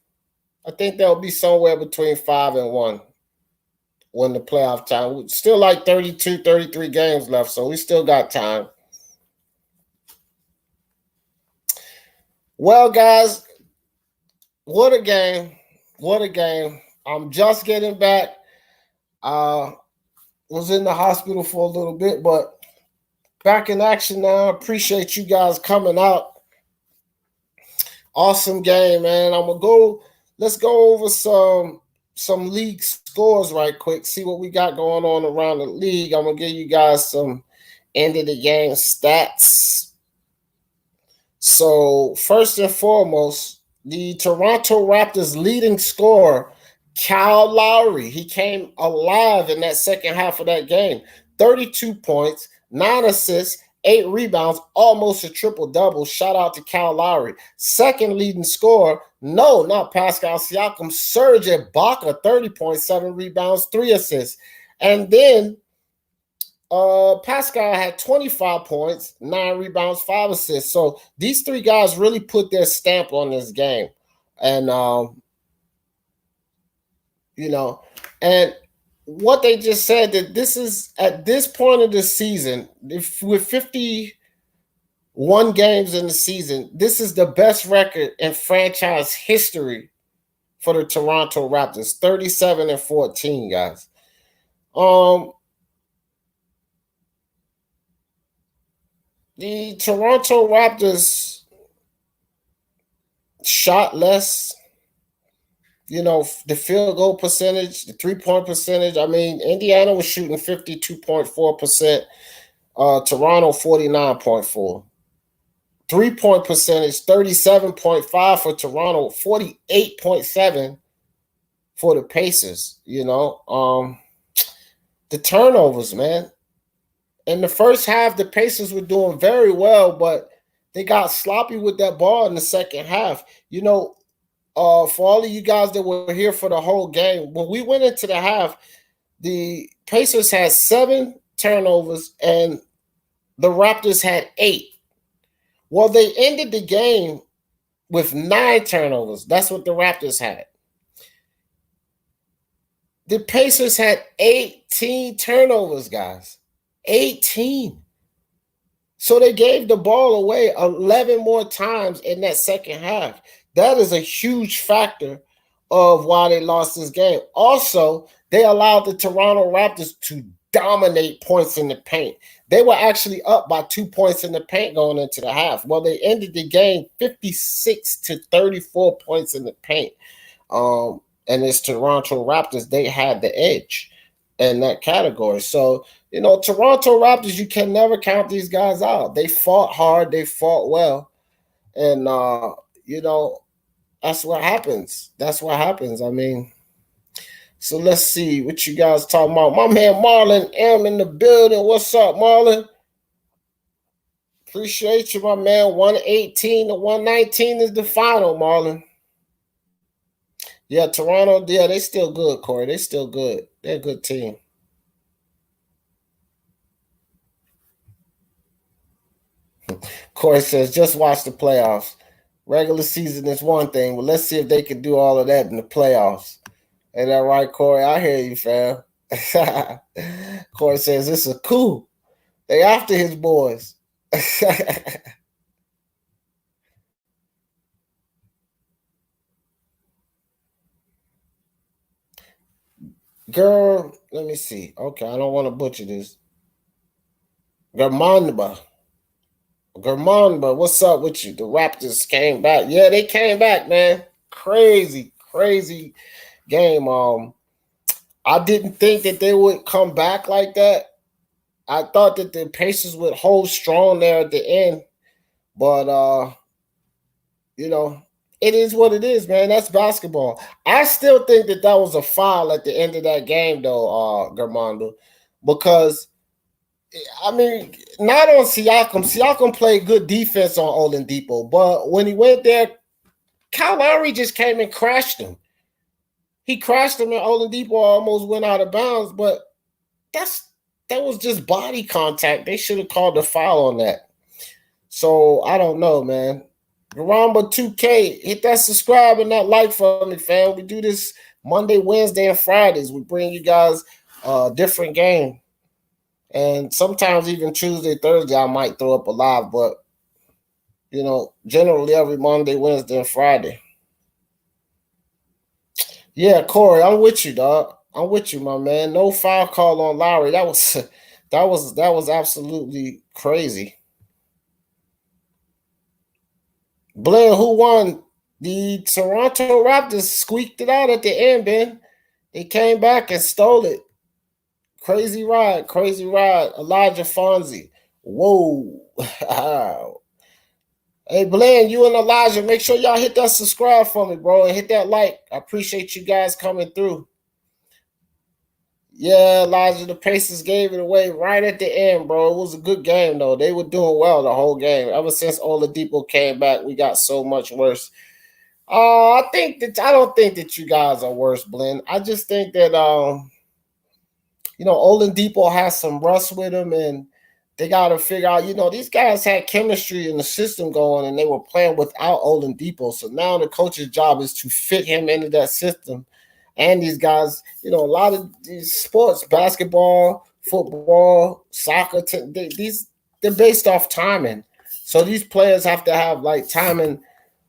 I think they'll be somewhere between 5 and 1 when the playoff time. Still like 32, 33 games left, so we still got time. Well, guys, what a game. What a game. I'm just getting back. Was in the hospital for a little bit, but back in action now. Appreciate you guys coming out. Awesome game, man. I'm gonna go. Let's go over some league scores right quick. See what we got going on around the league. I'm gonna give you guys some end of the game stats. So first and foremost, the Toronto Raptors leading scorer, Kyle Lowry. He came alive in that second half of that game. 32 points, 9 assists, 8 rebounds, almost a triple-double. Shout out to Kyle Lowry. Second leading scorer, no, not Pascal Siakam, Serge Ibaka, 30.7 rebounds, 3 assists. And then Pascal had 25 points, 9 rebounds, 5 assists. So these three guys really put their stamp on this game. And, and what they just said that this is at this point of the season, if with 51 games in the season, this is the best record in franchise history for the Toronto Raptors, 37-14, guys. The Toronto Raptors shot less. The field goal percentage, the 3-point percentage. I mean, Indiana was shooting 52.4%, Toronto 49.4%. 3-point percentage, 37.5% for Toronto, 48.7% for the Pacers. The turnovers, man. In the first half, the Pacers were doing very well, but they got sloppy with that ball in the second half. For all of you guys that were here for the whole game, when we went into the half, the Pacers had 7 turnovers and the Raptors had 8. Well, they ended the game with 9 turnovers. That's what the Raptors had. The Pacers had 18 turnovers, guys. 18. So they gave the ball away 11 more times in that second half. That is a huge factor of why they lost this game. Also, they allowed the Toronto Raptors to dominate points in the paint. They were actually up by 2 points in the paint going into the half. Well, they ended the game 56-34 points in the paint. And it's Toronto Raptors, they had the edge in that category. So, Toronto Raptors, you can never count these guys out. They fought hard. They fought well. And, that's what happens. That's what happens. I mean, so let's see what you guys talking about. My man Marlon M in the building. What's up, Marlon? Appreciate you, my man. 118-119 is the final, Marlon. Yeah, Toronto, yeah, they still good, Corey. They still good. They're a good team. Corey says, just watch the playoffs. Regular season is one thing, but let's see if they can do all of that in the playoffs. Ain't that right, Corey? I hear you, fam. Corey says, it's a coup. They after his boys. Girl, let me see. Okay, I don't want to butcher this. Germanba, what's up with you? The Raptors came back. Yeah, they came back, man. Crazy game. I didn't think that they would come back like that. I thought that the Pacers would hold strong there at the end, but it is what it is, man. That's basketball. I still think that was a foul at the end of that game, though, Germando, because I mean, not on Siakam. Siakam played good defense on Oladipo, but when he went there, Kyle Lowry just came and crashed him. He crashed him, and Oladipo almost went out of bounds, but that was just body contact. They should have called the foul on that. So I don't know, man. Garamba 2K, hit that subscribe and that like for me, fam. We do this Monday, Wednesday, and Fridays. We bring you guys a different game. And sometimes even Tuesday, Thursday, I might throw up a live, but, generally every Monday, Wednesday, and Friday. Yeah, Corey, I'm with you, dog. I'm with you, my man. No foul call on Lowry. That was that was absolutely crazy. Blair, who won? The Toronto Raptors squeaked it out at the end, Ben. They came back and stole it. Crazy ride, crazy ride. Elijah Fonzie. Whoa. Hey, Blaine, you and Elijah, make sure y'all hit that subscribe for me, bro, and hit that like. I appreciate you guys coming through. Yeah, Elijah, the Pacers gave it away right at the end, bro. It was a good game, though. They were doing well the whole game. Ever since Oladipo came back, we got so much worse. I don't think that you guys are worse, Blinn. I just think that Oladipo has some rust with him, and they got to figure out. These guys had chemistry in the system going, and they were playing without Oladipo. So now the coach's job is to fit him into that system. And these guys, a lot of these sports, basketball, football, soccer, they're based off timing. So these players have to have like timing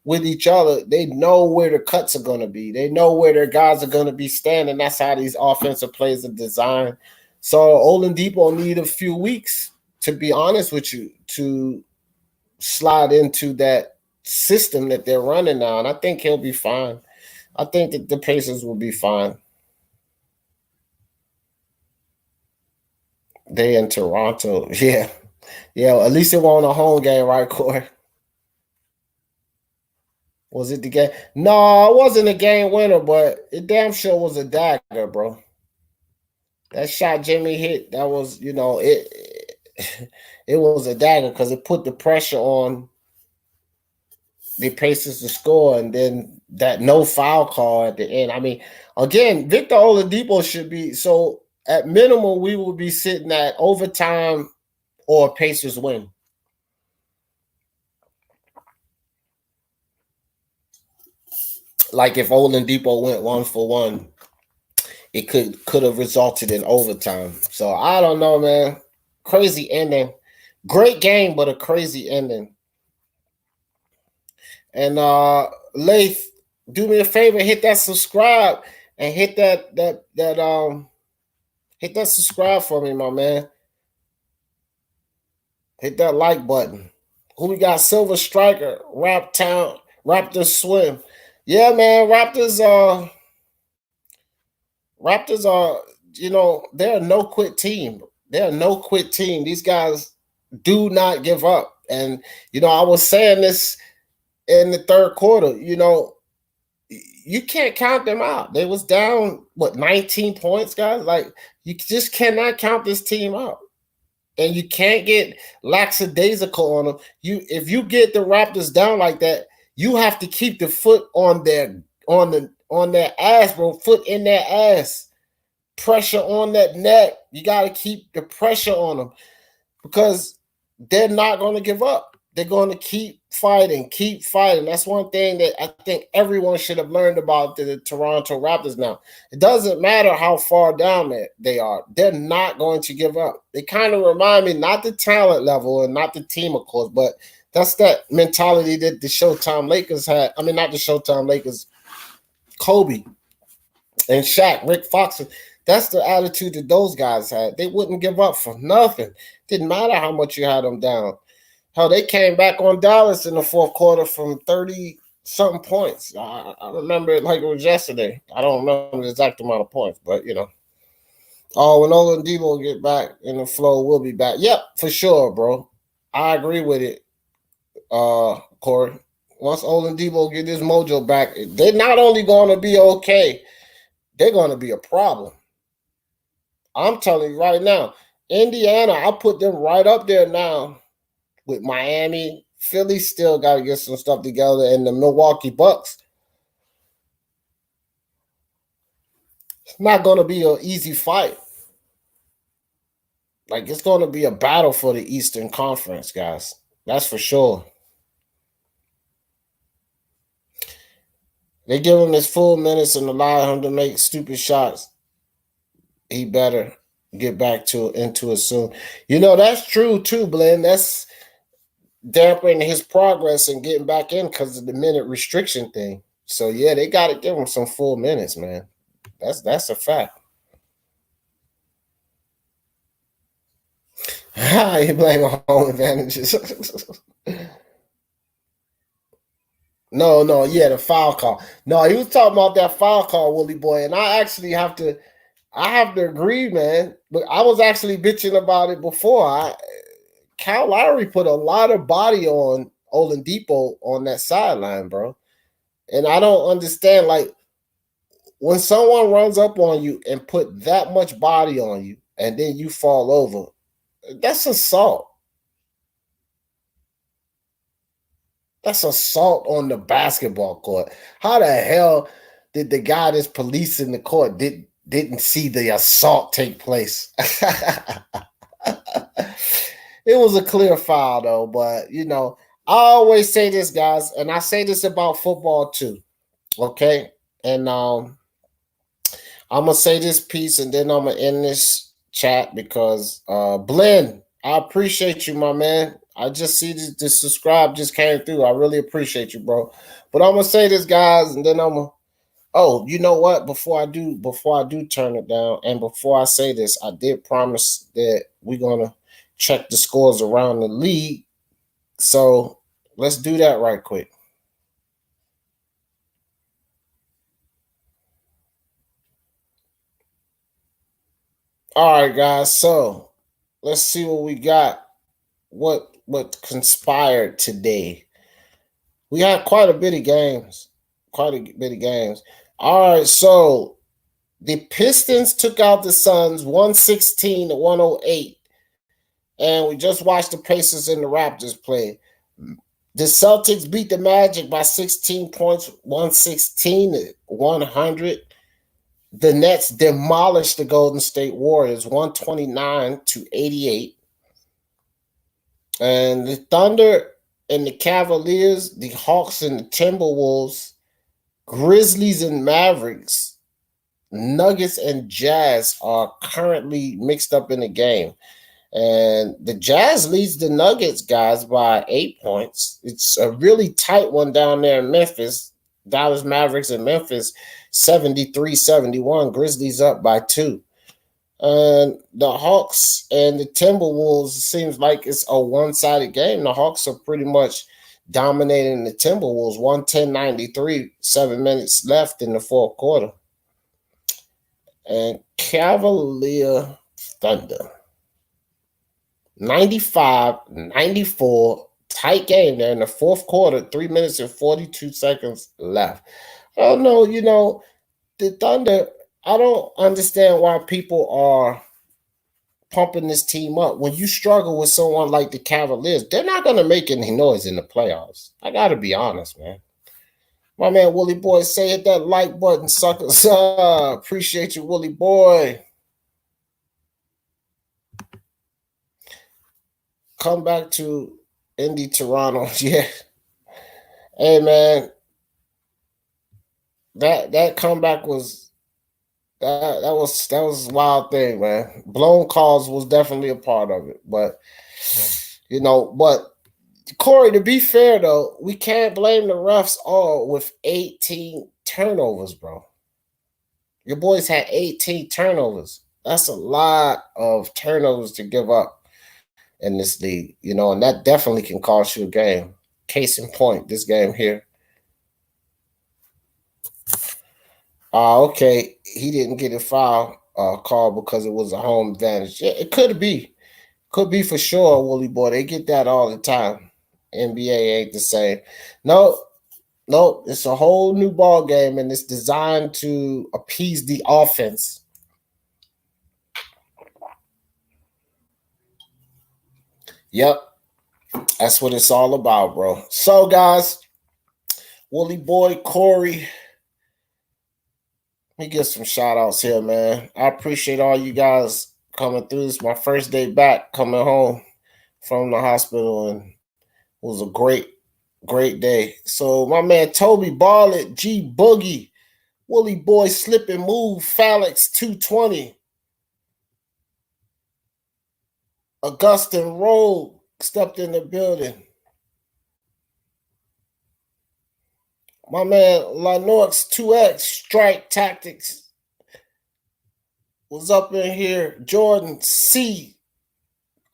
with each other. They know where the cuts are going to be. They know where their guys are going to be standing. That's how these offensive plays are designed. So Oladipo need a few weeks, to be honest with you, to slide into that system that they're running now. And I think he'll be fine. I think that the Pacers will be fine. They in Toronto. Yeah. Yeah, at least it wasn't a home game, right, Corey? Was it the game? No, it wasn't a game winner, but it damn sure was a dagger, bro. That shot Jimmy hit, that was, it was a dagger because it put the pressure on the Pacers to score, and then that no foul call at the end. I mean, again, Victor Oladipo should be, so at minimum, we will be sitting at overtime or Pacers win. Like if Oladipo went 1-for-1, it could have resulted in overtime. So I don't know, man. Crazy ending. Great game, but a crazy ending. And Lath, do me a favor, hit that subscribe and hit that subscribe for me, my man. Hit that like button. Who we got? Silver Striker, Raptors swim. Yeah, man, Raptors are, they're a no quit team. They're a no quit team. These guys do not give up. And I was saying this in the third quarter, you can't count them out. They was down 19 points, guys. Like, you just cannot count this team out. And you can't get lackadaisical on them. If you get the Raptors down like that, you have to keep the foot on their ass, bro. Foot in their ass. Pressure on that neck. You got to keep the pressure on them because they're not going to give up. They're going to keep fighting. That's one thing that I think everyone should have learned about the Toronto Raptors now. It doesn't matter how far down they are. They're not going to give up. They kind of remind me, not the talent level and not the team, of course, but that's that mentality that the Showtime Lakers had. I mean, not the Showtime Lakers, Kobe and Shaq, Rick Fox. That's the attitude that those guys had. They wouldn't give up for nothing. Didn't matter how much you had them down. Hell, they came back on Dallas in the fourth quarter from 30-something points. I remember it like it was yesterday. I don't remember the exact amount of points, but, Oh, when Oladipo get back in the flow, we'll be back. Yep, for sure, bro. I agree with it, Corey. Once Oladipo get his mojo back, they're not only going to be okay, they're going to be a problem. I'm telling you right now, Indiana, I'll put them right up there now with Miami. Philly still got to get some stuff together, and the Milwaukee Bucks. It's not going to be an easy fight. Like, it's going to be a battle for the Eastern Conference, guys. That's for sure. They give him his full minutes and allow him to make stupid shots. He better get back into it soon. That's true too, Blinn. That's dampening his progress and getting back in because of the minute restriction thing. So yeah, they got to give him some full minutes, man. That's a fact. I ain't blaming home advantages. No, yeah, the foul call. No, he was talking about that foul call, Willie boy, and I have to agree, man. But I was actually bitching about it before. Kyle Lowry put a lot of body on Oladipo on that sideline, bro. And I don't understand, like, when someone runs up on you and put that much body on you and then you fall over, that's assault. That's assault on the basketball court. How the hell did the guy that's policing the court didn't see the assault take place? It was a clear foul though, but you know, I always say this, guys, and I say this about football too. Okay. And I'm gonna say this piece and then I'm gonna end this chat because Blend, I appreciate you, my man. I just see the subscribe just came through. I really appreciate you, bro. But I'm gonna say this, guys, and then I'm gonna. Oh, you know what? Before I do turn it down, and before I say this, I did promise that we're gonna check the scores around the league. So let's do that right quick. All right, guys. So let's see what we got. What conspired today? We had quite a bit of games. Quite a bit of games. All right, so the Pistons took out the Suns 116 to 108. And we just watched the Pacers and the Raptors play. The Celtics beat the Magic by 16 points, 116 to 100. The Nets demolished the Golden State Warriors 129 to 88. And the Thunder and the Cavaliers, the Hawks and the Timberwolves, Grizzlies and Mavericks, Nuggets and Jazz are currently mixed up in the game. And the Jazz leads the Nuggets, guys, by 8 points. It's a really tight one down there in Memphis. Dallas Mavericks and Memphis, 73-71. Grizzlies up by 2. And the Hawks and the Timberwolves, seems like it's a one-sided game. The Hawks are pretty much dominating the Timberwolves, 110-93, 7 minutes left in the fourth quarter. And Cavalier Thunder, 95-94, tight game there in the fourth quarter, 3 minutes and 42 seconds left. I don't know, you know, the Thunder, I don't understand why people are pumping this team up. When you struggle with someone like the Cavaliers, they're not going to make any noise in the playoffs. I got to be honest, man. My man, Willie Boy, say hit that like button, suckers. Appreciate you, Willie Boy. Come back to Indy, Toronto. Yeah. Hey, man. That comeback was that was a wild thing, man. Blown calls was definitely a part of it. But you know, but Corey, to be fair though, we can't blame the refs all with 18 turnovers, bro. Your boys had 18 turnovers. That's a lot of turnovers to give up in this league, you know, and that definitely can cost you a game. Case in point, this game here. Okay, he didn't get a foul call because it was a home advantage. Yeah, it could be for sure, Willie Boy. They get that all the time. NBA ain't the same. No, it's a whole new ball game, and it's designed to appease the offense. Yep, that's what it's all about, bro. So, guys, Willie Boy, Corey, let me get some shout outs here, man. I appreciate all you guys coming through. This is my first day back coming home from the hospital, and it was a great day. So my man Toby Barlett, G Boogie, Willie Boy Slip and Move, Falix 220, Augustin Roll stepped in the building. My man Lanox 2X Strike Tactics was up in here. Jordan C.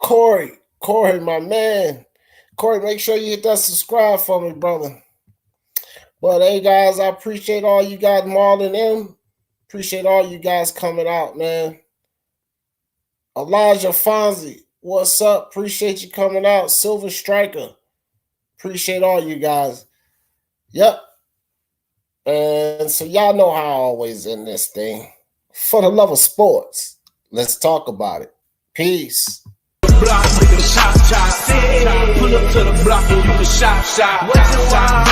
Corey, my man. Corey, make sure you hit that subscribe for me, brother. But hey, guys, I appreciate all you guys, Marlon M. Appreciate all you guys coming out, man. Elijah Fonzie, what's up? Appreciate you coming out. Silver Striker, appreciate all you guys. Yep. And so y'all know how I always end this thing. For the love of sports, let's talk about it. Peace. Pull up to the block and you can shop.